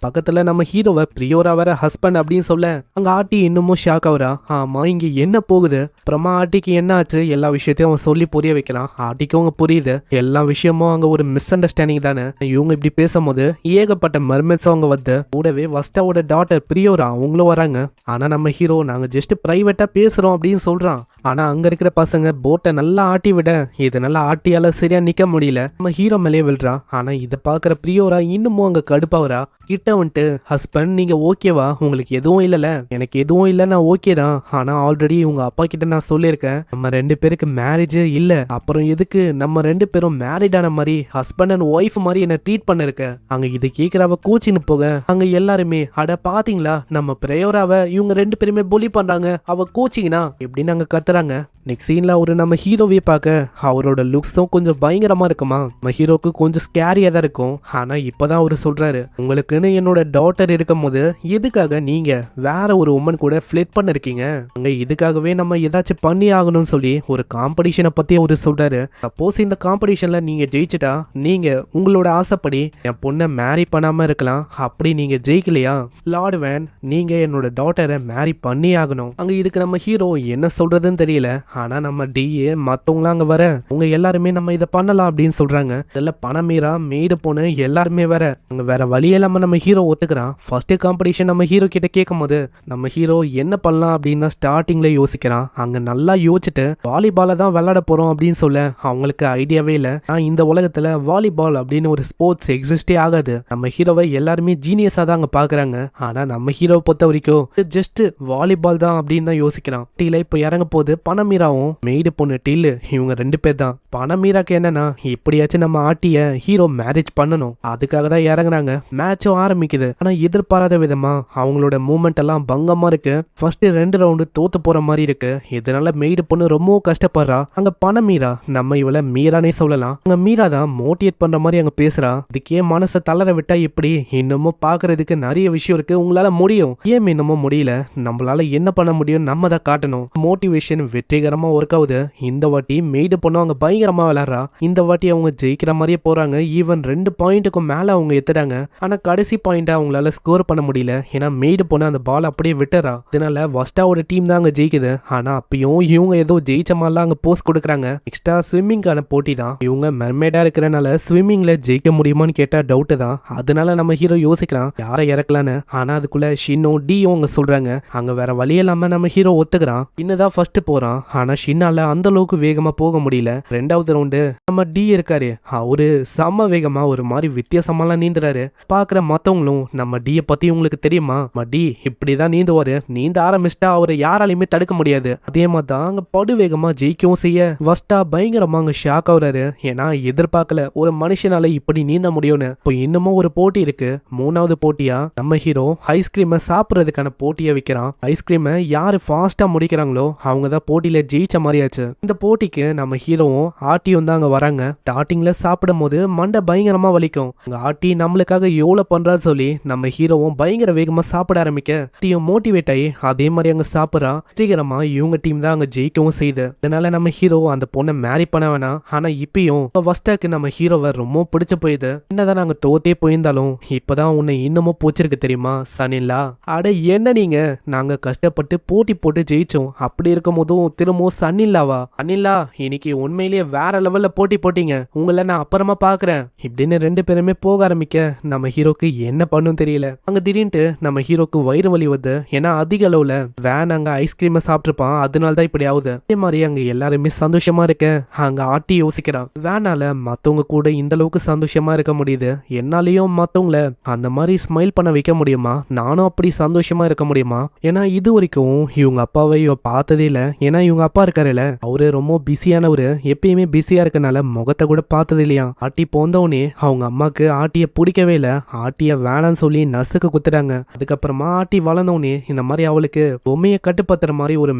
பக்கத்துல நம்ம ஹீரோவை பிரியோரா வேற ஹஸ்பண்ட் அப்படின்னு சொல்ல அங்க ஆட்டி இன்னமும் ஷாக் ஆகுறா. ஆமா இங்க என்ன போகுது, அப்புறமா ஆட்டிக்கு என்ன ஆச்சு எல்லா விஷயத்தையும் அவன் சொல்லி புரிய வைக்கிறான். ஆட்டிக்கும் அவங்க புரியுது எல்லா விஷயமும் அங்க ஒரு மிஸ் அண்டர்ஸ்டாண்டிங் தானே. இவங்க இப்படி பேசும்போது ஏகப்பட்ட மர்மெட்ஸ் அவங்க வந்து கூடவே வஸ்டாவோட டாட்டர் பிரியோரா அவங்களும் வராங்க. ஆனா நம்ம ஹீரோ நாங்க ஜஸ்ட் பிரைவேட்டா பேசுறோம் அப்படின்னு சொல்றான். ஆனா அங்க இருக்கிற பசங்க போட்டை நல்லா ஆட்டி விட இது நல்லா ஆட்டியால சரியா நிக்க முடியல. நம்ம ஹீரோ மேலே விழுறான். ஆனா இதை பாக்குற பிரியோரா இன்னமும் அங்க கடுப்பாவரா. கிட்ட வந்துட்டு ஹஸ்பண்ட் நீங்க ஓகேவா, உங்களுக்கு எதுவும் இல்லல. எனக்கு எதுவும் இல்ல, நான் ஓகே தான். ஆனா ஆல்ரெடி உங்க அப்பா கிட்ட நான் சொல்லியிருக்கேன் நம்ம ரெண்டு பேருக்கு மேரேஜ் இல்ல, அப்புறம் எதுக்கு நம்ம ரெண்டு பேரும் மேரிட் ஆன மாதிரி ஹஸ்பண்ட் அண்ட் ஒய்ஃப் மாதிரி என்ன ட்ரீட் பண்ணிருக்க. அங்க இது கேக்குறவ கூச்சின்னு போக அங்க எல்லாருமே அட பாத்தீங்களா நம்ம பிரியோராவை இவங்க ரெண்டு பேருமே புலி பண்றாங்க, அவ கோச்சிங்கனா எப்படின்னு அங்க கத்துறாங்க. நெக்ஸ்ட் சீன்ல ஒரு நம்ம ஹீரோவே பார்க்க அவரோட லுக்ஸும் கொஞ்சம் பயங்கரமா இருக்குமா. நம்ம ஹீரோக்கு கொஞ்சம் ஸ்கேரியா தான் இருக்கும். ஆனா இப்பதான் அவரு சொல்றாரு உங்களுக்குன்னு என்னோட டாட்டர் இருக்கும் போது எதுக்காக நீங்க வேற ஒரு உமன் கூட ஃபிளிட் பண்ண இருக்கீங்க, அங்க இதுக்காகவே நம்ம ஏதாச்சும் பண்ணி ஆகணும்னு சொல்லி ஒரு காம்படிஷனை பத்தி அவரு சொல்றாரு. சப்போஸ் இந்த காம்படிஷன்ல நீங்க ஜெயிச்சுட்டா நீங்க உங்களோட ஆசைப்படி என் பொண்ணை மேரி பண்ணாம இருக்கலாம், அப்படி நீங்க ஜெயிக்கலையா லார்டு வேன் நீங்க என்னோட டாட்டரை மேரி பண்ணி ஆகணும். அங்க இதுக்கு நம்ம ஹீரோ என்ன சொல்றதுன்னு தெரியல. ஆனா நம்ம டிஏ மத்தவங்களாம் அங்க வர உங்க எல்லாருமே நம்ம இதை பண்ணலாம் அப்படின்னு சொல்றாங்க. இதுல பணமீரா மெய்டு பொண்ணு எல்லாருமே வர அங்க வேற வழியே இல்லாம நம்ம ஹீரோ ஒத்துக்கிறான். ஃபர்ஸ்ட் காம்படிஷன் நம்ம ஹீரோ கிட்ட கேட்கும் போது நம்ம ஹீரோ என்ன பண்ணலாம் அப்படின்னு ஸ்டார்டிங்ல யோசிக்கிறான். அங்க நல்லா யோசிச்சுட்டு வாலிபால தான் விளையாட போறோம் அப்படின்னு சொல்ல அவங்களுக்கு ஐடியாவே இல்ல. இந்த உலகத்துல வாலிபால் அப்படின்னு ஒரு ஸ்போர்ட்ஸ் எக்ஸிஸ்டே ஆகாது. நம்ம ஹீரோவை எல்லாருமே ஜீனியஸா தான் அங்க பாக்குறாங்க. ஆனா நம்ம ஹீரோவை பொறுத்த வரைக்கும் ஜஸ்ட் வாலிபால் தான் அப்படின்னு தான் யோசிக்கிறான். டீல இப்போ இறங்க போது பணமீராவும் மெய்டு பொண்ணு டில்லு இவங்க ரெண்டு பேர் தான். பணமீராக்கு என்னன்னா எப்படியாச்சும் நம்ம ஆட்டிய ஹீரோ மேரேஜ் பண்ணணும், அதுக்காக தான் இறங்குறாங்க. மேட்சும் ஆரம்பிக்குது. ஆனா எதிர்பாராத விதமா அவங்களோட மூமெண்ட் எல்லாம் பங்கமா இருக்கு. ஃபர்ஸ்ட் 2 ரவுண்டு தோத்து போற மாதிரி இருக்கு. இதனால மெய்டு பொண்ணு ரொம்பவும் கஷ்டப்படுறா. அங்க பணமீரா நம்ம இவளை மீரானே சொல்லலாம். அங்க மீரா தான் மோட்டிவேட் பண்ற மாதிரி அங்க பேசுறா. இதுக்கே மனசை தளர விட்டா எப்படி, இன்னமும் பாக்குறதுக்கு நிறைய விஷயம் இருக்கு, உங்களால முடியும், ஏன் இன்னமும் முடியல, நம்மளால என்ன பண்ண முடியும் நம்ம தான் காட்டணும். மோட்டிவேஷன் வெற்றிகரமா ஒர்க் ஆகுது. இந்த வாட்டி மெய்டு பொண்ணு அவங்க பயங்கரமா விளையாடுறா. இந்த வாட்டி அவங்க ஜெயிக்கிற மாதிரியே போறாங்க. ஈவன் 2 பாயிண்ட்டுக்கும் மேல அவங்க எத்துறாங்க. ஆனா கடைசி பாயிண்ட் அவங்களால ஸ்கோர் பண்ண முடியல. ஏன்னா மெய்டு பொண்ணு அந்த பால் அப்படியே விட்டுறா. இதனால வஸ்டாவோட டீம் தான் அங்க ஜெயிக்குது. ஆனா அப்பயும் இவங்க ஏதோ ஜெயிச்ச மாதிரிலாம் அங்க போஸ்ட் கொடுக்குறாங்க. எக்ஸ்ட்ரா ஸ்விம்மிங்கான போட்டி தான். இவங்க மெர்மேடா இருக்கிறனால ஸ்விம்மிங்ல ஜெயிக்க முடியுமான்னு கேட்டா டவுட் தான். அதனால நம்ம ஹீரோ யோசிக்கிறான் யாரை இறக்கலான்னு. ஆனா அதுக்குள்ள ஷின்னோ டியும் அவங்க சொல்றாங்க. அங்க வேற வழி இல்லாம நம்ம ஹீரோ ஒத்துக்கிறான். இன்னதான் ஃபர்ஸ்ட் போறான். ஆனா ஷின்னால அந்த அளவுக்கு வேகமா போக முடியல. 2வது ரவுண்டு நம்ம டி இருக்காரு, அவரு செம்ம வேகமா ஒரு மாதிரி வித்தியாசமாலாம் நீந்துறாரு. பாக்குற மத்தவங்களும் நம்ம டியை பத்தி உங்களுக்கு தெரியுமா, டி இப்படிதான் நீந்துவாரு, நீந்த ஆரம்பிச்சிட்டா அவரை யாராலையுமே தடுக்க முடியாது. அதே மாதிரி தான் அங்க படு வேகமா ஜெயிக்கவும் செய்ய வஸ்டா பயங்கரமா அங்க ஷாக் ஆகுறாரு. ஏன்னா எதிர்பார்க்கல ஒரு மனுஷனால இப்படி நீந்த முடியும்னு. இப்போ இன்னமும் ஒரு போட்டி இருக்கு. 3வது போட்டியா நம்ம ஹீரோ ஐஸ்கிரீமை சாப்பிட்றதுக்கான போட்டியை வைக்கிறான். ஐஸ்கிரீமை யாரு ஃபாஸ்டா முடிக்கிறாங்களோ அவங்க தான் போட்டியில ஜெயிச்ச மாதிரியாச்சு. இந்த போட்டிக்கு நம்ம ஹீரோவும் ஆட்டியும் தான் அங்க வராங்க. ஸ்டார்டிங்ல சாப்பிடும் போது மண்டை பயங்கரமா வலிக்கும். அங்க ஆட்டி நம்மளுக்காக எவ்வளவு பண்றான்னு சொல்லி நம்ம ஹீரோவும் பயங்கர வேகமா சாப்பிட ஆரம்பிக்க டீம் மோட்டிவேட் ஆகி அதே மாதிரி அங்க சாப்பிடறா. வெற்றிகரமா இவங்க டீம் தான் அங்க ஜெயிக்கவும் செய்யுது. இதனால நம்ம ஹீரோ அந்த பொண்ணை மேரி பண்ண வேணாம். ஆனா இப்பயும் ஃபர்ஸ்டாக்கு நம்ம ஹீரோவை ரொம்ப பிடிச்சு போயிடுது. என்னதான் நாங்க தோத்தே போயிருந்தாலும் இப்பதான் உன்னை இன்னமும் பூச்சிருக்கு தெரியுமா சனிலா. அட என்ன நீங்க, நாங்க கஷ்டப்பட்டு போட்டி போட்டு ஜெயிச்சோம். அப்படி இருக்கும் போதும் திரும்பவும் சன்னில்லாவா? அனிலா இன்னைக்கு உண்மையிலேயே வேற லெவல்ல போட்டி போட்டீங்க, உங்களை நான் அப்புறமா பாக்குறேன் இப்படின்னு ரெண்டு பேருமே போக ஆரம்பிக்க நம்ம ஹீரோக்கு என்ன பண்ணும் தெரியல. அங்க திடீர்னு நம்ம ஹீரோக்கு வயிறு வலி வருது. ஏன்னா அதிக அளவுல வேன் அங்க ஐஸ்கிரீம் சாப்பிட்டுருப்பான், அதனால தான் இப்படி ஆகுது. அதே மாதிரி அங்க எல்லாருமே சந்தோஷமா இருக்க அங்க ஆட்டி யோசிக்கிறான், வேனால மத்தவங்க கூட இந்த அளவுக்கு சந்தோஷமா இருக்க முடியுது, என்னாலையும் மத்தவங்கள அந்த மாதிரி ஸ்மைல் பண்ண வைக்க முடியுமா? நானும் அப்படி சந்தோஷமா இருக்க முடியுமா? ஏன்னா இது வரைக்கும் இவங்க அப்பாவை இவ பார்த்ததே இல்ல. ஏன்னா இவங்க அப்பா இருக்காருல்ல, அவரு ரொம்ப பிஸியானவரு, எப்பயுமே பிஸியா இருக்கனால முகத்தை கூட பார்த்தது இல்லையா. ஆட்டி போந்தவனே அவங்க அம்மாக்கு ஆட்டிய பிடிக்கவே இல்ல, ஆட்டிய வேணான்னு சொல்லி நசுக்கு குத்துட்டாங்க. அதுக்கப்புறமா ஆட்டி வளர்ந்தவனே இந்த மாதிரி அவளுக்கு பொம்மையை கட்டுப்படுத்துற மாதிரி ஒரு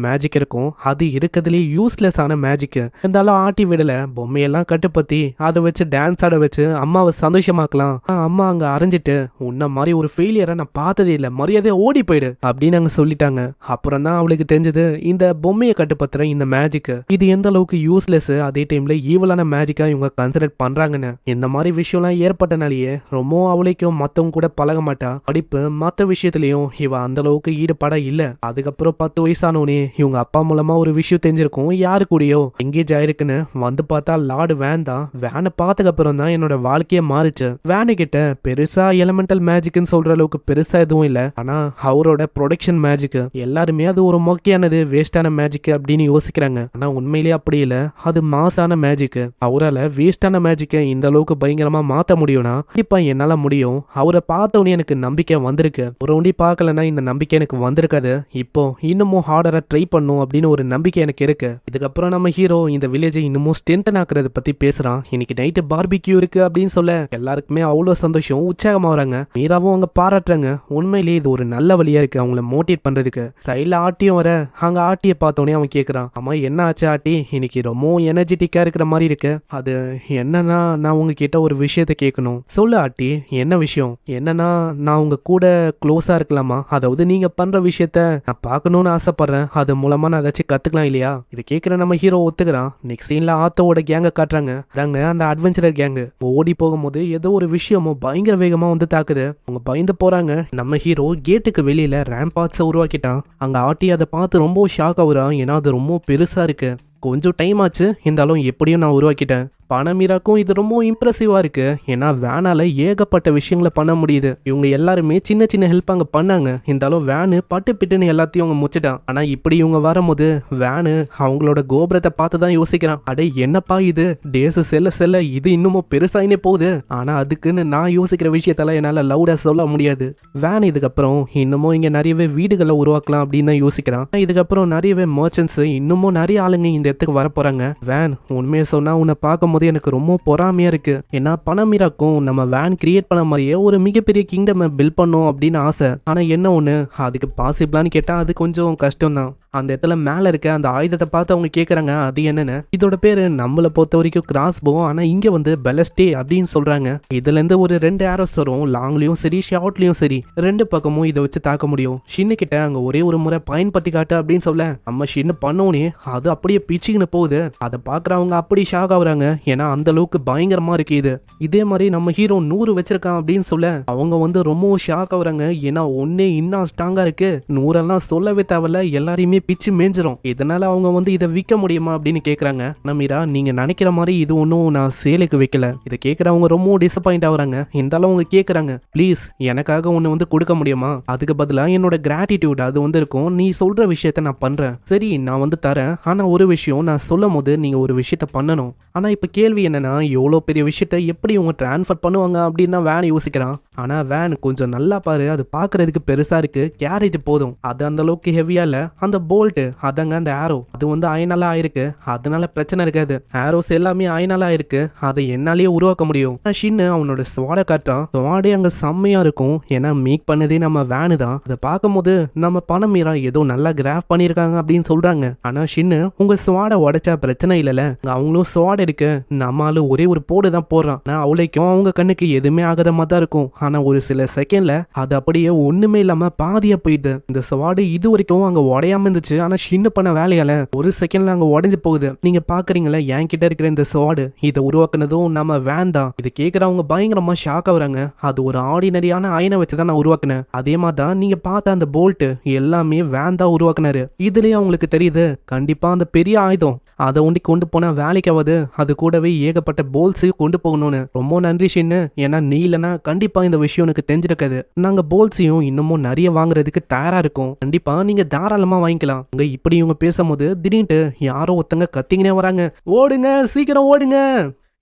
மேஜிக் இருக்கும், அது இருக்கிறதுலே யூஸ்லெஸ் ஆன மேஜிக். இருந்தாலும் ஆட்டி விடல, பொம்மையெல்லாம் கட்டுப்பத்தி அதை வச்சு டான்ஸ் ஆட வச்சு அம்மாவை சந்தோஷமாக்கலாம். அம்மா அங்க அரைஞ்சிட்டு உன்ன மாதிரி ஒரு ஃபெயிலியரை நான் பார்த்ததே இல்லை, மரியாதையை ஓடி போயிடு அப்படின்னு அங்க சொல்லிட்டாங்க. அப்புறம் தான் அவளுக்கு தெரிஞ்சது இந்த பொம்மையை கட்டுப்படுத்துற இந்த மேஜிக் இது எந்த அளவுக்கு யூஸ்லெஸ், அதே டைம்ல ஈவலான மேஜிக்கா இவங்க கன்சிடர் பண்றாங்கன்னு. இந்த மாதிரி விஷயம்லாம் ஏற்பட்டனாலேயே ரொம்ப அவளைக்கும் மத்தவங்க கூட பழக மாட்டா. படிப்பு மத்த விஷயத்திலயும் இவ அந்த அளவுக்கு ஈடுபாடா இல்ல. அதுக்கப்புறம் 10 வயசானோனே இவங்க அப்பா மூலமா ஒரு விஷயம் தெரிஞ்சிருக்கும், யாரு கூடயோ எங்கேஜ் ஆயிருக்குன்னு. வந்து பார்த்தா லார்டு வேன் தான். வேனை பார்த்ததுக்கு அப்புறம் தான் என்னோட வாழ்க்கையே மாறிச்சு. வேனு கிட்ட பெருசா எலமெண்டல் மேஜிக்னு சொல்ற அளவுக்கு பெருசா எதுவும் இல்ல, ஆனா அவரோட ப்ரொடக்ஷன் மேஜிக் எல்லாருமே அது ஒரு மொக்கையானது, வேஸ்டான மேஜிக் அப்படின்னு யோசிக்கிறாங்க. ஆனா உண்மையிலேயே அப்படி இல்ல, அது மாசான மேஜிக். அவரால் வேஸ்டான மேஜிக்கை இந்த அளவுக்கு பயங்கரமா மாத்த முடியும்னா கண்டிப்பா என்னால முடியும். அவரை பார்த்தவனே எனக்கு நம்பிக்கை வந்திருக்கு. ஒரு ஒண்டி பார்க்கலன்னா இந்த நம்பிக்கை எனக்கு வந்திருக்காது. இப்போ இன்னமும் ஹார்டரா ட்ரை பண்ணும் அப்படின்னு ஒரு நம்பிக்கை எனக்கு இருக்கு. இதுக்கப்புறம் நம்ம ஹீரோ இந்த வில்லேஜை இன்னமும் ஸ்ட்ரென்தன் ஆக்குறத பத்தி பேசுறான். இன்னைக்கு நைட்டு பார்பிக்யூ இருக்கு அப்படின்னு சொல்ல எல்லாருக்குமே அவ்வளோ சந்தோஷம், உற்சாகமா வராங்க. மீராவும் அங்க பாராட்டுறாங்க. உண்மையிலேயே இது ஒரு நல்ல வழியா இருக்கு அவங்கள மோட்டிவேட் பண்றதுக்கு. சைட்ல ஆட்டியும் வர அங்க ஆட்டியை பார்த்தோன்னே அவன் கேட்கறான், அம்மா என்ன ஆச்சு ஆட்டி, இன்னைக்கு ரொம்ப எனர்ஜெட்டிக்கா இருக்கிற மாதிரி இருக்கு. அது என்னன்னா நான் உங்ககிட்ட ஒரு விஷயத்த கேட்கணும். சொல்லு ஆட்டி, என்ன விஷயம்? என்னன்னா நான் உங்க கூட க்ளோஸா இருக்கலாமா? அதாவது நீங்க பண்ற விஷயத்த நான் பார்க்கணும்னு ஆசைப்படுறேன், அது மூலமா நான் ஏதாச்சும் கத்துக்கலாம் இல்லையா? இதை கேட்கிற நம்ம ஹீரோ ஒத்துக்கிறான். நெக்ஸ்ட் சீன்ல ஆத்தோட கேங்க காட்டுறாங்க. தாங்க அந்த அட்வென்ச்சரர் கேங்கு ஓடி போகும்போது ஏதோ ஒரு விஷயமும் பயங்கர வேகமா வந்து தாக்குது. அவங்க பயந்து போறாங்க. நம்ம ஹீரோ கேட்டுக்கு வெளியில ரேம்பாட்ஸை உருவாக்கிட்டான். அங்க ஆட்டி அதை பார்த்து ரொம்ப ஷாக் ஆகுறான். ஏன்னா அது ரொம்ப பெருசா இருக்கு. கொஞ்சம் டைம் ஆச்சு, இருந்தாலும் எப்படியும் நான் உருவாக்கிட்டேன். பணமீராக்கும் இது ரொம்ப இம்ப்ரெசிவா இருக்கு. ஏன்னா வேனால ஏகப்பட்ட விஷயங்களை பண்ண முடியுது. இவங்க எல்லாருமே சின்ன சின்ன ஹெல்ப் அங்க பண்ணாங்க, இருந்தாலும் வேனு பட்டு பிட்டுன்னு எல்லாத்தையும் அவங்க முச்சிட்டான். ஆனா இப்படி இவங்க வரும்போது வேனு அவங்களோட கோபுரத்தை பார்த்து தான் யோசிக்கிறான், அடே என்னப்பா இது, டேஸ் செல்ல செல்ல இது இன்னமும் பெருசாயினே போகுது. ஆனா அதுக்குன்னு நான் யோசிக்கிற விஷயத்தெல்லாம் என்னால லவுடா சொல்ல முடியாது. வேன் இதுக்கப்புறம் இன்னமும் இங்க நிறையவே வீடுகளை உருவாக்கலாம் அப்படின்னு தான் யோசிக்கிறான். இதுக்கப்புறம் நிறையவே மர்ச்சன்ட்ஸ் இன்னமும் நிறைய ஆளுங்க இந்த இடத்துக்கு வர போறாங்க. வேன் உண்மையை சொன்னா உன்னை பார்க்கும்போது எனக்கு ரொம்ப பொறாமையா இருக்கு. ஏன்னா பணமீராக்கும் நம்ம வேன் கிரியேட் பண்ண மாதிரியே ஒரு மிகப்பெரிய கிங்டம் பில்ட் பண்ணோம் அப்படின்னு ஆசை. ஆனா என்ன ஒண்ணு, அதுக்கு பாசிபிளான்னு கேட்டா அது கொஞ்சம் கஷ்டம் தான். அந்த இடத்துல மேல இருக்க அந்த ஆயுதத்தை பார்த்து அவங்க கேட்கறாங்க, அது என்னன்னு. இதோட பேரு நம்மளை பொறுத்த வரைக்கும் கிராஸ் போ, ஆனா இங்க வந்து பெலஸ்டே அப்படின்னு சொல்றாங்க. இதுல இருந்து ஒரு 2 ஆரோஸ் வரும், லாங்லயும் சரி ஷார்ட்லயும் சரி, 2 பக்கமும் இதை வச்சு தாக்க முடியும். ஷின்னு கிட்ட அங்க ஒரே ஒரு முறை பயன்படுத்தி காட்டு அப்படின்னு சொல்ல நம்ம ஷின்னு பண்ணோனே அது அப்படியே பிச்சுக்கின்னு போகுது. அதை பாக்குறவங்க அப்படி ஷாக் ஆகுறாங்க. ஏன்னா அந்த அளவுக்கு பயங்கரமா இருக்கு இது. இதே மாதிரி நம்ம ஹீரோ 100 வச்சிருக்கான் அப்படின்னு சொல்ல அவங்க வந்து ரொம்ப ஷாக் ஆகுறாங்க. ஏன்னா ஒன்னே இன்னும் ஸ்ட்ராங்கா இருக்கு, 100 சொல்லவே தேவையில்ல, எல்லாரையுமே பிச்சு மேஞ்சிரும். இதனால அவங்க வந்து இதை விற்க முடியுமா அப்படின்னு கேக்குறாங்க. நம்மீரா, நீங்க நினைக்கிற மாதிரி இது ஒன்றும் நான் சேலுக்கு வைக்கல. இதை கேட்கறவங்க ரொம்ப டிசப்பாயிண்ட் ஆகுறாங்க. இருந்தாலும் அவங்க கேட்கறாங்க, ப்ளீஸ் எனக்காக ஒன்று வந்து கொடுக்க முடியுமா? அதுக்கு பதிலாக என்னோட கிராட்டிடியூட் அது வந்து இருக்கும், நீ சொல்ற விஷயத்த நான் பண்றேன், சரி நான் வந்து தரேன். ஆனா ஒரு விஷயம், நான் சொல்லும் போது நீங்க ஒரு விஷயத்த பண்ணணும். ஆனா இப்ப கேள்வி என்னன்னா, எவ்வளோ பெரிய விஷயத்த எப்படி இவங்க டிரான்ஸ்ஃபர் பண்ணுவாங்க அப்படின்னு தான் வேன் யோசிக்கிறான். ஆனா வேன் கொஞ்சம் நல்லா பாரு, அது பாக்குறதுக்கு பெருசா இருக்கு, கேரேஜ் போதும், அது அந்த அளவுக்கு ஹெவியா இல்ல. அந்த போல்ட் அதங்க அந்த ஆரோ அது வந்து அயனால ஆயிருக்கு, அதனால பிரச்சனை இருக்காது. ஆரோஸ் எல்லாமே அயனால ஆயிருக்கு, அதை என்னாலேயே உருவாக்க முடியும். ஷின்னு அவனோட ஸ்வாட காட்டுறான். ஸ்வாடே அங்க செம்மையா இருக்கும், ஏன்னா மேக் பண்ணதே நம்ம வேனு தான். அதை பார்க்கும்போது நம்ம பணமீரா ஏதோ நல்லா கிராஃப் பண்ணியிருக்காங்க அப்படின்னு சொல்றாங்க. ஆனா ஷின்னு உங்க ஸ்வாட உடைச்சா பிரச்சனை இல்லைல்ல, அவங்களும் ஸ்வாட இருக்கு, நம்மளால ஒரே ஒரு போடு தான் போடுறான். ஆனா அவளைக்கும் அவங்க கண்ணுக்கு எதுவுமே ஆகாத மாதிரி தான் இருக்கும். ஆனா ஒரு சில செகண்ட்ல அது அப்படியே ஒண்ணுமே இல்லாம பாதியா போயிடுது. இந்த ஸ்வாடு இது வரைக்கும் அங்க உடையாம இருந்துச்சு, ஆனா ஷின்னு பண்ண வேலையால ஒரு செகண்ட்ல அங்க உடைஞ்சு போகுது. நீங்க பாக்குறீங்களா என் கிட்ட இருக்கிற இந்த ஸ்வாடு இதை உருவாக்குனதும் நம்ம வேன் தான். இது கேட்கறவங்க பயங்கரமா ஷாக் ஆகுறாங்க. அது ஒரு ஆர்டினரியான அயனை வச்சுதான் நான் உருவாக்குனேன். அதே மாதிரி தான் நீங்க பார்த்த அந்த போல்ட் எல்லாமே வேன் தான் உருவாக்குனாரு. இதுலயே அவங்களுக்கு தெரியுது கண்டிப்பா அந்த பெரிய ஆயுதம் அதை ஒண்டி கொண்டு போனா வேலைக்காவது, அது கூடவே ஏகப்பட்ட போல்ஸையும் கொண்டு போகணும்னு. ரொம்ப நன்றி ஷின்னு, ஏன்னா நீ இல்லைன்னா கண்டிப்பா இந்த விஷயம் எனக்கு தெரிஞ்சிருக்காது. நாங்க போல்ஸையும் இன்னமும் நிறைய வாங்குறதுக்கு தயாரா இருக்கும், கண்டிப்பா நீங்க தாராளமா வாங்கிக்கலாம். அங்க இப்படி இவங்க பேசும்போது திடீர்னு யாரோ ஒருத்தங்க கத்திங்கனே வராங்க. ஓடுங்க, சீக்கிரம் ஓடுங்க.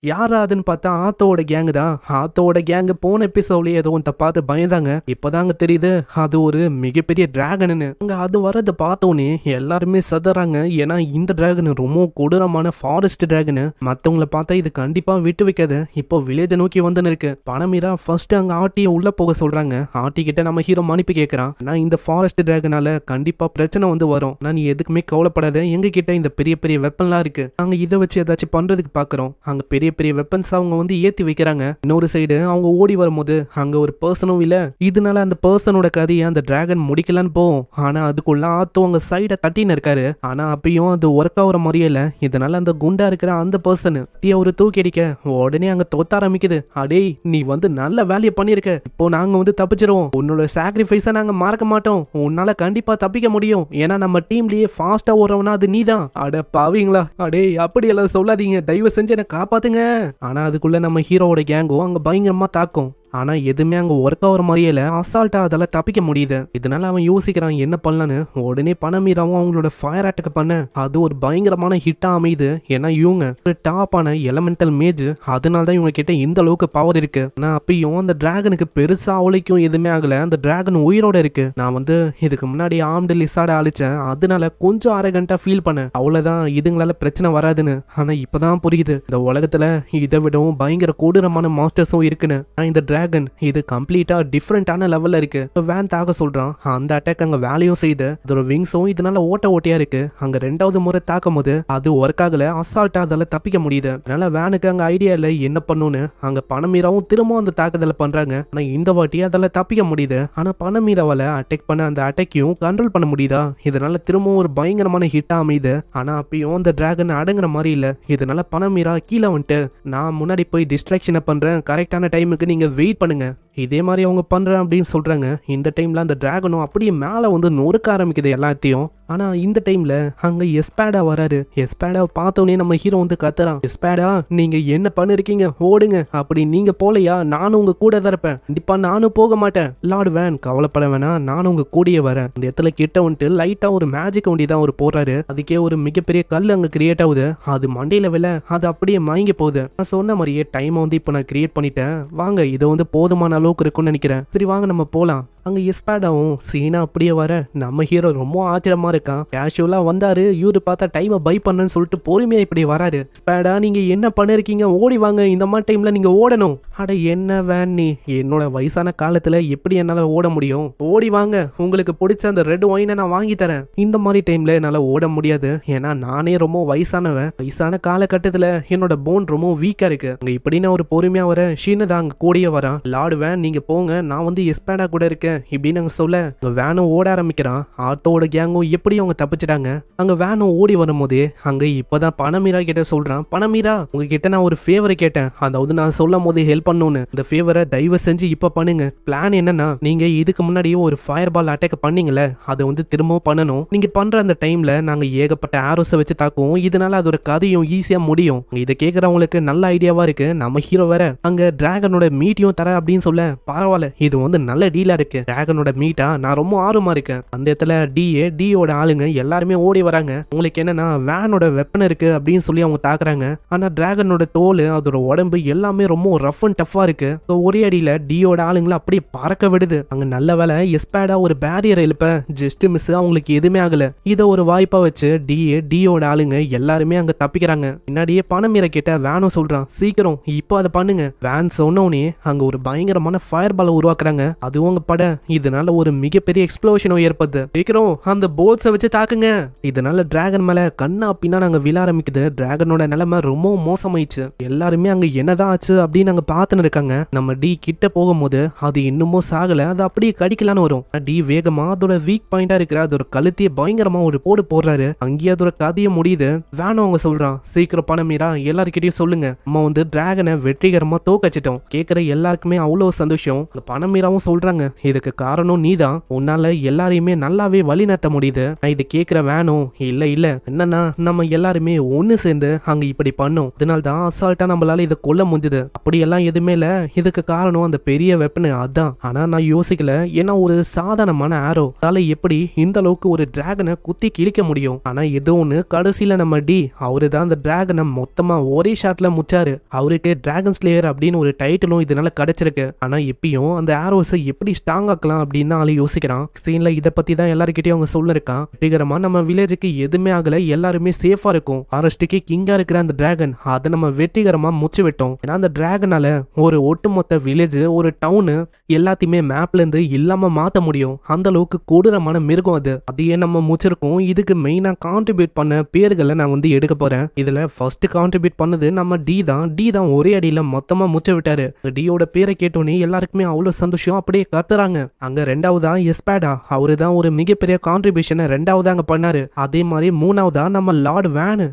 யாரா அதுன்னு பார்த்தா ஆத்தோட கேங்கு தான். ஆத்தோட கேங்கு போன எபிசோட்லயே ஏதோ ஒன்றை பார்த்து பயந்தாங்க. இப்பதாங்க தெரியுது அது ஒரு மிகப்பெரிய டிராகன்னு. அங்க அது வரதை பார்த்தோன்னே எல்லாருமே சதறாங்க, ஏன்னா இந்த டிராகன் ரொம்ப கொடூரமான ஃபாரஸ்ட் டிராகனு. மற்றவங்கள பார்த்தா இது கண்டிப்பா விட்டு வைக்காது. இப்போ வில்லேஜை நோக்கி வந்துன்னு இருக்கு. பணமீரா ஃபர்ஸ்ட் அங்க ஆட்டியை உள்ள போக சொல்றாங்க. ஆட்டி கிட்ட நம்ம ஹீரோ மன்னிப்பு கேட்கறான். நான் இந்த ஃபாரஸ்ட் டிராகனால கண்டிப்பா பிரச்சனை வந்து வரும், நான் நீ எதுக்குமே கவலைப்படாத, எங்க கிட்ட இந்த பெரிய பெரிய வெப்பன்லாம் இருக்கு, நாங்க இதை வச்சு ஏதாச்சும் பண்றதுக்கு பாக்குறோம். அங்க பெரிய பெரிய வெப்பன்ஸ் அவங்க வந்து ஏத்தி வைக்கிறாங்க. இன்னொரு சைடு அவங்க ஓடி வரும்போது அங்க ஒரு பர்சனும் இல்ல. இதனால அந்த பர்சனோட கதையை அந்த டிராகன் முடிக்கலான்னு போகும். ஆனா அதுக்குள்ள ஆத்தோ அங்க சைட தட்டின்னு இருக்காரு. ஆனா அப்பயும் அது ஒர்க் ஆகுற மாதிரியே இல்ல. இதனால அந்த குண்டா இருக்கிற அந்த பர்சன் ஒரு தூக்கி அடிக்க உடனே அங்க தொத்த ஆரம்பிக்குது. அடே நீ வந்து நல்ல வேலையை பண்ணிருக்க, இப்போ நாங்க வந்து தப்பிச்சிருவோம், உன்னோட சாக்ரிஃபைஸை நாங்க மறக்க மாட்டோம், உன்னால கண்டிப்பா தப்பிக்க முடியும், ஏன்னா நம்ம டீம்லயே ஃபாஸ்டா ஓடுறவனா அது நீதான். அட பாவீங்களா, அடே அப்படி எல்லாம் சொல்லாதீங்க, தயவு செஞ்சு என்ன காப்பாத்துங்க. ஆனா அதுக்குள்ள நம்ம ஹீரோவோட கேங்கும் அங்க பயங்கரமா தாக்கும். ஆனா எதுவுமே அங்க ஒர்க் ஆகிற மாதிரியே இல்ல, அசால்ட்டா அதால தப்பிக்க முடியுது. இதனால அவன் யோசிக்கிறான் என்ன பண்ணலான்னு. உடனே பணமீராவும் அவங்களோட ஃபயர் அட்டாக் பண்ண அது ஒரு பயங்கரமான ஹிட்டா அமையுது. ஏன்னா இவங்க ஒரு டாப்பான எலமெண்டல் மேஜ், அதனால தான் இவங்க கிட்ட இந்த அளவுக்கு பவர் இருக்கு. ஆனா அப்பயும் அந்த டிராகனுக்கு பெருசா அவளைக்கும் எதுவுமே ஆகல, அந்த டிராகன் உயிரோட இருக்கு. நான் வந்து இதுக்கு முன்னாடி ஆம்டு லிசார்ட அழிச்சேன், அதனால கொஞ்சம் அரகண்டா ஃபீல் பண்ணேன், அவ்வளவுதான், இதுங்களால பிரச்சனை வராதுன்னு. ஆனா இப்பதான் புரியுது இந்த உலகத்துல இதை விடவும் பயங்கர கொடூரமான மாஸ்டர்ஸும் இருக்குன்னு. இந்த டிராகன் இது கம்ப்ளீட்டா டிஃப்ரெண்டான லெவல்ல இருக்கு. வேன் தாக சொல்றான். அந்த அட்டாக் அங்க வேலையும் செய்து அதோட விங்ஸும் இதனால ஓட்டையா இருக்கு. அங்க ரெண்டாவது முறை தாக்கும் போது அது ஒர்க் ஆகல, அசால்ட்டா அதால தப்பிக்க முடியுது. அதனால வேனுக்கு அங்க ஐடியா இல்ல என்ன பண்ணுன்னு. அங்க பணமீராவும் திரும்பவும் அந்த தாக்குதலை பண்றாங்க. ஆனா இந்த வாட்டி அதால தப்பிக்க முடியுது. ஆனா பணமீராவால அட்டாக் பண்ண அந்த அட்டாக்கையும் கண்ட்ரோல் பண்ண முடியுதா? இதனால திரும்பவும் ஒரு பயங்கரமான ஹிட்டா அமையுது. ஆனா அப்பயும் அந்த டிராகன் அடங்குற மாதிரி இல்ல. இதனால பணமீரா கீழே வந்துட்டு நான் முன்னாடி போய் டிஸ்ட்ராக்ஷனை பண்றேன், கரெக்டான டைமுக்கு நீங்க வெயிட் பண்ணுங்க, இதே மாதிரி அவங்க பண்றேன் அப்படின்னு சொல்றாங்க. இந்த டைம்ல அந்த டிராகனும் அப்படியே மேல வந்து நொறுக்க ஆரம்பிக்குது எல்லாத்தையும். ஆனா இந்த டைம்ல அங்க எஸ்பேடா வராரு. எஸ்பேடாவை பார்த்தோன்னே நம்ம ஹீரோ வந்து கத்துறான், எஸ்பேடா நீங்க என்ன பண்ணிருக்கீங்க, ஓடுங்க, அப்படி நீங்க போலையா நானும் உங்க கூட தான் இருப்பேன், கண்டிப்பா நானும் போக மாட்டேன். லார்ட் வேன் கவலைப்பட வேணாம், நானும் உங்க கூடயே வரேன். இந்த இடத்துல கிட்ட வந்துட்டு லைட்டா ஒரு மேஜிக் வண்டி தான் அவர் போடுறாரு. அதுக்கே ஒரு மிகப்பெரிய கல் அங்க கிரியேட் ஆகுது. அது மண்டையில வில அது அப்படியே மயங்கி போகுது. நான் சொன்ன மாதிரியே டைம் வந்து இப்ப நான் கிரியேட் பண்ணிட்டேன், வாங்க இதை வந்து போதுமான அளவுக்கு இருக்கும்னு நினைக்கிறேன், சரி வாங்க நம்ம போலாம். அங்க எஸ்பேடாவும் சீனா அப்படியே வர நம்ம ஹீரோ ரொம்ப ஆச்சரியமா இருக்கான். கேஷுவலா வந்தாரு, இவரு பார்த்தா டைமை பை பண்ணன்னு சொல்லிட்டு பொறுமையா இப்படி வராரு. எஸ்பேடா நீங்க என்ன பண்ணிருக்கீங்க, ஓடி வாங்க, இந்த மாதிரி டைம்ல நீங்க ஓடணும். அட என்ன வேன் நீ, என்னோட வயசான காலத்துல எப்படி என்னால ஓட முடியும், ஓடி வாங்க, உங்களுக்கு பிடிச்ச அந்த ரெட் ஒயினை நான் வாங்கி தரேன். இந்த மாதிரி டைம்ல என்னால ஓட முடியாது, ஏன்னா நானே ரொம்ப வயசானவன், வயசான காலகட்டத்துல என்னோட போன் ரொம்ப வீக்கா இருக்கு. அங்க இப்படி நான் ஒரு பொறுமையா வர ஷீனதா அங்க கூடயே வரான். லார்டு வேன் நீங்க போங்க, நான் வந்து எஸ்பேடா கூட இருக்கேன் இப்படின்னு அங்க சொல்ல வேனும் ஓட ஆரம்பிக்கிறான். ஆர்த்தோட கேங்கும் எப்படி அவங்க தப்பிச்சிட்டாங்க. அங்க வேனும் ஓடி வரும்போதே அங்க இப்பதான் பணமீரா கிட்ட சொல்றான், பணமீரா உங்ககிட்ட நான் ஒரு ஃபேவரை கேட்டேன், அதாவது நான் சொல்லும் போது ஹெல்ப் பண்ணணும்னு, இந்த ஃபேவரை தயவு செஞ்சு இப்ப பண்ணுங்க. பிளான் என்னன்னா நீங்க இதுக்கு முன்னாடியே ஒரு ஃபயர் பால் அட்டாக் பண்ணீங்கல்ல, அதை வந்து திரும்பவும் பண்ணணும். நீங்க பண்ற அந்த டைம்ல நாங்க ஏகப்பட்ட ஆரோஸை வச்சு தாக்குவோம், இதனால அதோட கதையும் ஈஸியா முடியும். இதை கேட்கறவங்களுக்கு நல்ல ஐடியாவா இருக்கு. நம்ம ஹீரோ வேற அங்க டிராகனோட மீட்டியும் தர அப்படின்னு சொல்ல சொல்ல பரவாயில்ல இது வந்து நல்ல டீலா இருக்கு, டிராகனோட மீட்டா நான் ரொம்ப ஆர்வமா இருக்கேன். அந்த இடத்துல டியோட ஆளுங்க எல்லாருமே ஓடி வராங்க. உங்களுக்கு என்னன்னா வேனோட வெப்பன் இருக்கு அப்படின்னு சொல்லி அவங்க தாக்குறாங்க. ஆனா டிராகனோட தோல் அதோட உடம்பு எல்லாமே ரொம்ப ரஃப் அண்ட் டஃபா இருக்கு. ஒரே அடியில டியோட ஆளுங்களை அப்படியே பறக்க விடுது. அங்க நல்ல வேலை எஸ்பேடா ஒரு பேரியர் எழுப்ப ஜஸ்ட் மிஸ், அவங்களுக்கு எதுவுமே ஆகல. இதை ஒரு வாய்ப்பா வச்சு டியோட ஆளுங்க எல்லாருமே அங்க தப்பிக்கிறாங்க. பின்னாடியே பணம் கேட்ட வேனும் சொல்றான் சீக்கிரம் இப்போ அதை பண்ணுங்க. வேன் சொன்னோடனே அங்க ஒரு பயங்கரமான ஃபயர் பாலை உருவாக்குறாங்க. அதுவும் அங்க பட இதனால ஒரு மிகப்பெரிய எக்ஸ்ப்ளோஷனும் ஏற்படுது. சீக்கிரம் அந்த போல்ஸை வச்சு தாக்குங்க. இதனால டிராகன் மேல கண்ணா அப்படின்னா நாங்க விழ ஆரம்பிக்குது. டிராகனோட நிலைமை ரொம்ப மோசமாயிடுச்சு. எல்லாருமே அங்க என்னதான் ஆச்சு அப்படின்னு அங்க பாத்துன்னு இருக்காங்க. நம்ம கிட்ட போகும்போது அது இன்னமும் சாகல, அது அப்படியே கடிக்கலான்னு வரும். வேகமா அதோட வீக் பாயிண்டா இருக்கிற அதோட கழுத்தையே பயங்கரமா ஒரு போடு போடுறாரு. அங்கேயே அதோட கதையை முடியுது. வேணும் அவங்க சொல்றான் சீக்கிரம் பணமீரா எல்லாருக்கிட்டையும் சொல்லுங்க, நம்ம வந்து டிராகனை வெற்றிகரமா தோக்கச்சிட்டோம். கேட்கிற எல்லாருக்குமே அவ்வளவு சந்தோஷம். பணமீராவும் சொல்றாங்க இதுக்கு காரணம் நீதான், உன்னால எல்லாரையுமே நல்லாவே வழி நடத்த முடியுது. நான் இது கேட்கிற வேணும் இல்ல என்னன்னா நம்ம எல்லாருமே ஒண்ணு சேர்ந்து அங்க இப்படி பண்ணோம், அதனால்தான் அசால்ட்டா நம்மளால இதை கொல்ல முடிஞ்சது. அப்படி எல்லாம் எதுவுமே இல்ல, இதுக்கு காரணம் அந்த பெரிய வெப்பன் அதான். ஆனா நான் யோசிக்கல, ஏன்னா ஒரு சாதாரணமான ஆரோ அதால எப்படி இந்த அளவுக்கு ஒரு டிராகனை குத்தி கிழிக்க முடியும். ஆனா ஏதோ ஒண்ணு கடைசியில நம்ம அவரு தான் அந்த டிராகனை மொத்தமா ஒரே ஷாட்ல முச்சாரு. அவருக்கு டிராகன் ஸ்லேயர் அப்படின்னு ஒரு டைட்டிலும் இதனால கிடைச்சிருக்கு. ஆனா எப்பயும் அந்த ஆரோஸை எப்படி ஸ்ட்ராங் ஆக்கலாம் அப்படின்னு ஆளு யோசிக்கிறான். சீன்ல இதை பத்தி தான் எல்லாருக்கிட்டையும் அவங்க சொல்லிருக்கான். வெற்றிகரமா நம்ம வில்லேஜுக்கு எதுவுமே ஆகல, எல்லாருமே சேஃபா இருக்கும். ஃபாரஸ்டுக்கு கிங்கா இருக்கிற அந்த டிராகன் அதை நம்ம வெற்றிகரமா முச்சு விட்டோம். ஏன்னா அந்த டிராகனால ஒரு ஒட்டுமொத்த வில்லேஜ் ஒரு டவுனு எல்லாத்தையுமே மேப்ல இருந்து இல்லாம மாத்த முடியும். அந்த அளவுக்கு கொடூரமான மிருகம் அது. அதையே நம்ம முச்சிருக்கோம். இதுக்கு மெயினா கான்ட்ரிபியூட் பண்ண பேர்களை நான் வந்து எடுக்க போறேன். இதுல ஃபர்ஸ்ட் கான்ட்ரிபியூட் பண்ணது நம்ம டி தான் ஒரே அடியில மொத்தமா முச்ச விட்டாரு. டியோட பேரை கேட்டோன்னே எல்லாருக்குமே அவ்வளவு சந்தோஷம், அப்படியே கத்துறாங்க. அங்க ரெண்டாவதா எஸ்பேடா, அவரு தான் ஒரு மிகப்பெரிய கான்ட்ரிபியூஷனை ரெண்டாவதா அங்க பண்ணாரு. அதே மாதிரி மூணாவதா நம்ம லார்ட் வேனு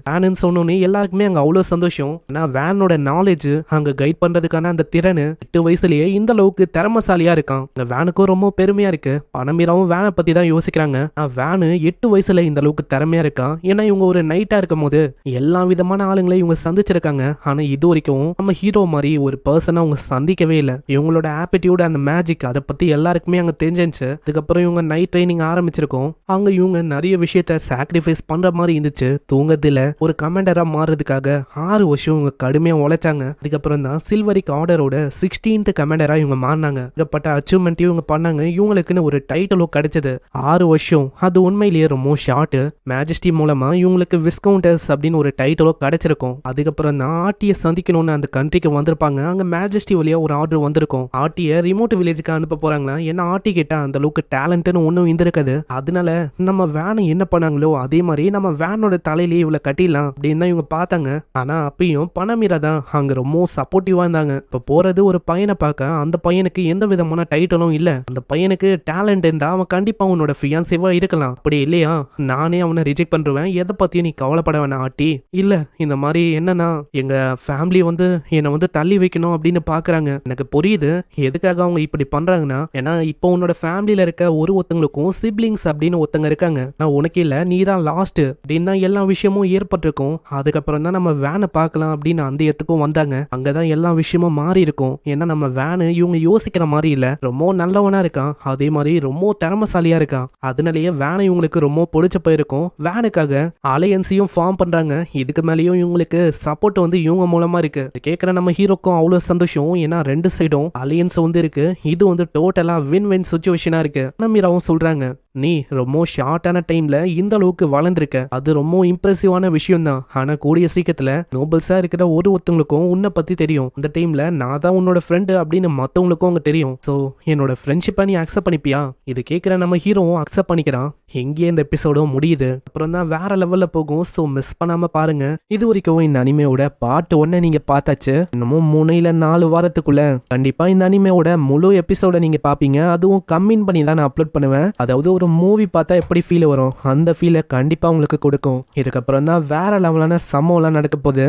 சொன்னோன்னே எல்லாருக்குமே அங்க அவ்வளவு சந்தோஷம். ஆனா வேனோட நாலேஜ் அங்க கைட் பண்றதுக்கான அந்த திறனு 8 வயசுலயே இந்த அளவுக்கு திறமசாலியா இருக்கான். இந்த வேனுக்கும் ரொம்ப பெருமையா இருக்கு. பணமீராவும் வேனை பத்தி தான் யோசிக்கிறாங்க. வேனு 8 வயசுல இந்த அளவுக்கு திறமையா இருக்கான். ஏன்னா இவங்க ஒரு நைட்டா இருக்கும் போது எல்லா விதமான ஆளுங்களையும் இவங்க சந்திச்சிருக்காங்க. ஆனா இது வரைக்கும் நம்ம ஹீரோ மாதிரி ஒரு பர்சனை அவங்க சந்திக்கவே இல்லை. இவங்களோட ஆப்பிடியூட் அந்த மேஜிக் அதை பத்தி எல்லாருக்குமே அங்க தெரிஞ்சிருச்சு. அதுக்கப்புறம் இவங்க நைட் ட்ரைனிங் ஆரம்பிச்சிருக்கோம். அங்க இவங்க நிறைய விஷயத்த சாக்ரிஃபைஸ் பண்ற மாதிரி இருந்துச்சு. தூங்கத்துல ஒரு கமாண்டரா மாறுறதுக்காக 6 வருஷம் இவங்க கடுமையா உழைச்சாங்க. அதுக்கப்புறம் தான் சில்வரிக் ஆர்டரோட 16th கமாண்டரா இவங்க மாறினாங்க. ஏகப்பட்ட அச்சீவ்மெண்ட்டையும் இவங்க பண்ணாங்க. இவங்களுக்குன்னு ஒரு டைட்டிலும் கிடைச்சது. 6 வருஷம் அது உண்மையிலேயே ரொம்ப ஷார்ட். மேஜஸ்டி மூலமா இவங்களுக்கு விஸ்கவுண்டர்ஸ் அப்படின்னு ஒரு டைட்டிலும் கிடைச்சிருக்கும். அதுக்கப்புறம் தான் ஆர்டியை சந்திக்கணும்னு அந்த கண்ட்ரிக்கு வந்திருப்பாங்க. அங்க மேஜஸ்டி வழியா ஒரு ஆர்டர் வந்திருக்கும். ஆர்டியை ரிமோட் வில்லேஜுக்கு அனுப்ப போறாங்களா. ஏன்னா ஆர்டி கிட்ட அந்த அளவுக்கு டேலண்ட்னு ஒன்றும் இருந்திருக்காது. அதனால நம்ம வேனை என்ன பண்ணாங்களோ அதே மாதிரி நம்ம வேனோட தலையிலேயே இவ்வளவு கட்டிடலாம் அப்படின்னு தான் இவங்க பார்த்தாங்க. ஆனா அப்பயும் பணமீரா தான் அங்க ரொம்ப சப்போர்ட்டிவா இருந்தாங்க. இப்ப போறது ஒரு பையனை பார்க்க, அந்த பையனுக்கு எந்த விதமான டைட்டிலும் இல்ல. அந்த பையனுக்கு டேலண்ட் இருந்தா அவன் கண்டிப்பா உன்னோட ஃபியான்சேவா இருக்கலாம். அப்படி இல்லையா நானே அவனை ரிஜெக்ட் பண்றேன், எதை பத்தியும் நீ கவலைப்பட வேணாம் ஆட்டி. இல்ல இந்த மாதிரி என்னன்னா எங்க ஃபேமிலி வந்து என்னை வந்து தள்ளி வைக்கணும் அப்படின்னு பாக்குறாங்க. எனக்கு புரியுது எதுக்காக அவங்க இப்படி பண்றாங்கன்னா, ஏன்னா இப்போ உன்னோட ஃபேமிலியில இருக்க ஒருத்தங்களுக்கும் சிப்ளிங்ஸ் அப்படின்னு ஒருத்தங்க இருக்காங்க. நான் உனக்கு இல்ல நீ தான் லாஸ்ட் அப்படின்னு தான் எல்லா விஷயமும் ஏற்பட்டிருக்கும். அதுக்கப்புறம் தான் நம்ம வேனை பார்க்கலாம் அப்படின்னு அந்த இடத்துக்கும் வந்தாங்க. அங்கதான் எல்லா விஷயமும் மாறி இருக்கும். ஏன்னா நம்ம வேனு இவங்க யோசிக்கிற மாதிரி இல்ல, ரொம்ப நல்லவனா இருக்கான். அதே மாதிரி ரொம்ப திறமசாலியா இருக்கான். அதனாலேயே வேனை இவங்களுக்கு ரொம்ப பிடிச்ச போயிருக்கும். வேனுக்காக அலையன்ஸையும் ஃபார்ம் பண்றாங்க. இதுக்கு மேலேயும் இவங்களுக்கு சப்போர்ட் வந்து இவங்க மூலமா இருக்கு. கேட்கிற நம்ம ஹீரோக்கும் அவ்வளவு சந்தோஷம். ஏன்னா ரெண்டு சைடும் அலையன்ஸ் வந்து இருக்கு. இது வந்து டோட்டலா வின் வின் சிச்சுவேஷனா இருக்கு. மீராவும் சொல்றாங்க நீ ரொம்ப ஷார்ட்டான டைம்ல இந்த அளவுக்கு வளர்ந்துருக்க, அது ரொம்ப இம்ப்ரெசிவான விஷயம் தான். ஆனா கூடிய சீக்கிரத்துல நோபல்ஸா இருக்கிற ஒருத்தங்களுக்கும் உன்னை பத்தி தெரியும். இந்த டைம்ல நான் தான் உன்னோட ஃப்ரெண்டு அப்படின்னு மத்தவங்களுக்கும் அங்க தெரியும். சோ என்னோட ஃப்ரெண்ட்ஷிப்பை நீ அக்செப்ட் பண்ணிப்பியா? இது கேட்கிற நம்ம ஹீரோவும் அக்செப்ட் பண்ணிக்கிறான். எங்கேயே இந்த எபிசோடும் முடியுது. அப்புறம் தான் வேற லெவல்ல போகும். ஸோ மிஸ் பண்ணாம பாருங்க. இது வரைக்கும் இந்த அனிமையோட பார்ட் 1 நீங்க பார்த்தாச்சு. இன்னமும் 3 இல்ல 4 வாரத்துக்குள்ள கண்டிப்பா இந்த அனிமையோட முழு எபிசோட நீங்க பாப்பீங்க. அதுவும் கம்மின் பண்ணி தான் நான் அப்லோட் பண்ணுவேன். அதாவது ஒரு ஒரு மூவி பார்த்தா எப்படி ஃபீல் வரும் அந்த ஃபீலை கண்டிப்பா உங்களுக்கு கொடுக்கும். இதுக்கப்புறம் தான் வேற லெவலான சம்பவம்லாம் நடக்க போகுது.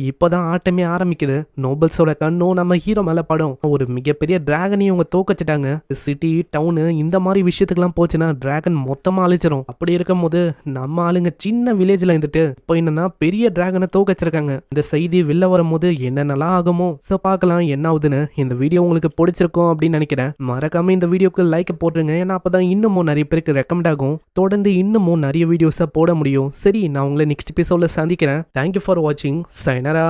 இப்போதான் ஆட்டமே ஆரம்பிக்குது. நோபல்ஸோட கண்ணும் நம்ம ஹீரோ மேல படும். ஒரு மிகப்பெரிய டிராகனையும் இவங்க தோக்கச்சிட்டாங்க. சிட்டி டவுனு இந்த மாதிரி விஷயத்துக்குலாம் போச்சுன்னா டிராகன் மொத்தமா அழிச்சிரும். அப்படி இருக்கும் போது நம்ம ஆளுங்க சின்ன வில்லேஜ்ல இருந்துட்டு இப்போ என்னன்னா பெரிய டிராகனை தோக்கச்சிருக்காங்க. இந்த செய்தி வெளில வரும்போது என்னென்னலாம் ஆகுமோ சோ பார்க்கலாம் என்ன ஆகுதுன்னு. இந்த வீடியோ உங்களுக்கு பிடிச்சிருக்கும் அப்படின்னு நினைக்கிறேன். மறக்காம இந்த வீடியோக்கு லைக் போட்டுருங்க. ஏன்னா அப்பதான் இன்னமும் நிறைய பேருக்கு ரெக்கமெண்ட் ஆகும். தொடர்ந்து இன்னமும் நிறைய வீடியோஸை போட முடியும். சரி, நான் உங்களை நெக்ஸ்ட் எபிசோட்ல சந்திக்கிறேன். தேங்க்யூ ஃபார் வாட்சிங். சைனரா.